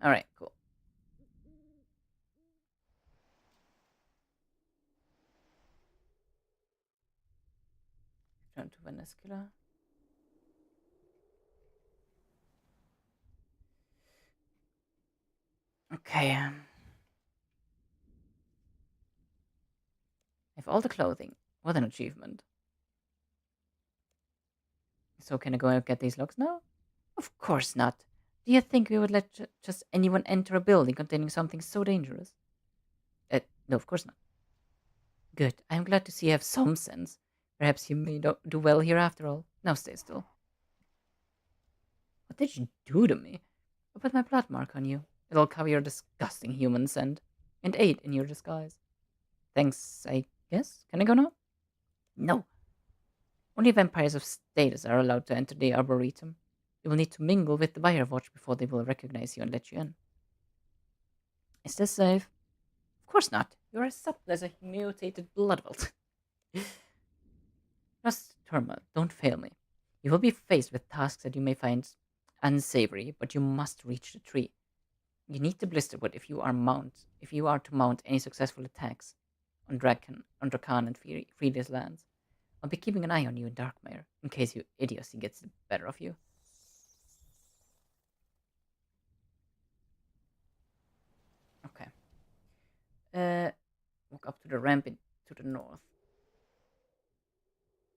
Alright, cool. Turn to Venescula. Okay. I have all the clothing. What an achievement. So can I go and get these locks now? Of course not. Do you think we would let just anyone enter a building containing something so dangerous? No, of course not. Good. I'm glad to see you have some sense. Perhaps you may do well here after all. Now stay still. What did you do to me? I put my blood mark on you. It'll cover your disgusting human scent and aid in your disguise. Thanks, I guess. Can I go now? No. Only vampires of status are allowed to enter the Arboretum. You will need to mingle with the Buyer Watch before they will recognize you and let you in. Is this safe? Of course not. You're as supple as a mutated blood vault. Trust Turma, don't fail me. You will be faced with tasks that you may find unsavory, but you must reach the tree. You need the Blisterwood if you are to mount any successful attacks on Drakan and Frida's lands. I'll be keeping an eye on you in Darkmeyer, in case your idiocy gets the better of you. Okay. Walk up to the ramp to the north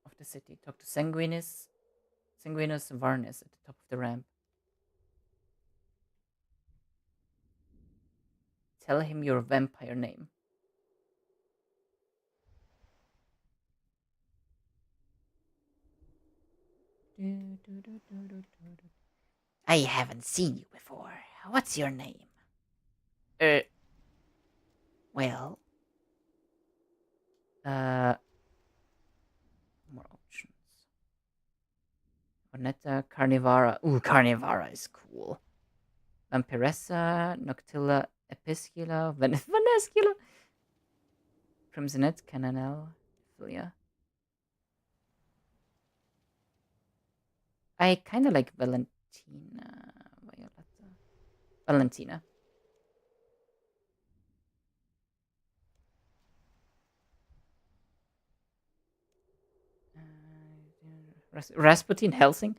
of the city. Talk to Sanguinus Varnes at the top of the ramp. Tell him your vampire name. I haven't seen you before. What's your name? Well, more options. Vanetta, Carnivara. Ooh, Carnivara is cool. Vampiressa, Noctilla, Episcula, Vanescula, Crimsonet, Cananel, Philia. I kind of like Valentina. Violetta. Valentina. Rasputin Helsing.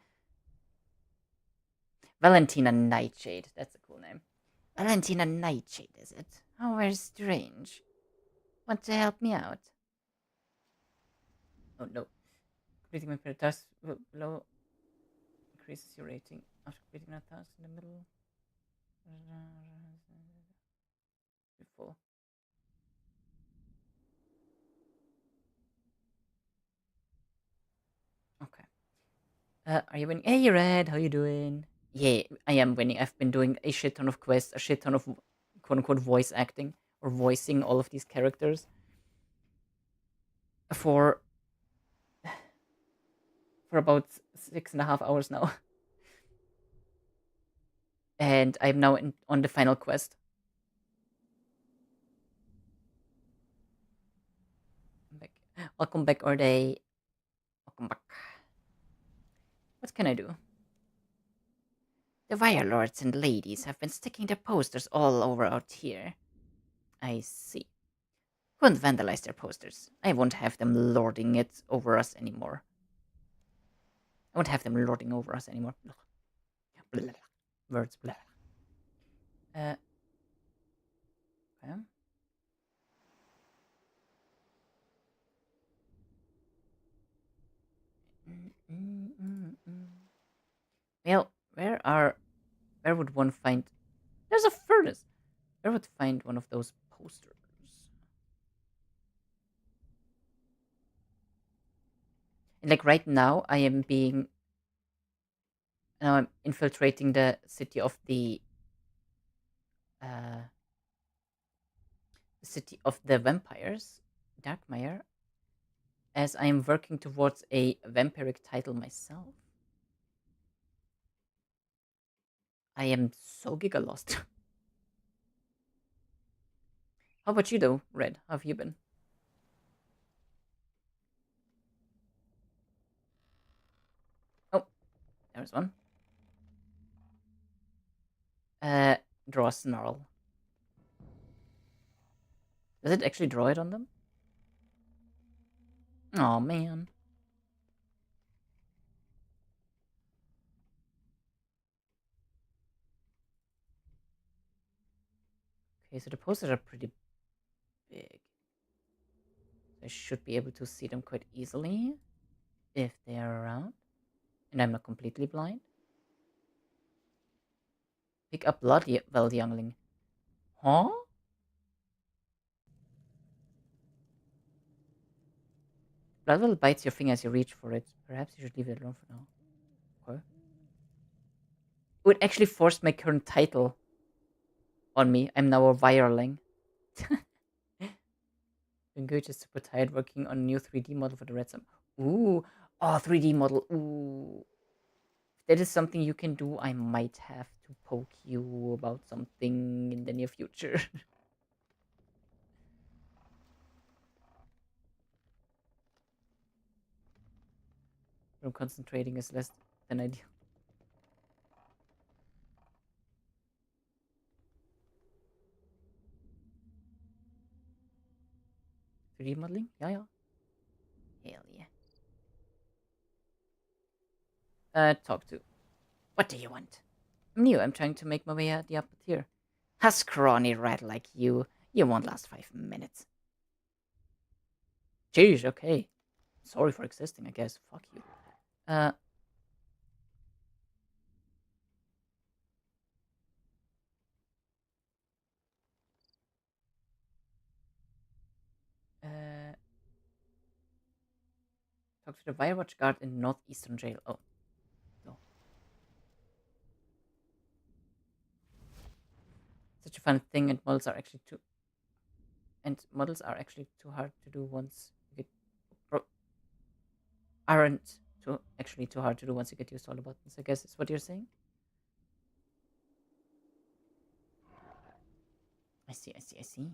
Valentina Nightshade. That's a cool name. Valentina Nightshade, is it? Oh, very strange. Want to help me out? Oh no. Completing my prayer task below increases your rating after completing that task in the middle. Full. Okay. Are you winning? Hey, Red, how you doing? Yeah, I am winning. I've been doing a shit ton of quests, a shit ton of quote unquote voice acting or voicing all of these characters for about 6.5 hours now, and I'm now on the final quest. I'm back. Welcome back, Orday. Welcome back. What can I do? The Wire Lords and ladies have been sticking their posters all over out here. I see. Couldn't vandalize their posters. I won't have them lording it over us anymore. I won't have them lording over us anymore. Blah, blah. Words. Blah. Okay. Well, where Where would one find... There's a furnace! Where would find one of those posters? And like right now, I am being... Now I'm infiltrating the city of uh, the vampires, Darkmeyer, as I am working towards a vampiric title myself. I am so giga lost. How about you though, Red? How have you been? Oh, there's one. Uh, draw a snarl. Does it actually draw it on them? Oh man. Okay, so the posters are pretty big. I should be able to see them quite easily if they are around. And I'm not completely blind. Pick up blood, well, youngling. Huh? Blood will bites your finger as you reach for it. Perhaps you should leave it alone for now. Okay. It would actually force my current title on me. I'm now a vireling. Bingo is super tired working on a new 3D model for the red sum. Ooh. Oh, 3D model. Ooh. If that is something you can do, I might have to poke you about something in the near future. From concentrating is less than ideal. 3D modeling? Yeah, yeah. Hell yeah. Talk to. What do you want? I'm new. I'm trying to make my way out the upper tier. A scrawny rat like you. You won't last 5 minutes. Jeez, okay. Sorry for existing, I guess. Fuck you. Uh, uh, talk to the Firewatch guard in Northeastern Jail. Oh, no. Such a fun thing, and models are actually too hard to do once you get pro- aren't too actually too hard to do once you get used to all the buttons. I guess is what you're saying. I see. I see. I see.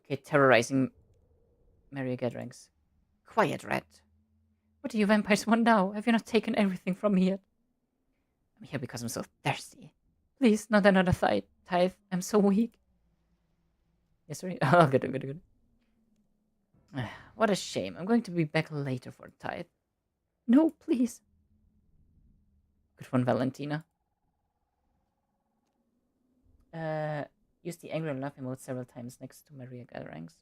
Okay, terrorizing Myreque gatherings. Quiet, rat. What do you vampires want now? Have you not taken everything from me yet? I'm here because I'm so thirsty. Please, not another tithe. I'm so weak. Yes, sorry. Oh, good, good, good. What a shame. I'm going to be back later for the tithe. No, please. Good one, Valentina. Uh, use the angry and laugh emote several times next to Myreque gatherings.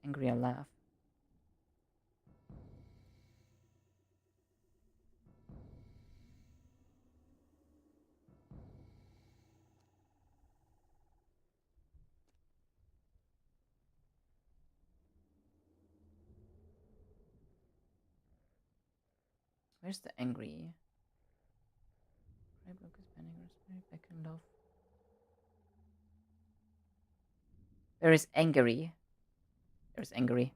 Angry and laugh. Where's the angry? Back in love. There is angry. There's angry.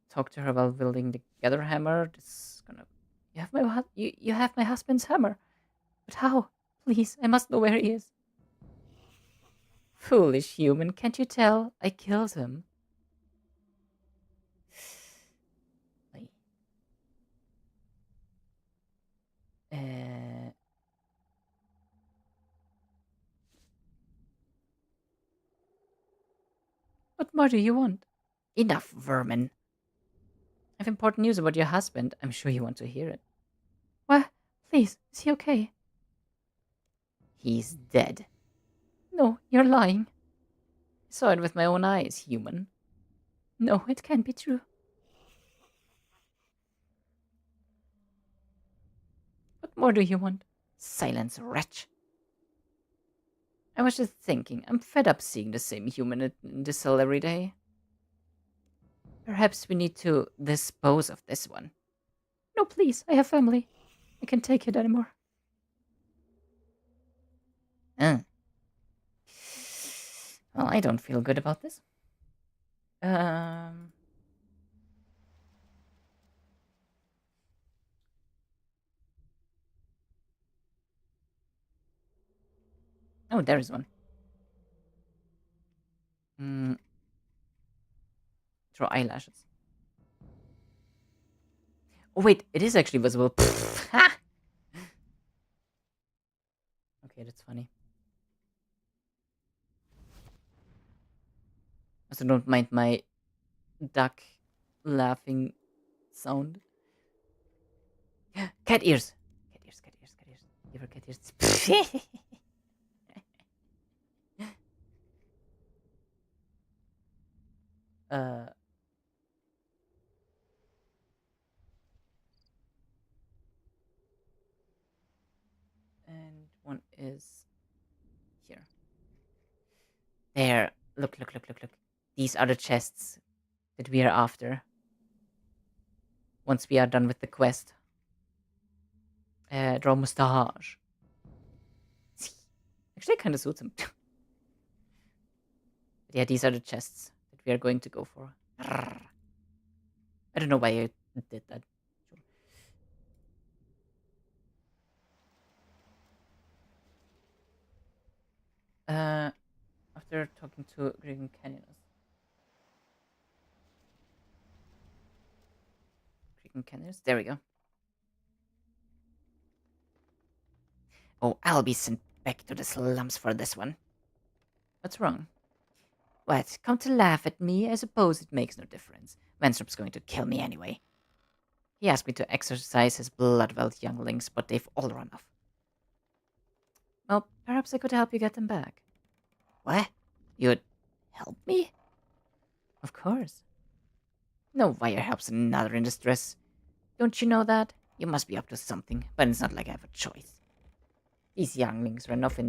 Talk to her while wielding the gather hammer. This is gonna. You have my husband's hammer, but how? Please, I must know where he is. Foolish human, can't you tell? I killed him. Uh, what more do you want? Enough, vermin. I have important news about your husband. I'm sure you want to hear it. What? Please, is he okay? He's dead. No, you're lying. I saw it with my own eyes, human. No, it can't be true. What more do you want? Silence, wretch. I was just thinking, I'm fed up seeing the same human in the cell every day. Perhaps we need to dispose of this one. No, please, I have family. I can't take it anymore. Uh. Well, I don't feel good about this. Oh, there is one. Draw eyelashes. Oh, wait, it is actually visible. Ha! Okay, that's funny. Also, don't mind my duck laughing sound. Cat ears. Cat ears, cat ears, cat ears. Give her cat ears. uh, and one is here. There. Look, look, look, look, look. These are the chests that we are after. Once we are done with the quest. Draw mustache. Actually, kind of suits him. Yeah, these are the chests that we are going to go for. I don't know why I did that. After talking to Green Canyoners. Green Canyoners? There we go. Oh, I'll be sent back to the slums for this one. What's wrong? What? Come to laugh at me? I suppose it makes no difference. Wenstrup's going to kill me anyway. He asked me to exorcise his blood-wealth younglings, but they've all run off. Well, perhaps I could help you get them back. What? You'd help me? Of course. No wire helps another in distress. Don't you know that? You must be up to something, but it's not like I have a choice. These younglings ran off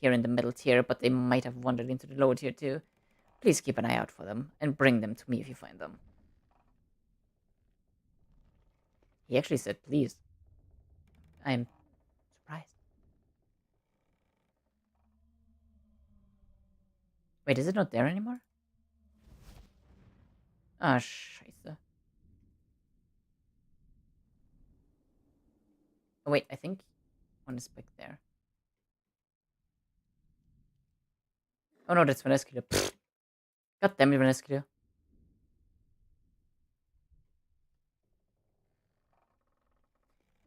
here in the middle tier, but they might have wandered into the lower tier too. Please keep an eye out for them, and bring them to me if you find them. He actually said please. I'm surprised. Wait, is it not there anymore? Ah, scheiße. Oh, wait, I think one is back there. Oh no, that's Vaneskio. God damn it, Vaneskio.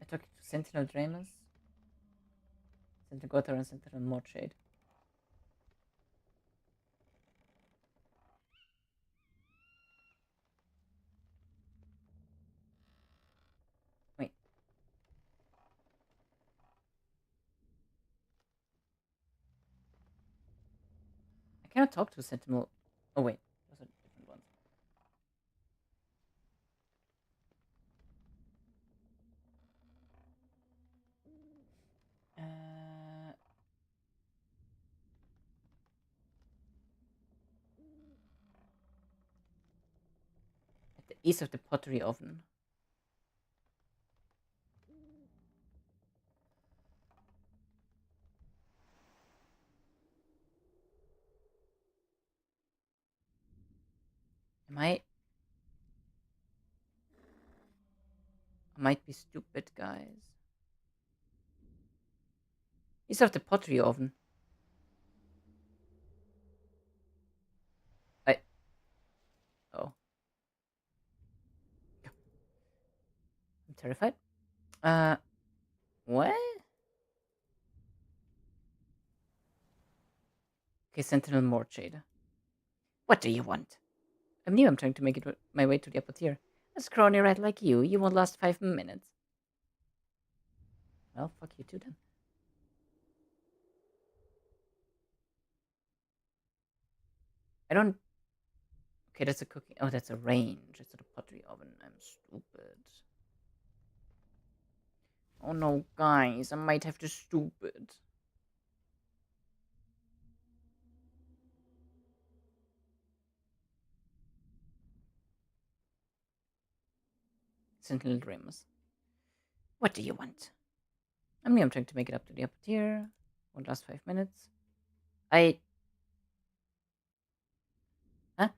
I talked to Sentinel Dramus, Sentinel Gothar, and Sentinel Mortshade. Wait. I cannot talk to Sentinel. Oh, wait. Those are different ones. At the east of the pottery oven. I might be stupid, guys. East of the pottery oven. Oh. I'm terrified. What? Okay, Sentinel Mortshade. What do you want? I'm new. I'm trying to make it my way to the upper tier. A scrawny rat like you won't last 5 minutes. Well, fuck you too then. I don't. Okay, that's a cooking. Oh, that's a range. It's not a pottery oven. I'm stupid. Oh no, guys, I might have to stupid. Sentinel dreams. What do you want? I'm trying to make it up to the upper tier. Won't last 5 minutes. I. Huh?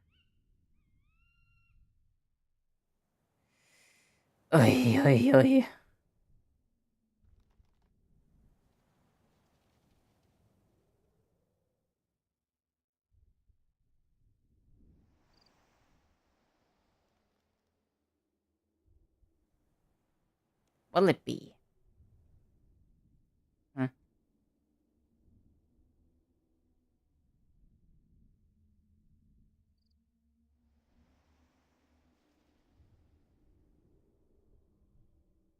Oi, oi, oi. What'll it be? Huh?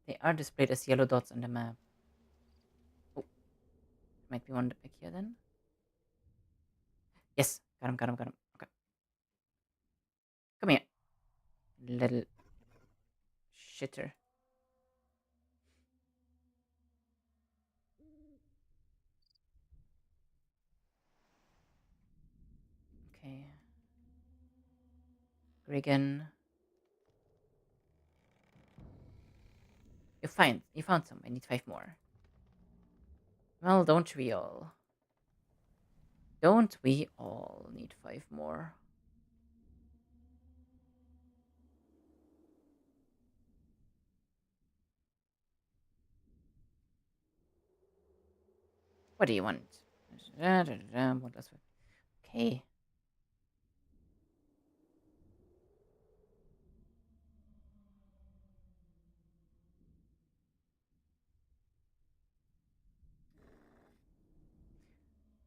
They are displayed as yellow dots on the map. Oh, might be one to pick here then. Yes, got him, got him, got him. Okay, come here, little shitter. Okay, Regan. You found some. I need 5 more. Well, don't we all? Don't we all need 5 more? What do you want? What else? Okay.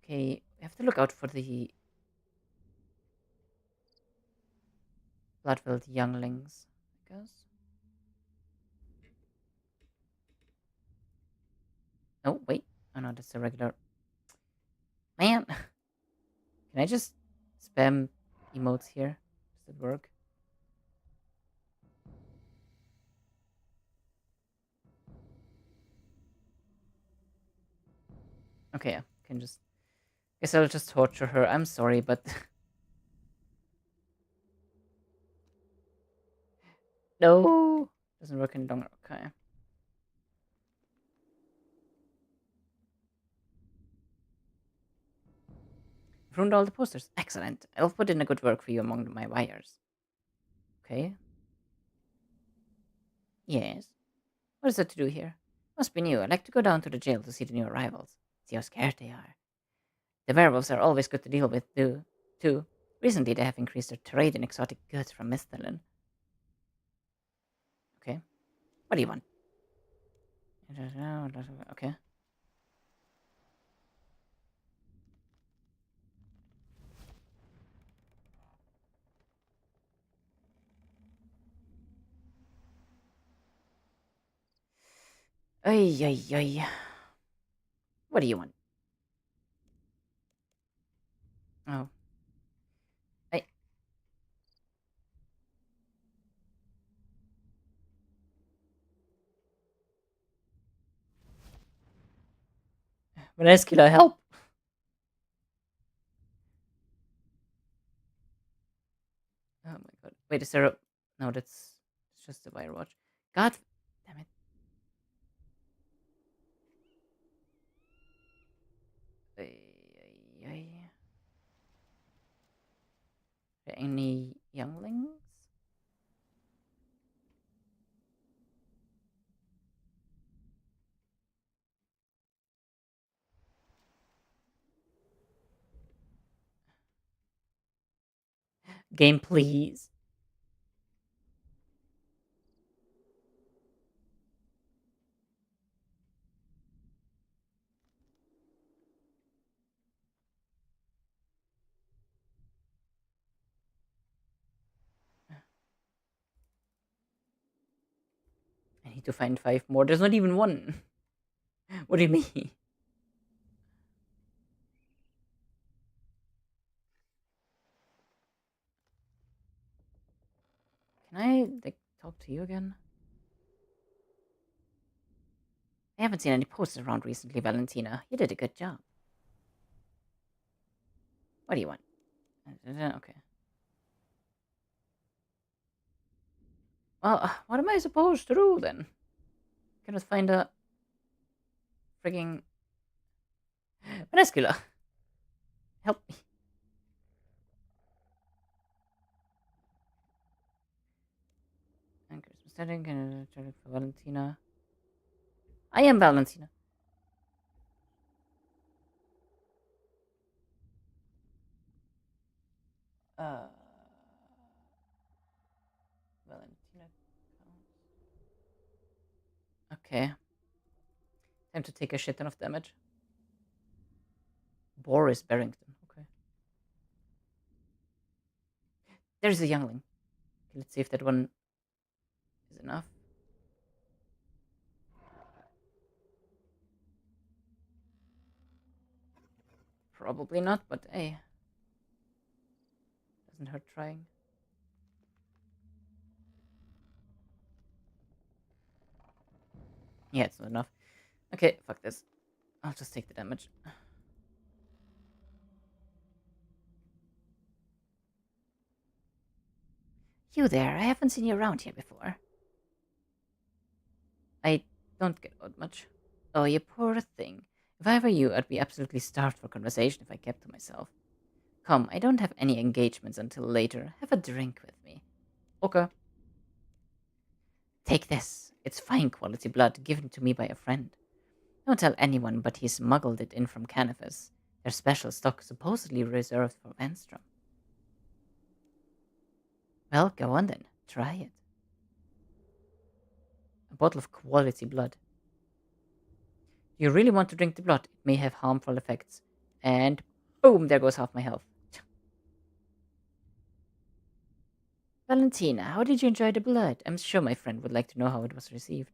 Okay, we have to look out for the blood-filled younglings, I guess. Oh, wait. Oh no, that's a regular. Man! Can I just spam emotes here? Does it work? Okay, yeah. Can just. Guess I'll just torture her. I'm sorry, but. No! Doesn't work any longer. Okay. Ruined all the posters. Excellent. I'll put in a good work for you among my wires. Okay. Yes. What is there to do here? Must be new. I'd like to go down to the jail to see the new arrivals. See how scared they are. The werewolves are always good to deal with, too. Recently, they have increased their trade in exotic goods from Misthalin. Okay. What do you want? Okay. Ay, ay, ay. What do you want? Oh. I. Vaneskila, help! Oh my god. Wait, is there a. No, that's. It's just a wire watch. God damn it. Ay, ay, ay. Any younglings? Game, please. I need to find 5 more. There's not even one. What do you mean? Can I, like, talk to you again? I haven't seen any posters around recently, Valentina. You did a good job. What do you want? Okay. Well, what am I supposed to do then? Can I find a frigging Venescula? Help me. And Christmas setting and for Valentina. I am Valentina. Uh, Valentina. Okay. Time to take a shit ton of damage. Boris Barrington. Okay. There's a youngling. Okay, let's see if that one is enough. Probably not, but hey. Doesn't hurt trying. Yeah, it's not enough. Okay, fuck this. I'll just take the damage. You there, I haven't seen you around here before. I don't get out much. Oh, you poor thing. If I were you, I'd be absolutely starved for conversation if I kept to myself. Come, I don't have any engagements until later. Have a drink with me. Okay. Take this. It's fine quality blood given to me by a friend. Don't tell anyone, but he smuggled it in from Canifus. Their special stock supposedly reserved for Venstrom. Well, go on then. Try it. A bottle of quality blood. You really want to drink the blood? It may have harmful effects. And boom, there goes half my health. Valentina, how did you enjoy the blood? I'm sure my friend would like to know how it was received.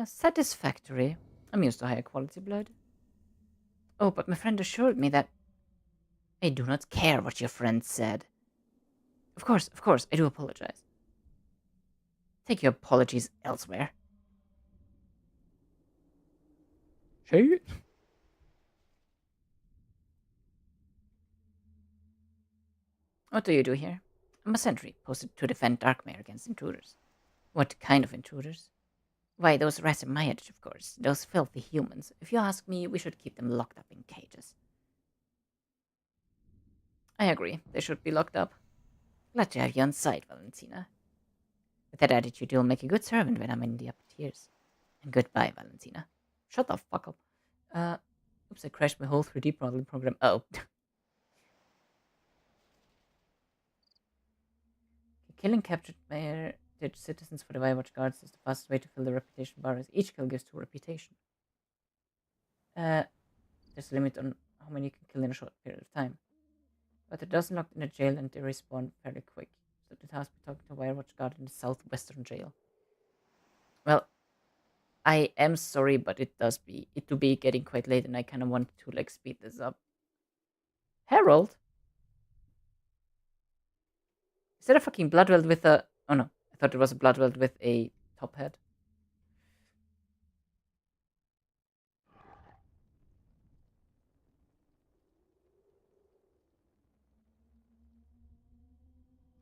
Satisfactory. I'm used to higher quality blood. Oh, but my friend assured me that... I do not care what your friend said. Of course, I do apologize. Take your apologies elsewhere. Say it. What do you do here? I'm a sentry, posted to defend Darkmeyer against intruders. What kind of intruders? Why, those rats in Myreque, of course. Those filthy humans. If you ask me, we should keep them locked up in cages. I agree. They should be locked up. Glad to have you on side, Valentina. With that attitude, you'll make a good servant when I'm in the upper tiers. And goodbye, Valentina. Shut the fuck up. Uh, oops, I crashed my whole 3D modeling program. Oh. Killing captured mayor citizens for the Firewatch Guards is the fastest way to fill the reputation bar, as each kill gives 2 reputation. There's a limit on how many you can kill in a short period of time. But they're dozen locked in a jail and they respawn fairly quick. So the task be talking to a Firewatch Guard in the southwestern jail. Well, I am sorry, but it do be getting quite late and I kinda want to like speed this up. Harold? Is that a fucking Bloodweld with a... Oh no, I thought it was a Bloodweld with a top hat.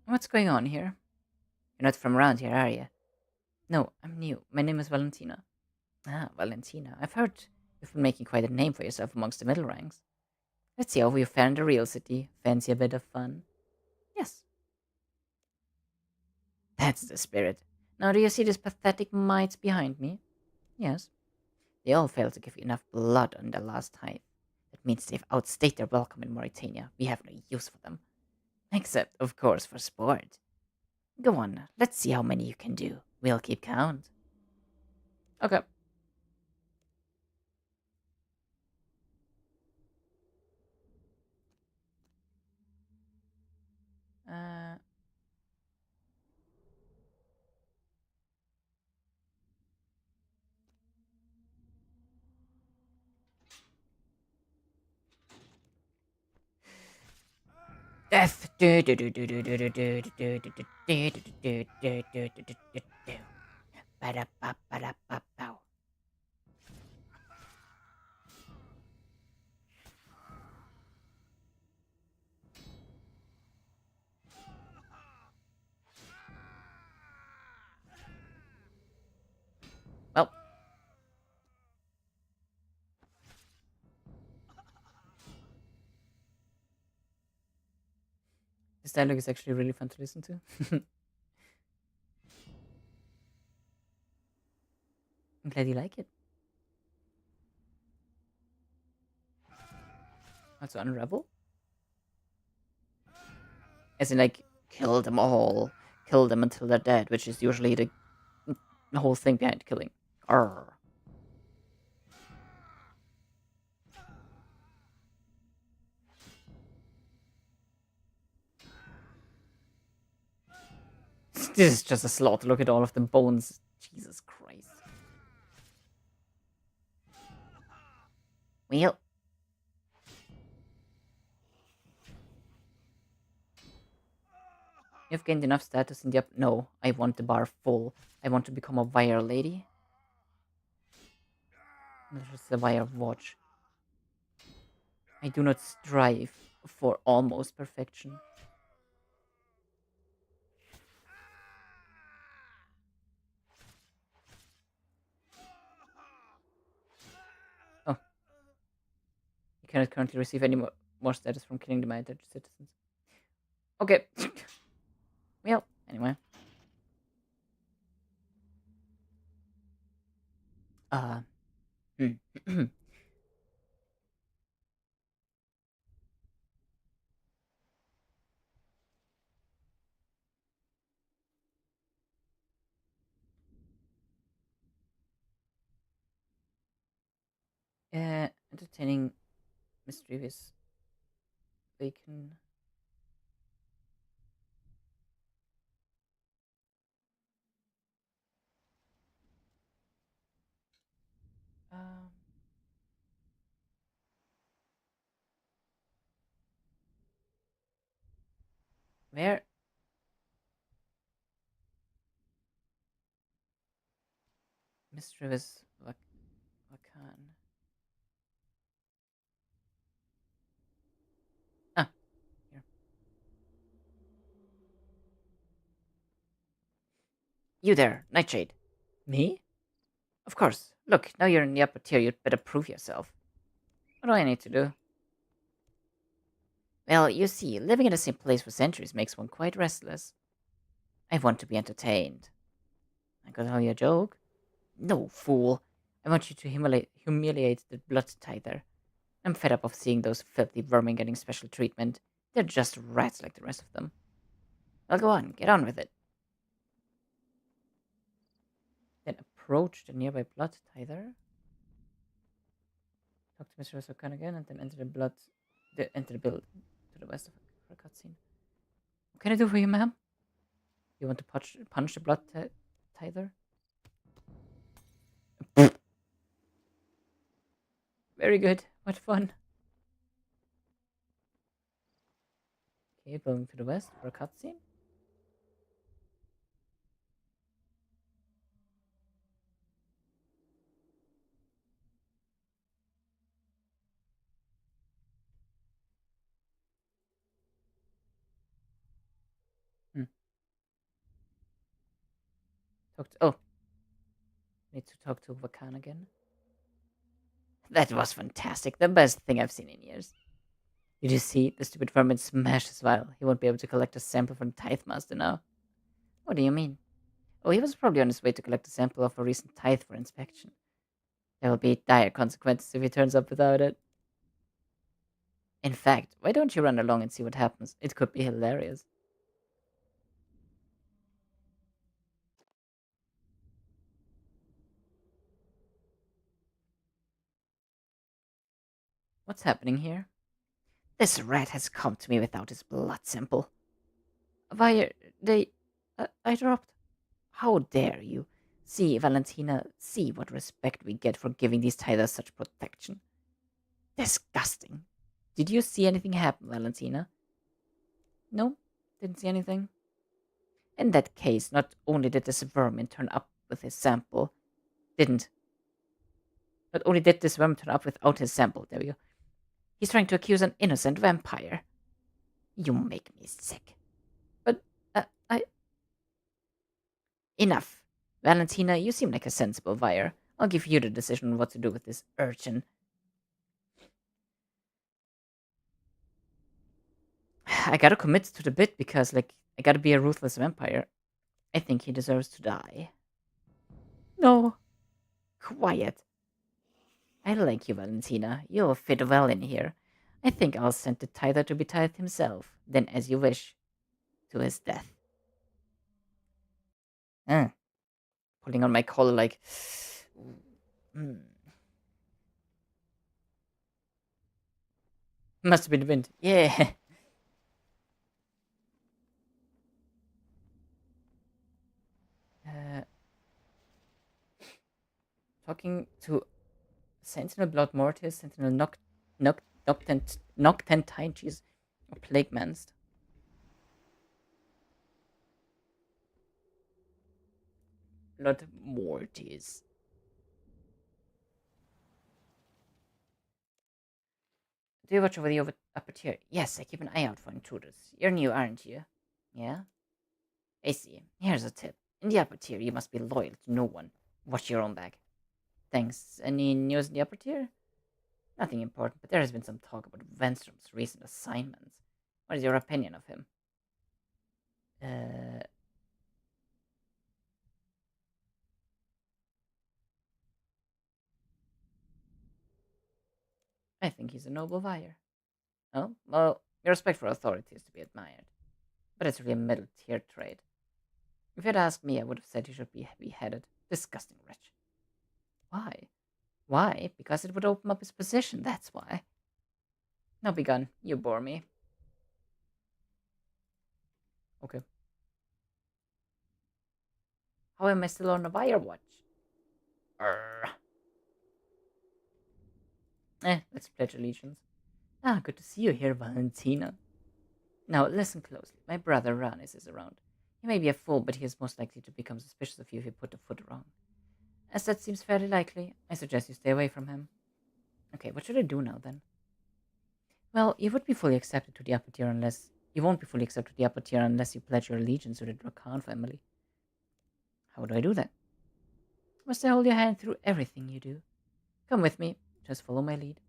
What's going on here? You're not from around here, are you? No, I'm new. My name is Valentina. Ah, Valentina. I've heard you've been making quite a name for yourself amongst the middle ranks. Let's see how you fare in the real city. Fancy a bit of fun? Yes. That's the spirit. Now, do you see these pathetic mites behind me? Yes. They all failed to give you enough blood on the last tithe. That means they've outstayed their welcome in Mauritania. We have no use for them. Except, of course, for sport. Go on, let's see how many you can do. We'll keep count. Okay. Uh, Death. Ba-da-ba-ba-da-ba-bow. Well, this dialogue is actually really fun to listen to. I'm glad you like it. Also, unravel? As in, like, kill them all. Kill them until they're dead, which is usually the whole thing behind killing. Arr. This is just a slaughter. Look at all of the bones. Jesus Christ. Well. You've gained enough status in the up. No, I want the bar full. I want to become a wire lady. This is the wire watch. I do not strive for almost perfection. Oh. You cannot currently receive any more status from killing the Myreque citizens. Okay. Well, anyway. Uh. Entertaining, mischievous, bacon. Um, where? Mischievous Vacan. Ah, here. You there, Nightshade. Me? Of course. Look, now you're in the upper tier, you'd better prove yourself. What do I need to do? Well, you see, living in the same place for centuries makes one quite restless. I want to be entertained. I got tell you a joke? No, fool. I want you to humiliate the blood tither. I'm fed up of seeing those filthy vermin getting special treatment. They're just rats like the rest of them. Well, go on, get on with it. Then approach the nearby blood tither. Talk to Mr. Sokan again, and then enter the build to the west of for a cutscene. What can I do for you, ma'am? You want to punch the blood tither? Very good. What fun. Okay, building to the west for a cutscene. Hmm. Need to talk to Vakan again. That was fantastic. The best thing I've seen in years. Did you see? The stupid vermin smashed his vial. He won't be able to collect a sample from the Tithe Master now. What do you mean? Oh, he was probably on his way to collect a sample of a recent tithe for inspection. There will be dire consequences if he turns up without it. In fact, why don't you run along and see what happens? It could be hilarious. What's happening here? This rat has come to me without his blood sample. Why, I dropped. How dare you? See, Valentina, see what respect we get for giving these tithers such protection. Disgusting. Did you see anything happen, Valentina? No, didn't see anything. In that case, not only did this vermin turn up with his sample, didn't. Not only did this vermin turn up without his sample, there we go. He's trying to accuse an innocent vampire. You make me sick. But, I. Enough. Valentina, you seem like a sensible buyer. I'll give you the decision on what to do with this urchin. I gotta commit to the bit because, like, I gotta be a ruthless vampire. I think he deserves to die. No. Quiet. I like you, Valentina. You'll fit well in here. I think I'll send the tither to be tithed himself. Then, as you wish, to his death. Uh, Pulling on my collar like... Mm. Must have been the wind. Yeah. Uh, Talking to Sentinel Blood Mortis, Sentinel Noctantine, jeez. Or Plague Manst. Blood Mortis. Do you watch over the upper tier? Yes, I keep an eye out for intruders. You're new, aren't you? Yeah? I see. Here's a tip. In the upper tier, you must be loyal to no one. Watch your own back. Thanks. Any news in the upper tier? Nothing important, but there has been some talk about Venstrom's recent assignments. What is your opinion of him? Uh, I think he's a noble buyer. Oh, well, your respect for authority is to be admired. But it's really a middle tier trade. If you'd asked me, I would have said he should be beheaded. Disgusting wretch. Why? Why? Because it would open up his position, that's why. Now be gone. You bore me. Okay. How am I still on the wire watch? Arr. Let's pledge allegiance. Ah, good to see you here, Valentina. Now, listen closely. My brother Ranis is around. He may be a fool, but he is most likely to become suspicious of you if you put a foot wrong. As that seems fairly likely, I suggest you stay away from him. Okay, what should I do now, then? Well, you would be fully accepted to the upper tier unless... You won't be fully accepted to the upper tier unless you pledge your allegiance to the Drakan family. How do I do that? Must I hold your hand through everything you do? Come with me. Just follow my lead.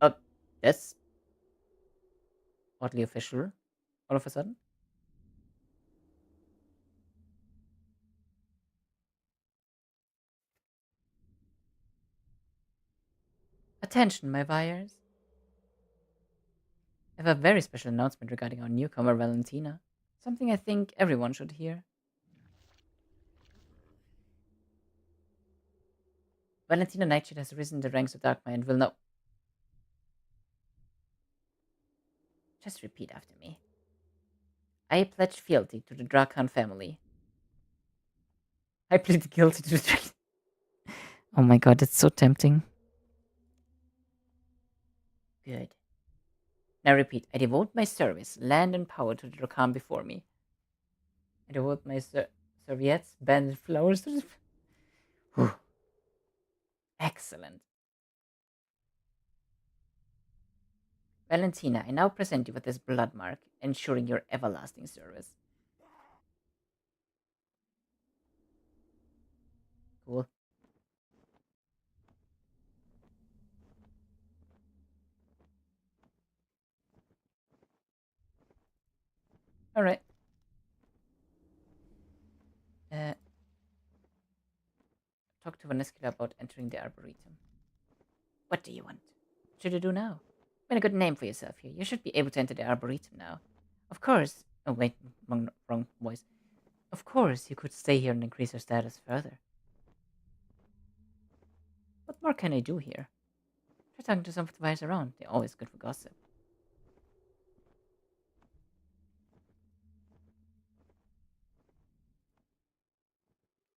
Oh, that's oddly official all of a sudden. Attention, my buyers. I have a very special announcement regarding our newcomer, Valentina. Something I think everyone should hear. Valentina Nightshade has risen in the ranks of Darkmeyer and will now... Just repeat after me. I pledge fealty to the Drakan family. I plead guilty to the... Oh my god, it's so tempting. Good. Now repeat. I devote my service, land, and power to the Drakan before me. I devote my serviettes, banded flowers to the... Excellent. Valentina, I now present you with this blood mark, ensuring your everlasting service. Cool. Alright. Talk to Vanescula about entering the Arboretum. What do you want? What should you do now? Find a good name for yourself here. You should be able to enter the Arboretum now. Of course. Oh, wait. Wrong voice. Of course, you could stay here and increase your status further. What more can I do here? Try talking to some of the buyers around. They're always good for gossip.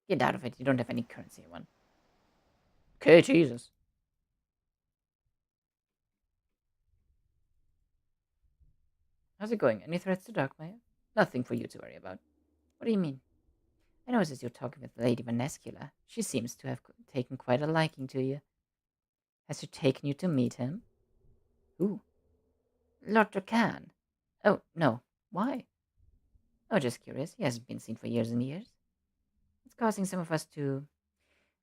Get out of it. You don't have any currency, one. Okay, Jesus. How's it going? Any threats to Darkmeyer? Nothing for you to worry about. What do you mean? I noticed you're talking with Lady Vanescula. She seems to have taken quite a liking to you. Has she taken you to meet him? Who? Lord Dracan. Oh, no. Why? Oh, just curious. He hasn't been seen for years and years. It's causing some of us to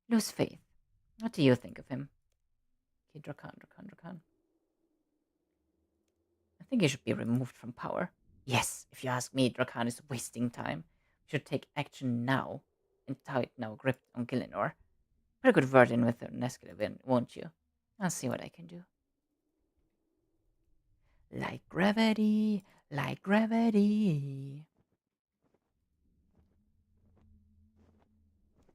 lose faith. What do you think of him? Okay, Dracan. I think he should be removed from power. Yes, if you ask me, Dracan is wasting time. We should take action now and tighten our grip on Gillinor. Put a good word in with Neskila, won't you? I'll see what I can do. Like gravity, like gravity.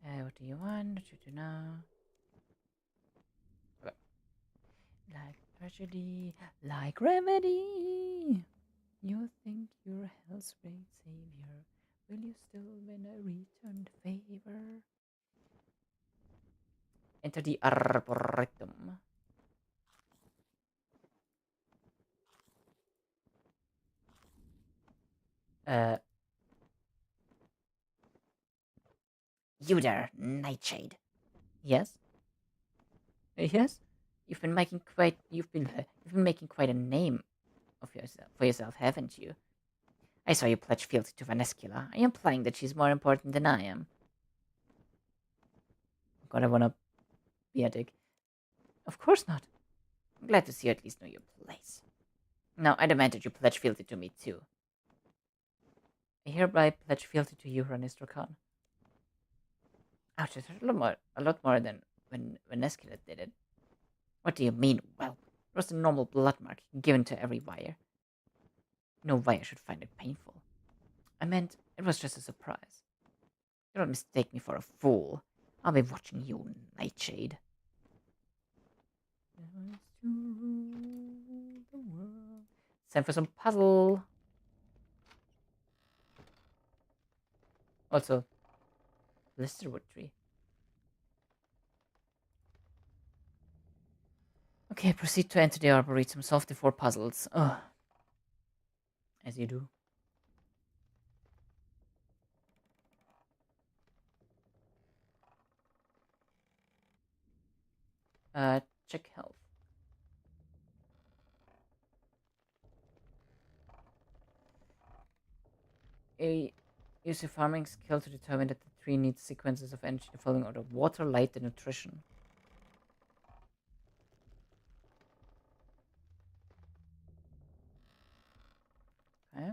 What do you want? What should you know? Okay. Like tragedy, like gravity. You think you're hell's great savior. Will you still win a returned favor? Enter the Arboretum. Uh, you there, Nightshade. Yes? Yes? You've been making quite a name of yourself for yourself, haven't you? I saw you pledge fealty to Vanescula. Are you implying that she's more important than I am? God, I wanna be a dick. Of course not. I'm glad to see you at least know your place. Now, I demand that you pledge fealty to me, too. I hereby pledge fealty to you, Ranistro Khan. Ouch, it's a lot more than when Vanescula did it. What do you mean, well? It was a normal blood mark given to every wire. No wire should find it painful. I meant, it was just a surprise. You don't mistake me for a fool. I'll be watching you, Nightshade. It's time for some puzzle. Also, Blisterwood tree. Okay, proceed to enter the Arboretum. Solve the 4 puzzles. Ugh. As you do. Check health. Use your farming skill to determine that the tree needs sequences of energy the following order: water, light, and nutrition. Okay.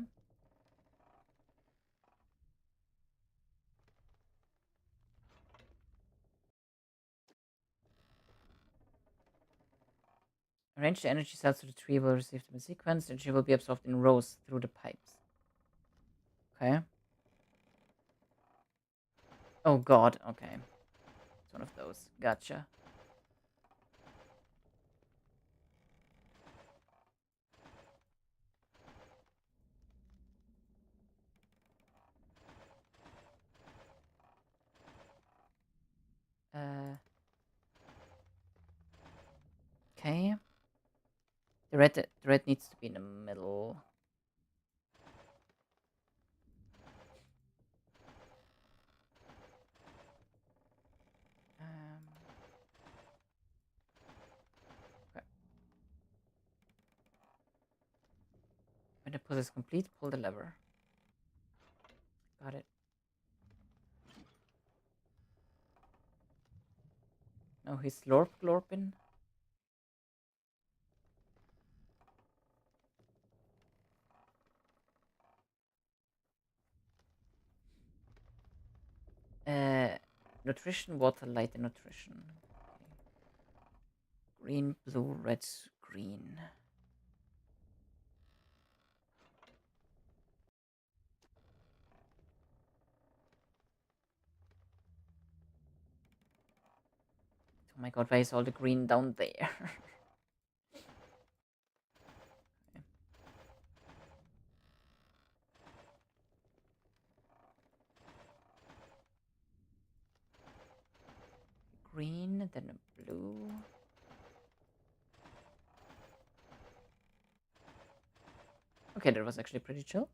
Arrange the energy cells so the tree will receive them in sequence. The energy will be absorbed in rows through the pipes. Okay. Oh god, okay. It's one of those. Gotcha. Okay. The red needs to be in the middle. Okay. When the puzzle is complete, pull the lever. Got it. No, he's glorping. Nutrition, water, light, and nutrition. Okay. Green, blue, red, green. Oh my god, why is all the green down there? Green, then a blue. Okay, that was actually pretty chill.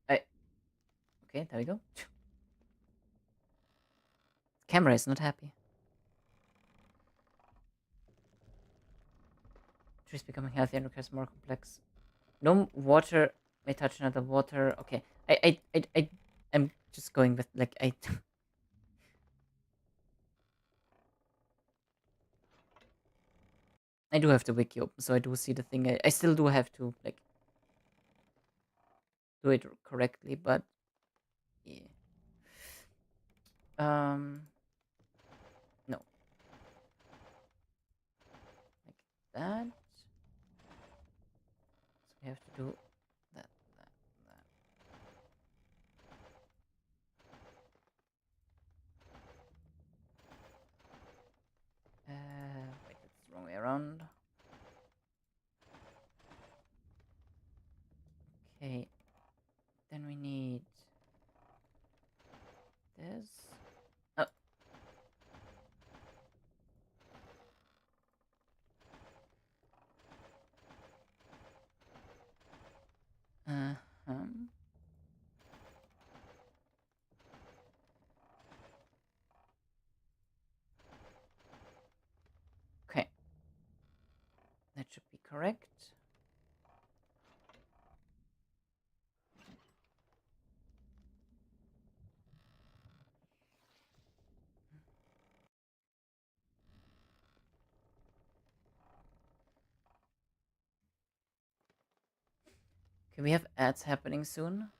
I Okay, there we go. Camera is not happy. Trees becoming healthier and requires more complex. No water may touch another water. Okay, I'm just going with like I. I do have the wiki open, so I do see the thing. I still do have to like do it correctly, but yeah. No, like that. So we have to do that, that, that. Wait, that's the wrong way around. Okay, then we need this. Oh, uh huh. Okay, that should be correct. Okay, we have ads happening soon.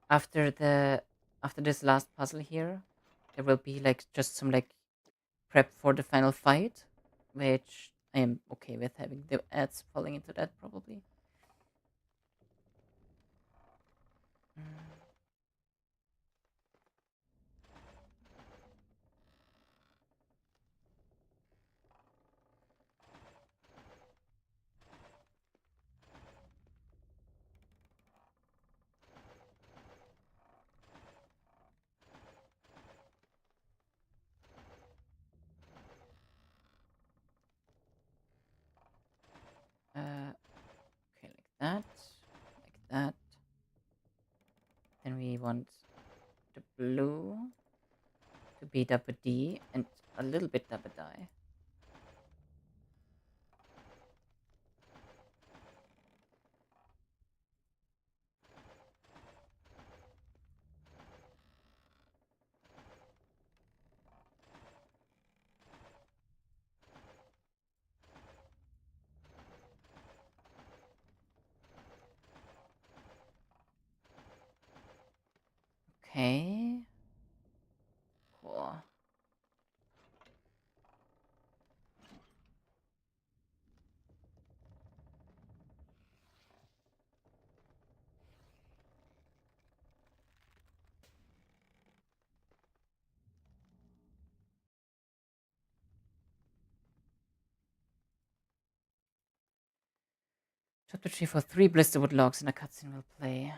After this last puzzle here, there will be like just some like prep for the final fight, which I am okay with having the ads falling into that probably. Mm, okay, like that, like that. Then we want the blue to be double D and a little bit double die. Okay, cool. Chapter 3 for 3 blisterwood logs and a cutscene will play.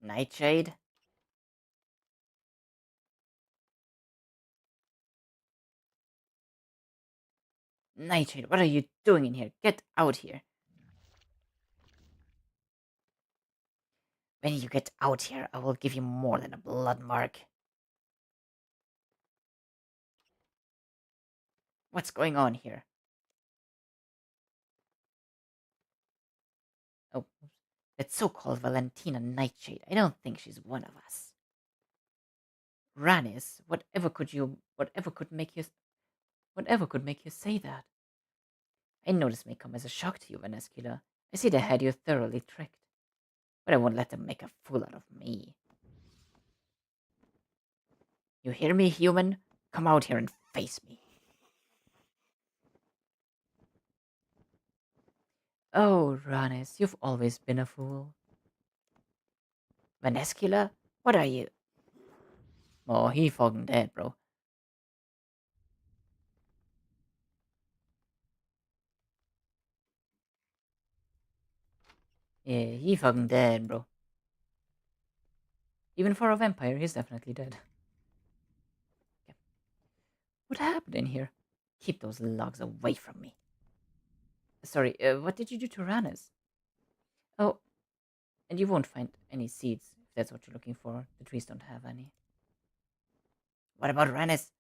Nightshade? Nightshade, what are you doing in here? Get out here. When you get out here, I will give you more than a blood mark. What's going on here? Oh, that so-called Valentina Nightshade. I don't think she's one of us. Ranis, whatever could make you say that? I know this may come as a shock to you, Vaneskula. I see they had you thoroughly tricked. but I won't let them make a fool out of me. You hear me, human? Come out here and face me. Oh, Ranis, you've always been a fool. Vanescula? What are you? Oh, he fucking dead, bro. Yeah, he fucking dead, bro. Even for a vampire, he's definitely dead. Okay. What happened in here? Keep those logs away from me. Sorry, what did you do to Ranis? Oh, and you won't find any seeds, if that's what you're looking for. The trees don't have any. What about Ranis?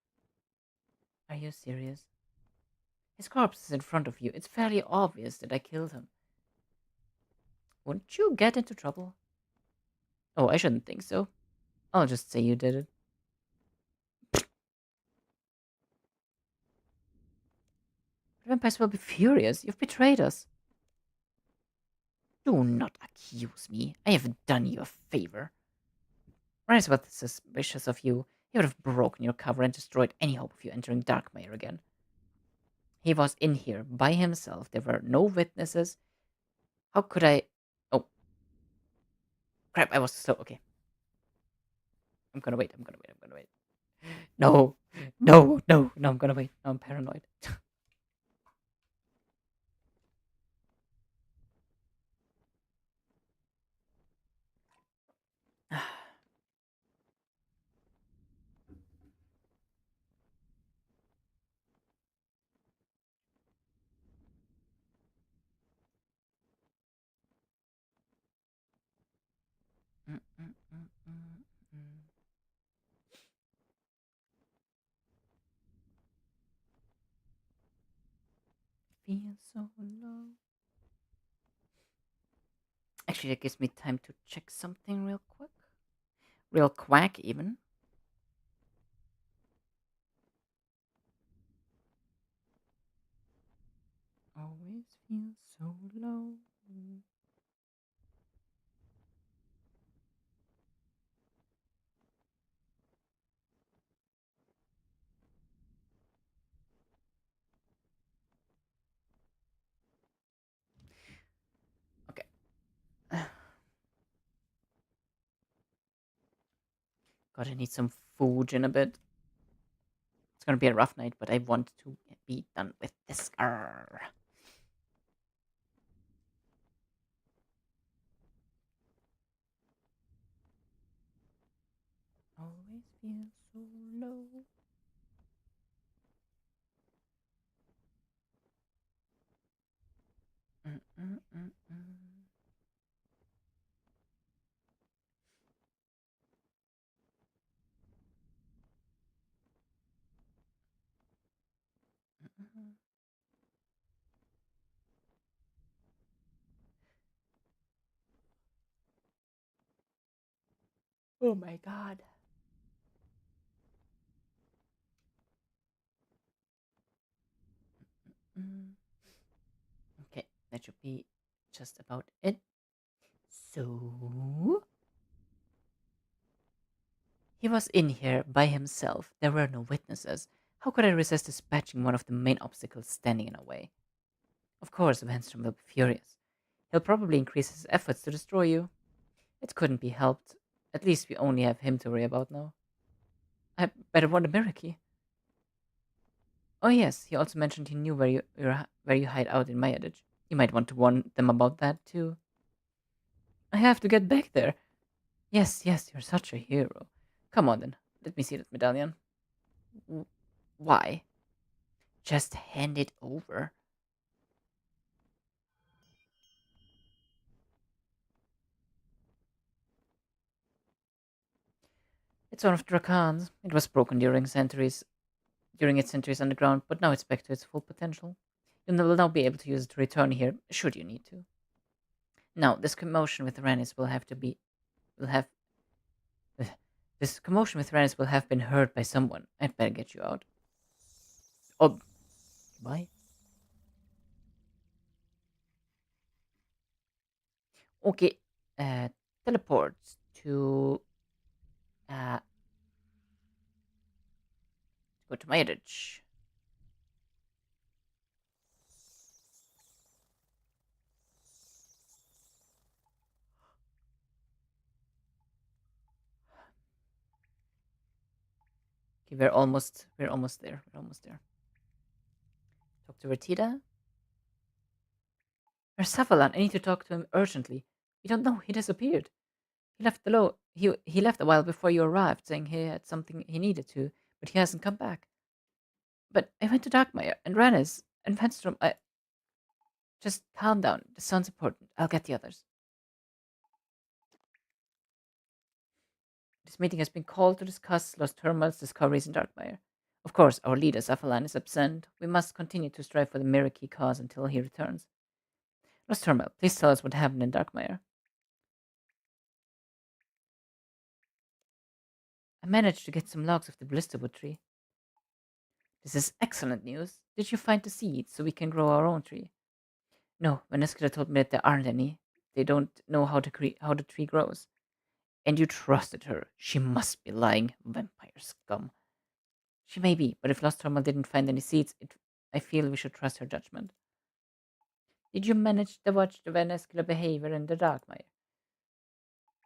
Are you serious? His corpse is in front of you. It's fairly obvious that I killed him. Wouldn't you get into trouble? Oh, I shouldn't think so. I'll just say you did it. The vampires will be furious. You've betrayed us. Do not accuse me. I have done you a favor. Rise was suspicious of you. He would have broken your cover and destroyed any hope of you entering Darkmeyer again. He was in here by himself. There were no witnesses. How could I... Oh. Crap, I was so... Okay. I'm gonna wait. No. No, I'm gonna wait. No, I'm paranoid. Mm, mm, mm, mm, mm. Feel so low. Actually, that gives me time to check something real quick. Real quack, even. Always feel so low. Okay. God, I need some food in a bit. It's gonna be a rough night, but I want to be done with this. Arrgh. Always feel so low. Mm, mm, mm, mm. Mm. Oh my god. Mm. Okay, that should be just about it. So, he was in here by himself. There were no witnesses. How could I resist dispatching one of the main obstacles standing in our way? Of course, Venstrom will be furious. He'll probably increase his efforts to destroy you. It couldn't be helped. At least we only have him to worry about now. I better warn the Myreque. Oh yes, he also mentioned he knew where you hide out in Myreque. You might want to warn them about that too. I have to get back there. Yes, you're such a hero. Come on then, let me see that medallion. Why? Just hand it over. It's one of Drakan's. It was broken during its centuries underground, but now it's back to its full potential. You will now be able to use it to return here, should you need to. Now, this commotion with Ranis will have this commotion with Ranis will have been heard by someone. I'd better get you out. Oh, bye. Okay. uh, teleport uh, to go to Myreque. Okay, we're almost there. We're almost there. Talk to Retida. Where's Savalan? I need to talk to him urgently. We don't know. He disappeared. He left a while before you arrived, saying he had something he needed to, but he hasn't come back. But I went to Darkmeyer and Rannis and Fenstrom. I just calm down. This sounds important. I'll get the others. This meeting has been called to discuss Lost Hermal's discoveries in Darkmeyer. Of course, our leader Savalan is absent. We must continue to strive for the Myreque cause until he returns. Lost Hermal, please tell us what happened in Darkmeyer. I managed to get some logs of the blisterwood tree. This is excellent news. Did you find the seeds so we can grow our own tree? No, Vanessa told me that there aren't any. They don't know how the tree grows. And you trusted her. She must be lying, vampire scum. She may be, but if Lost Hermal didn't find any seeds, I feel we should trust her judgment. Did you manage to watch the Vanessa behavior in the Darkmeyer?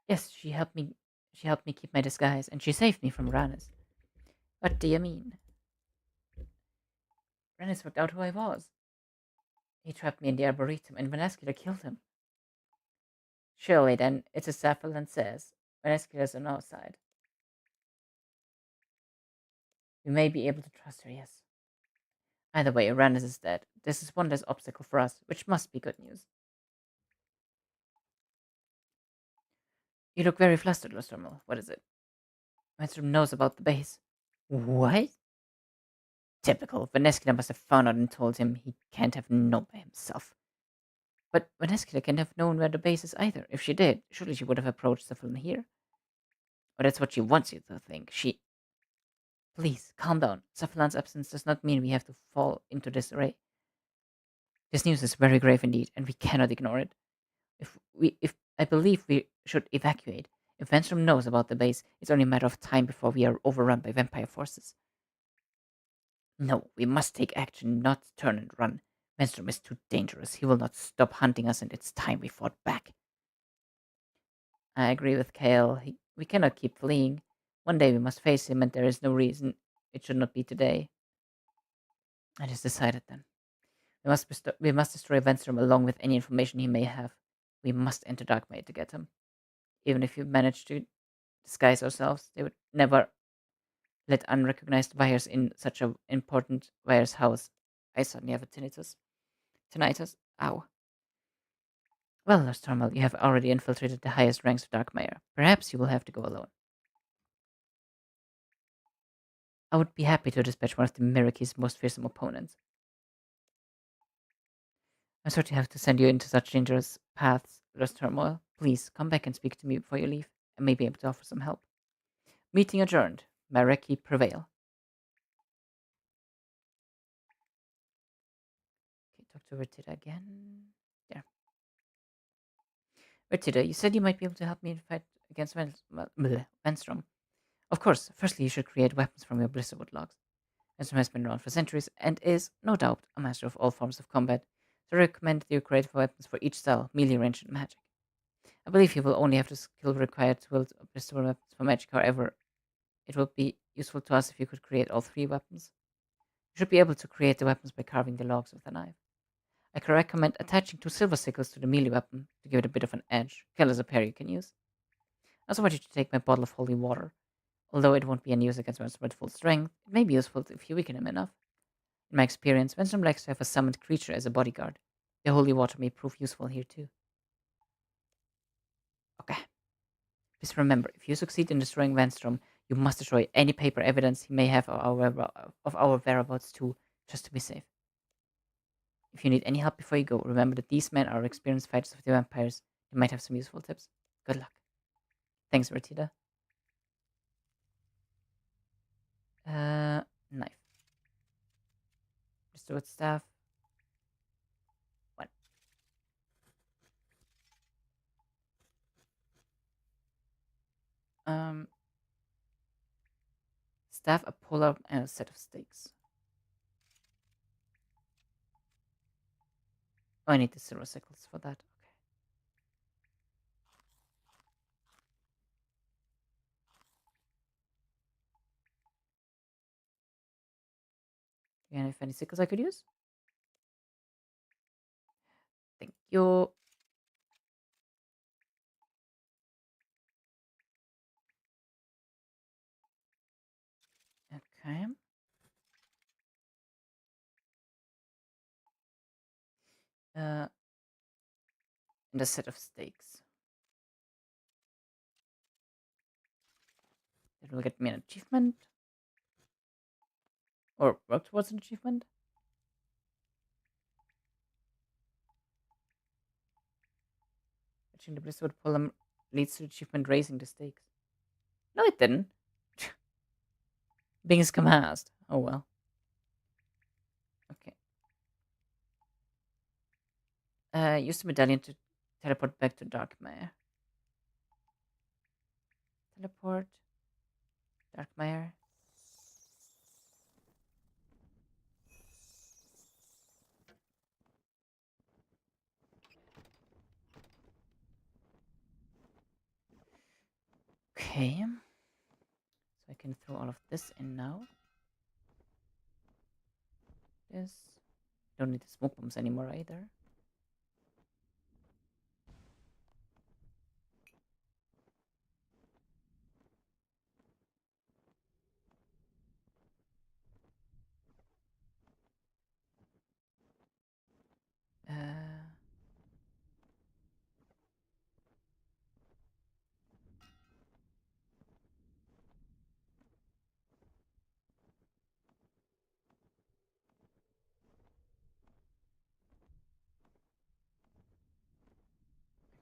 Yes, she helped me. She helped me keep my disguise, and she saved me from Rannis. What do you mean? Rannis worked out who I was. He trapped me in the Arboretum, and Vanessa killed him. Surely, then, it's as Saffolan says. Vanessa is on our side. We may be able to trust her, yes. Either way, Rannis is dead. This is one less obstacle for us, which must be good news. You look very flustered, Nostromo. What is it? Maelstrom knows about the base. What? Typical. Vaneskina must have found out and told him he can't have known by himself. But Vaneskina can't have known where the base is either. If she did, surely she would have approached Saffolan here. Or that's what she wants you to think. Please, calm down. Saffolan's absence does not mean we have to fall into disarray. This news is very grave indeed, and we cannot ignore it. If I believe we should evacuate. If Venstrom knows about the base, it's only a matter of time before we are overrun by vampire forces. No, we must take action, not turn and run. Venstrom is too dangerous. He will not stop hunting us, and it's time we fought back. I agree with Kale. We cannot keep fleeing. One day we must face him, and there is no reason it should not be today. It is decided then. We must destroy Venstrom along with any information he may have. We must enter Darkmeyer to get him. Even if we manage to disguise ourselves, they would never let unrecognized buyers in such an important buyer's house. I suddenly have a tinnitus. Tinnitus? Ow. Well, Lord Stormal, you have already infiltrated the highest ranks of Darkmeyer. Perhaps you will have to go alone. I would be happy to dispatch one of the Myreque's most fearsome opponents. I'm sorry to have to send you into such dangerous paths, Lord Turmoil. Please, come back and speak to me before you leave. I may be able to offer some help. Meeting adjourned. Myreque prevail. Okay, talk to Vertida again. There. Vertida, you said you might be able to help me in fight against Venstrom. Of course, firstly you should create weapons from your Blisterwood logs. Venstrom has been around for centuries and is, no doubt, a master of all forms of combat, so I recommend that you create weapons for each style, melee, ranged, and magic. I believe you will only have the skill required to wield Blisterwood weapons for magic, however, it would be useful to us if you could create all three weapons. You should be able to create the weapons by carving the logs with a knife. I can recommend attaching two silver sickles to the melee weapon to give it a bit of an edge, kill as a pair you can use. I also want you to take my bottle of holy water. Although it won't be any use against Venstrom at full strength, it may be useful if you weaken him enough. In my experience, Venstrom likes to have a summoned creature as a bodyguard. The holy water may prove useful here too. Okay. Please remember, if you succeed in destroying Venstrom, you must destroy any paper evidence he may have of our whereabouts too, just to be safe. If you need any help before you go, remember that these men are experienced fighters of the vampires. They might have some useful tips. Good luck. Thanks, Vertida. Knife. Restored staff. One. staff, a pull-up, and a set of stakes. Oh, I need the silver sickles for that. Okay. Do you have any sickles I could use? Thank you. Okay. And a set of stakes. It will get me an achievement. Or work towards an achievement. Fetching the Blizzard Pull leads to achievement raising the stakes. No, it didn't. Being scum has. Oh well. Okay. Use the medallion to teleport back to Darkmeyer. Teleport. Darkmeyer. Okay. So I can throw all of this in now. This. Don't need the smoke bombs anymore either.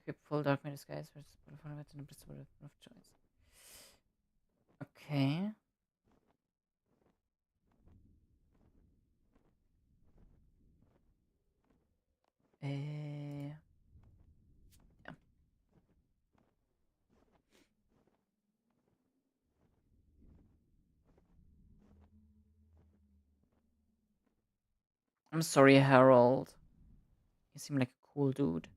Equip full Darkmeyer disguise versus performance and principle of choice. Okay. Yeah. I'm sorry, Harold. You seem like a cool dude.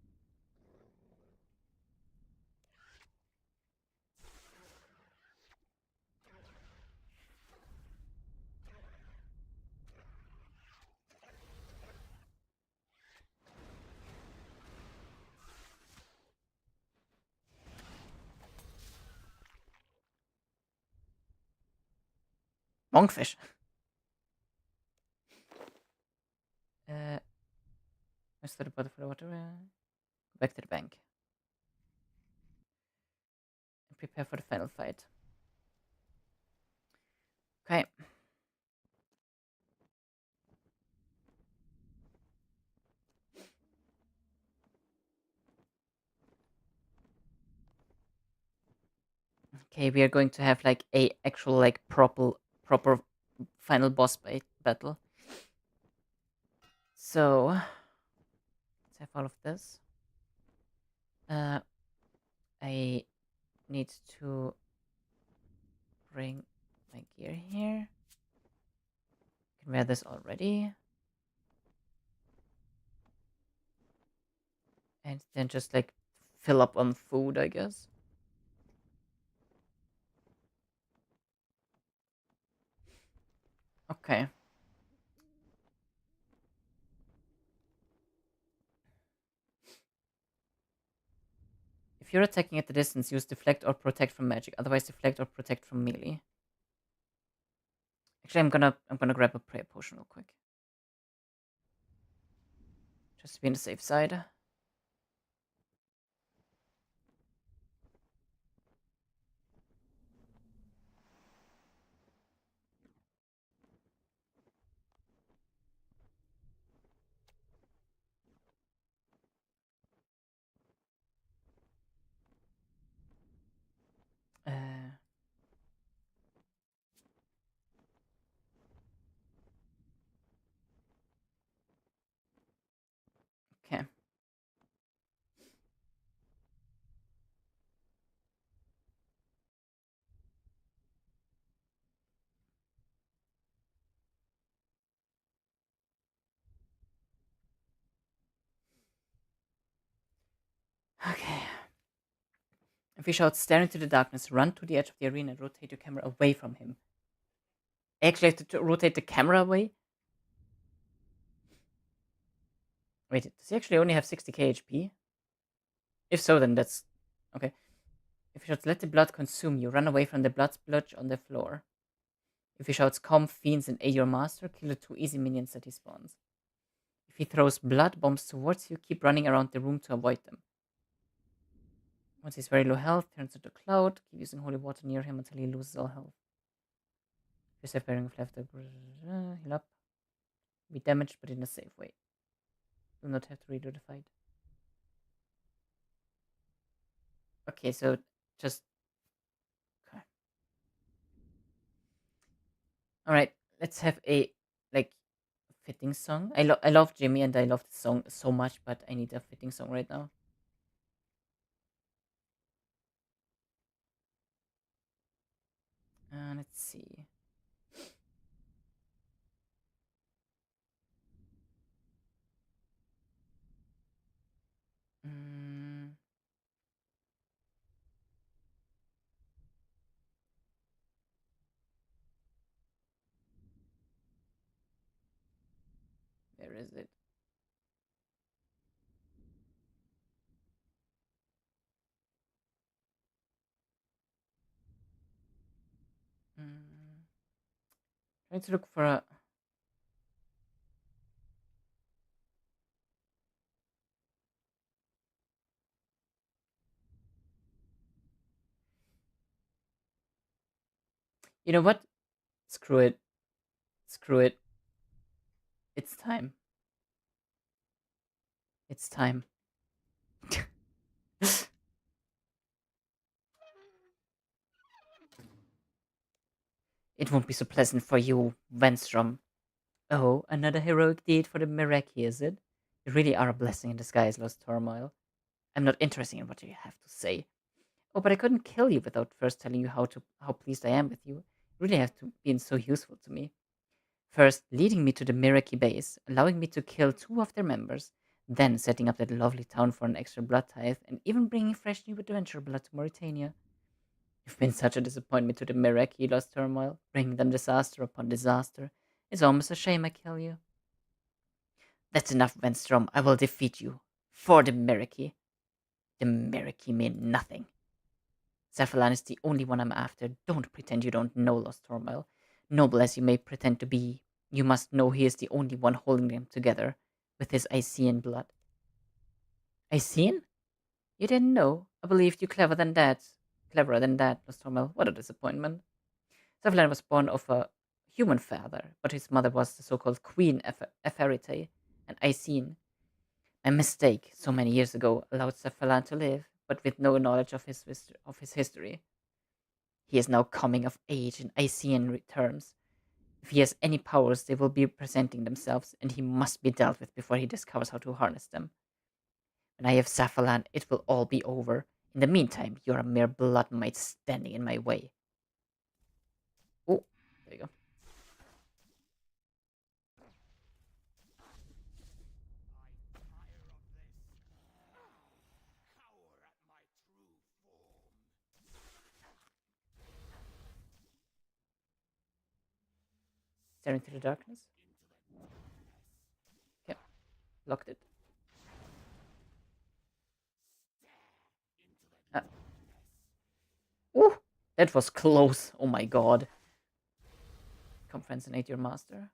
Monkfish. I started for the water. Go back to the bank. And prepare for the final fight. Okay. Okay, we are going to have like a actual like proper final boss battle. So let's have all of this. I need to bring my gear here. I can wear this already. And then just like fill up on food, I guess. Okay. If you're attacking at the distance, use deflect or protect from magic. Otherwise, deflect or protect from melee. Actually, I'm gonna grab a prayer potion real quick, just to be on the safe side. Uh, okay. If he shouts, stare into the darkness, run to the edge of the arena and rotate your camera away from him. I actually have to rotate the camera away? Wait, does he actually only have 60k HP? If so, then that's... Okay. If he shouts, let the blood consume you, run away from the blood splotch on the floor. If he shouts, calm fiends and aid your master, kill the 2 easy minions that he spawns. If he throws blood bombs towards you, keep running around the room to avoid them. Once he's very low health, turns into a cloud, keep using holy water near him until he loses all health. If you're bearing of left, heal up. Be damaged, but in a safe way. Do not have to redo the fight. Okay, so just... Okay. Alright, let's have a, like, fitting song. I love Jimmy and I love the song so much, but I need a fitting song right now. Let's see. Where is it? Trying to look for a... You know what? Screw it. Screw it. It's time. It's time. It won't be so pleasant for you, Venstrom. Oh, another heroic deed for the Myreque, is it? You really are a blessing in disguise, Lost Turmoil. I'm not interested in what you have to say. Oh, but I couldn't kill you without first telling you how pleased I am with you. You really have to been so useful to me. First, leading me to the Myreque base, allowing me to kill 2 of their members, then setting up that lovely town for an extra blood tithe, and even bringing fresh new adventure blood to Mauritania. You've been such a disappointment to the Myreque, Lost Turmoil, bringing them disaster upon disaster. It's almost a shame I kill you. That's enough, Venstrom. I will defeat you. For the Myreque. The Myreque mean nothing. Cephalan is the only one I'm after. Don't pretend you don't know, Lost Turmoil. Noble as you may pretend to be, you must know he is the only one holding them together, with his Ician blood. Ician? You didn't know? I believed you cleverer than that, Lost Turmoil. What a disappointment. Cephalan was born of a human father, but his mother was the so-called Queen Eferite, an Ician. A mistake so many years ago allowed Cephalan to live, but with no knowledge of his history. He is now coming of age in Ician terms. If he has any powers, they will be presenting themselves, and he must be dealt with before he discovers how to harness them. When I have Cephalan, it will all be over. In the meantime, you are a mere blood mite standing in my way. Oh, there you go. Stare into the darkness. Okay, locked it. Ooh, that was close. Oh my god. Come, friends, and aid your master.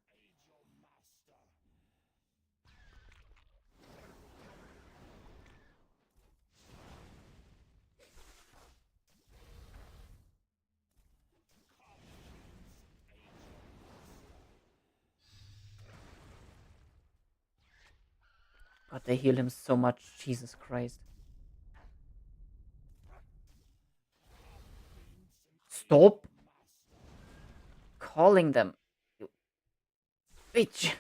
God, they heal him so much. Jesus Christ. Stop calling them. You bitch.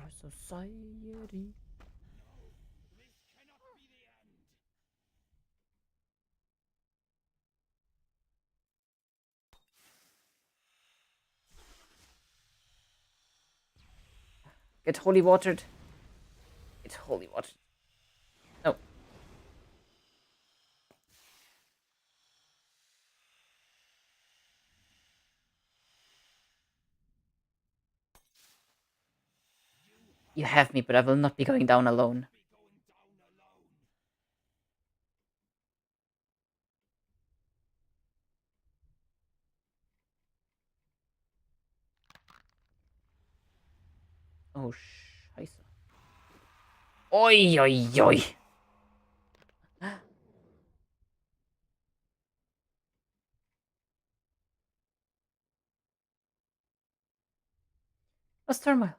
Our society. Get holy watered. Get holy watered. No. You have me, but I will not be going down alone. Oh, scheiße. Oi, oi, oi. What's turmoil?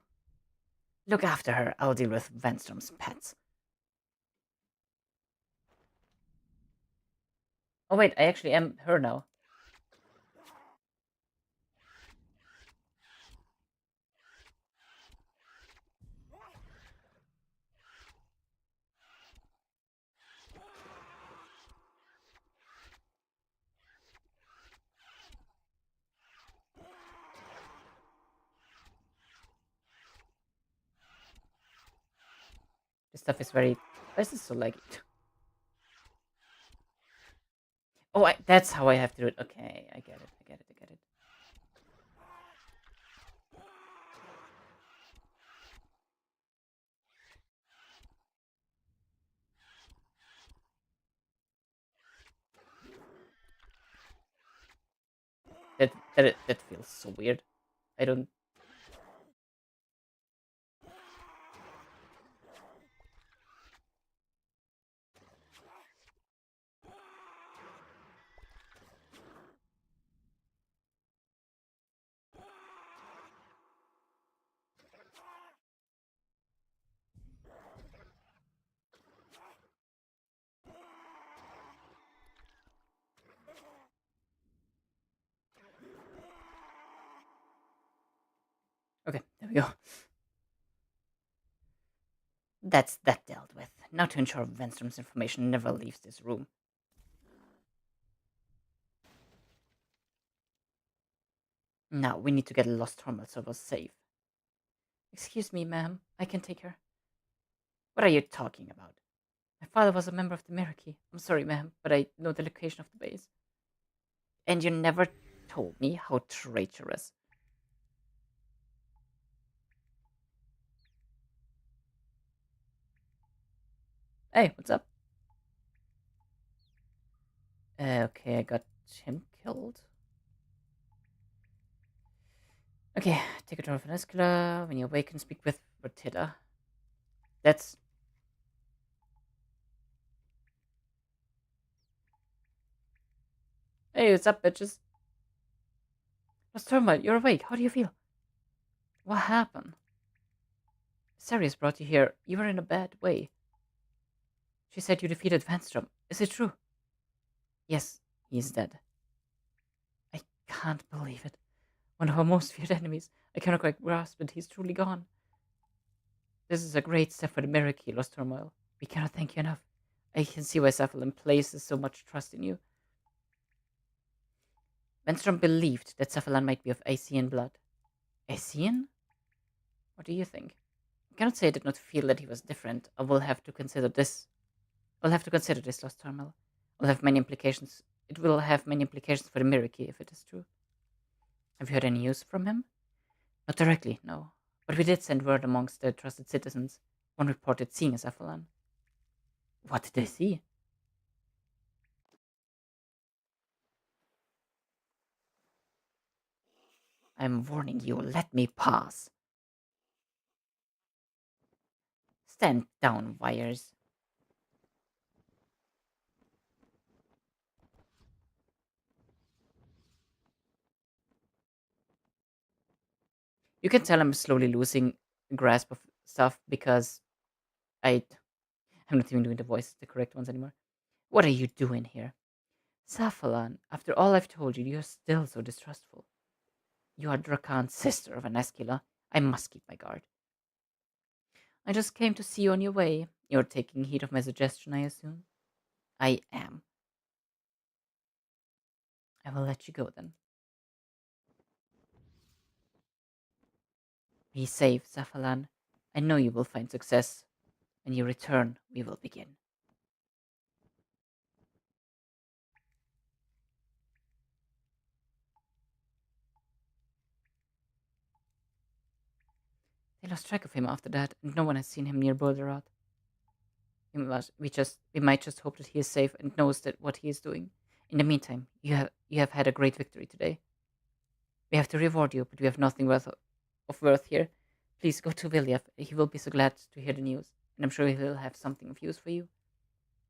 Look after her. I'll deal with Venstrom's pets. Oh, wait, I actually am her now. This stuff is very. Why is this so laggy? Oh, that's how I have to do it. Okay, I get it. I get it. I get it. That feels so weird. I don't. Okay, there we go. That's that dealt with. Now to ensure Venstrom's information never leaves this room. Now we need to get a lost terminal server safe. Excuse me, ma'am. I can take her. What are you talking about? My father was a member of the Myreque. I'm sorry, ma'am, but I know the location of the base. And you never told me how traitorous. Hey, what's up? Okay, I got him killed. Okay, take control of Venescula. When you awaken, speak with Bertilla. That's. Hey, what's up, bitches? What's turmoil? You're awake. How do you feel? What happened? Sarius brought you here. You were in a bad way. She said you defeated Vanstrom. Is it true? Yes, he's dead. I can't believe it. One of our most feared enemies. I cannot quite grasp it. He's truly gone. This is a great step for the Myreque, Lost Turmoil. We cannot thank you enough. I can see why Cephalon places so much trust in you. Venstrom believed that Cephalon might be of Aesean blood. Aesean? What do you think? I cannot say I did not feel that he was different. I will have to consider this. I'll have to consider this, Lost Turmoil. Will have many implications. It will have many implications for the Myreque if it is true. Have you heard any news from him? Not directly, no. But we did send word amongst the trusted citizens. One reported seeing a Cephalon. What did they see? I'm warning you, let me pass. Stand down, wires. You can tell I'm slowly losing grasp of stuff because I'm not even doing the voices, the correct ones anymore. What are you doing here? Cephalon, after all I've told you, you're still so distrustful. You are Drakan's sister of an Escula. I must keep my guard. I just came to see you on your way. You're taking heed of my suggestion, I assume? I am. I will let you go then. Be safe, Cephalon. I know you will find success. When you return, we will begin. They lost track of him after that, and no one has seen him near Boulderot. We might just hope that he is safe and knows that what he is doing. In the meantime, you have had a great victory today. We have to reward you, but we have nothing of worth here. Please go to Villiaf. He will be so glad to hear the news, and I'm sure he will have something of use for you.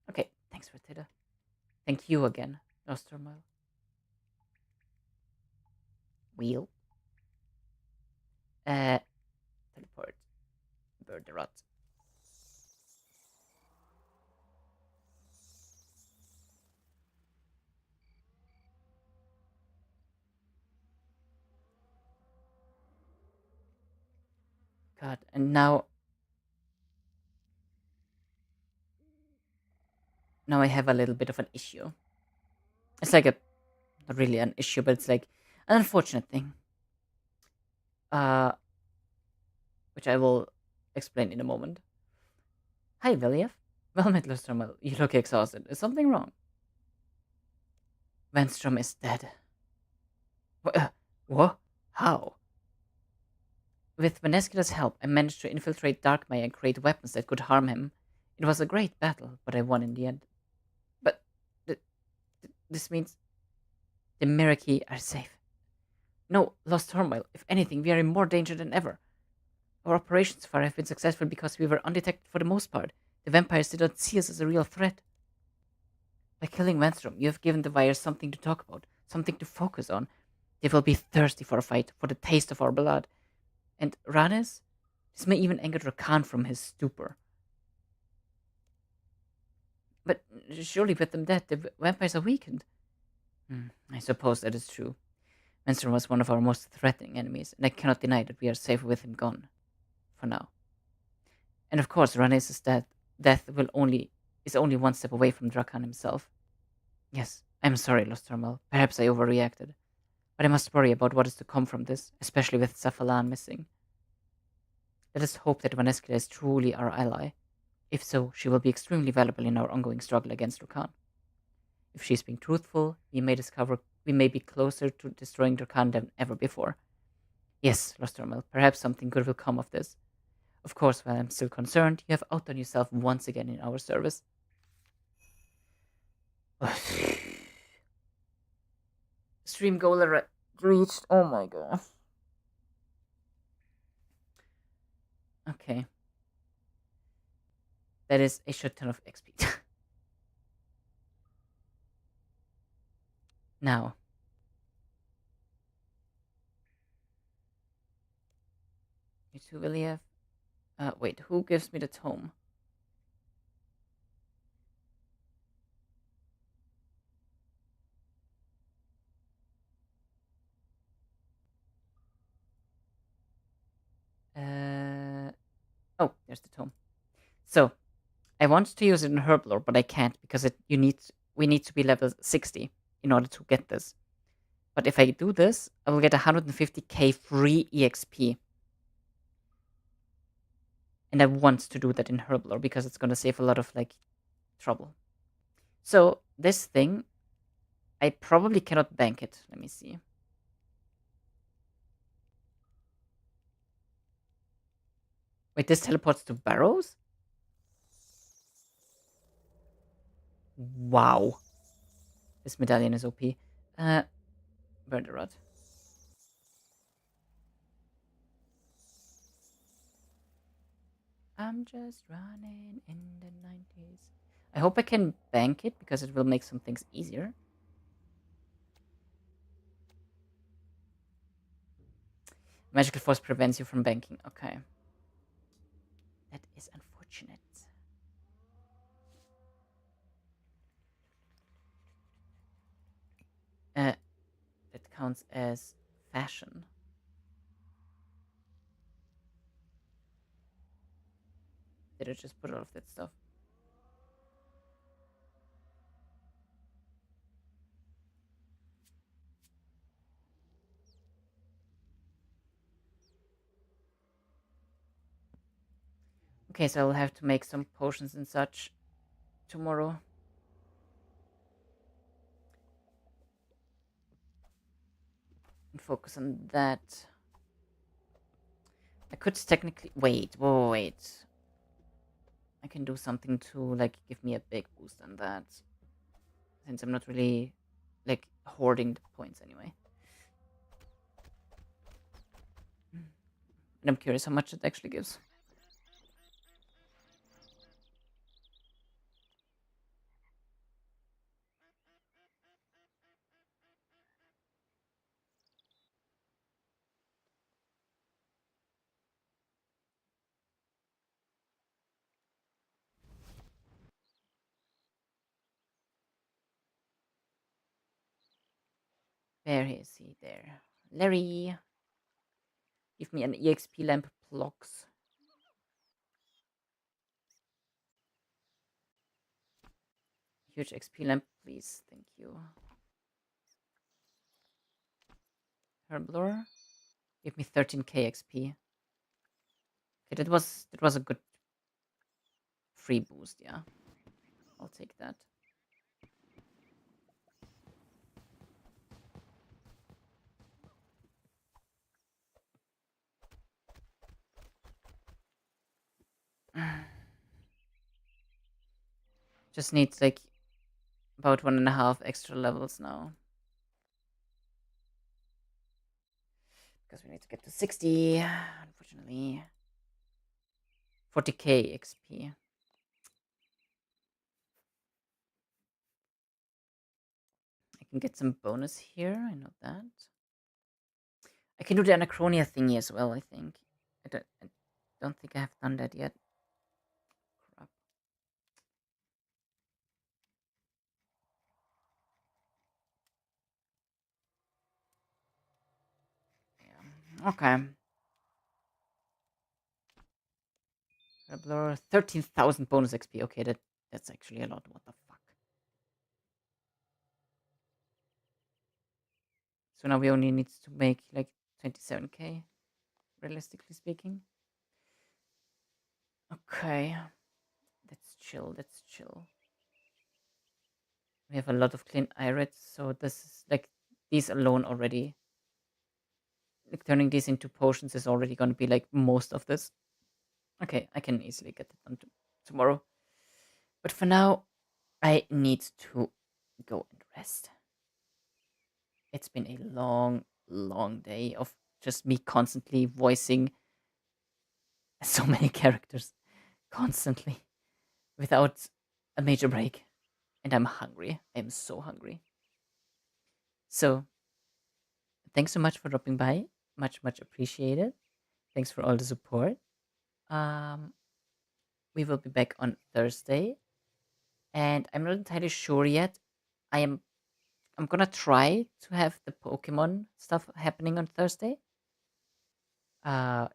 Okay, thanks, Fertitta. Thank you again, Nostromo. Wheel. Uh, teleport. Birderot. God, and now I have a little bit of an issue. It's like not really an issue, but it's like an unfortunate thing. Uh, which I will explain in a moment. Hi, Villiaf. Well met, Lustrom. You look exhausted. Is something wrong? Venstrom is dead. What? How? With Venescula's help, I managed to infiltrate Darkmeyer and create weapons that could harm him. It was a great battle, but I won in the end. But th- this means the Myreque are safe. No, lost turmoil. If anything, we are in more danger than ever. Our operations so far have been successful because we were undetected for the most part. The vampires did not see us as a real threat. By killing Venstrom, you have given the Vyres something to talk about, something to focus on. They will be thirsty for a fight, for the taste of our blood. And Ranes? This may even anger Rakan from his stupor. But surely with them dead, the vampires are weakened. I suppose that is true. Venstrom was one of our most threatening enemies, and I cannot deny that we are safe with him gone. For now. And of course, Ranes' death is only one step away from Drakan himself. Yes, I'm sorry, Lost Thermal. Perhaps I overreacted. But I must worry about what is to come from this, especially with Safalan missing. Let us hope that Vaneskila is truly our ally. If so, she will be extremely valuable in our ongoing struggle against Rakan. If she is being truthful, we may be closer to destroying Rakan than ever before. Yes, Lost Thermal, perhaps something good will come of this. Of course, while I'm still concerned, you have outdone yourself once again in our service. Stream goal reached. Oh my god. Okay. That is a shit ton of XP. Now. You two, Villiaf. Wait, who gives me the tome? Oh, there's the tome. So, I want to use it in Herblore, but I can't because we need to be level 60 in order to get this. But if I do this, I will get 150k free EXP. And I want to do that in Herblore because it's gonna save a lot of like trouble. So this thing, I probably cannot bank it. Let me see. Wait, this teleports to Barrows? Wow. This medallion is OP. Burn the rod. I'm just running in the 90s. I hope I can bank it because it will make some things easier. Magical force prevents you from banking. Okay. That is unfortunate. That counts as fashion. Did I just put all of that stuff? Okay, so I'll have to make some potions and such tomorrow. And focus on that. I could technically wait. Whoa, wait. I can do something to like give me a big boost on that, since I'm not really like hoarding the points anyway. And I'm curious how much it actually gives. Where is he? There. Larry, give me an EXP lamp blocks. Huge XP lamp, please. Thank you. Herblore, give me 13k XP. Okay, that was a good free boost. Yeah, I'll take that. Just needs like about 1.5 extra levels now. Because we need to get to 60, unfortunately. 40k XP. I can get some bonus here, I know that. I can do the Anachronia thingy as well, I think. I don't think I have done that yet. Crap. Yeah. Okay. Rebler, 13,000 bonus XP. Okay, that's actually a lot. What the fuck? So now we only need to make like 27k, realistically speaking. Okay. That's chill. That's chill. We have a lot of clean irids, so this is like these alone already. Like turning these into potions is already going to be like most of this. Okay, I can easily get it done tomorrow. But for now, I need to go and rest. It's been a long, long day of just me constantly voicing so many characters constantly without a major break. And I'm hungry. I'm so hungry. So, thanks so much for dropping by. Much, much appreciated. Thanks for all the support. Um, we will be back on Thursday, and I'm not entirely sure yet. I am. I'm gonna try to have the Pokemon stuff happening on Thursday. Uh,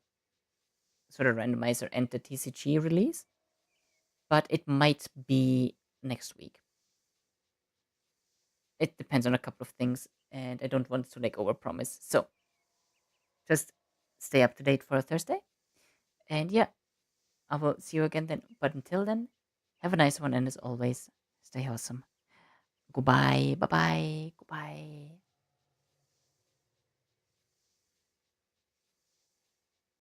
sort of randomizer and the TCG release, but it might be next week. It depends on a couple of things, and I don't want to like overpromise. So just stay up to date for Thursday, and yeah, I will see you again then. But until then, have a nice one, and as always, stay awesome. Goodbye. Bye bye. Goodbye.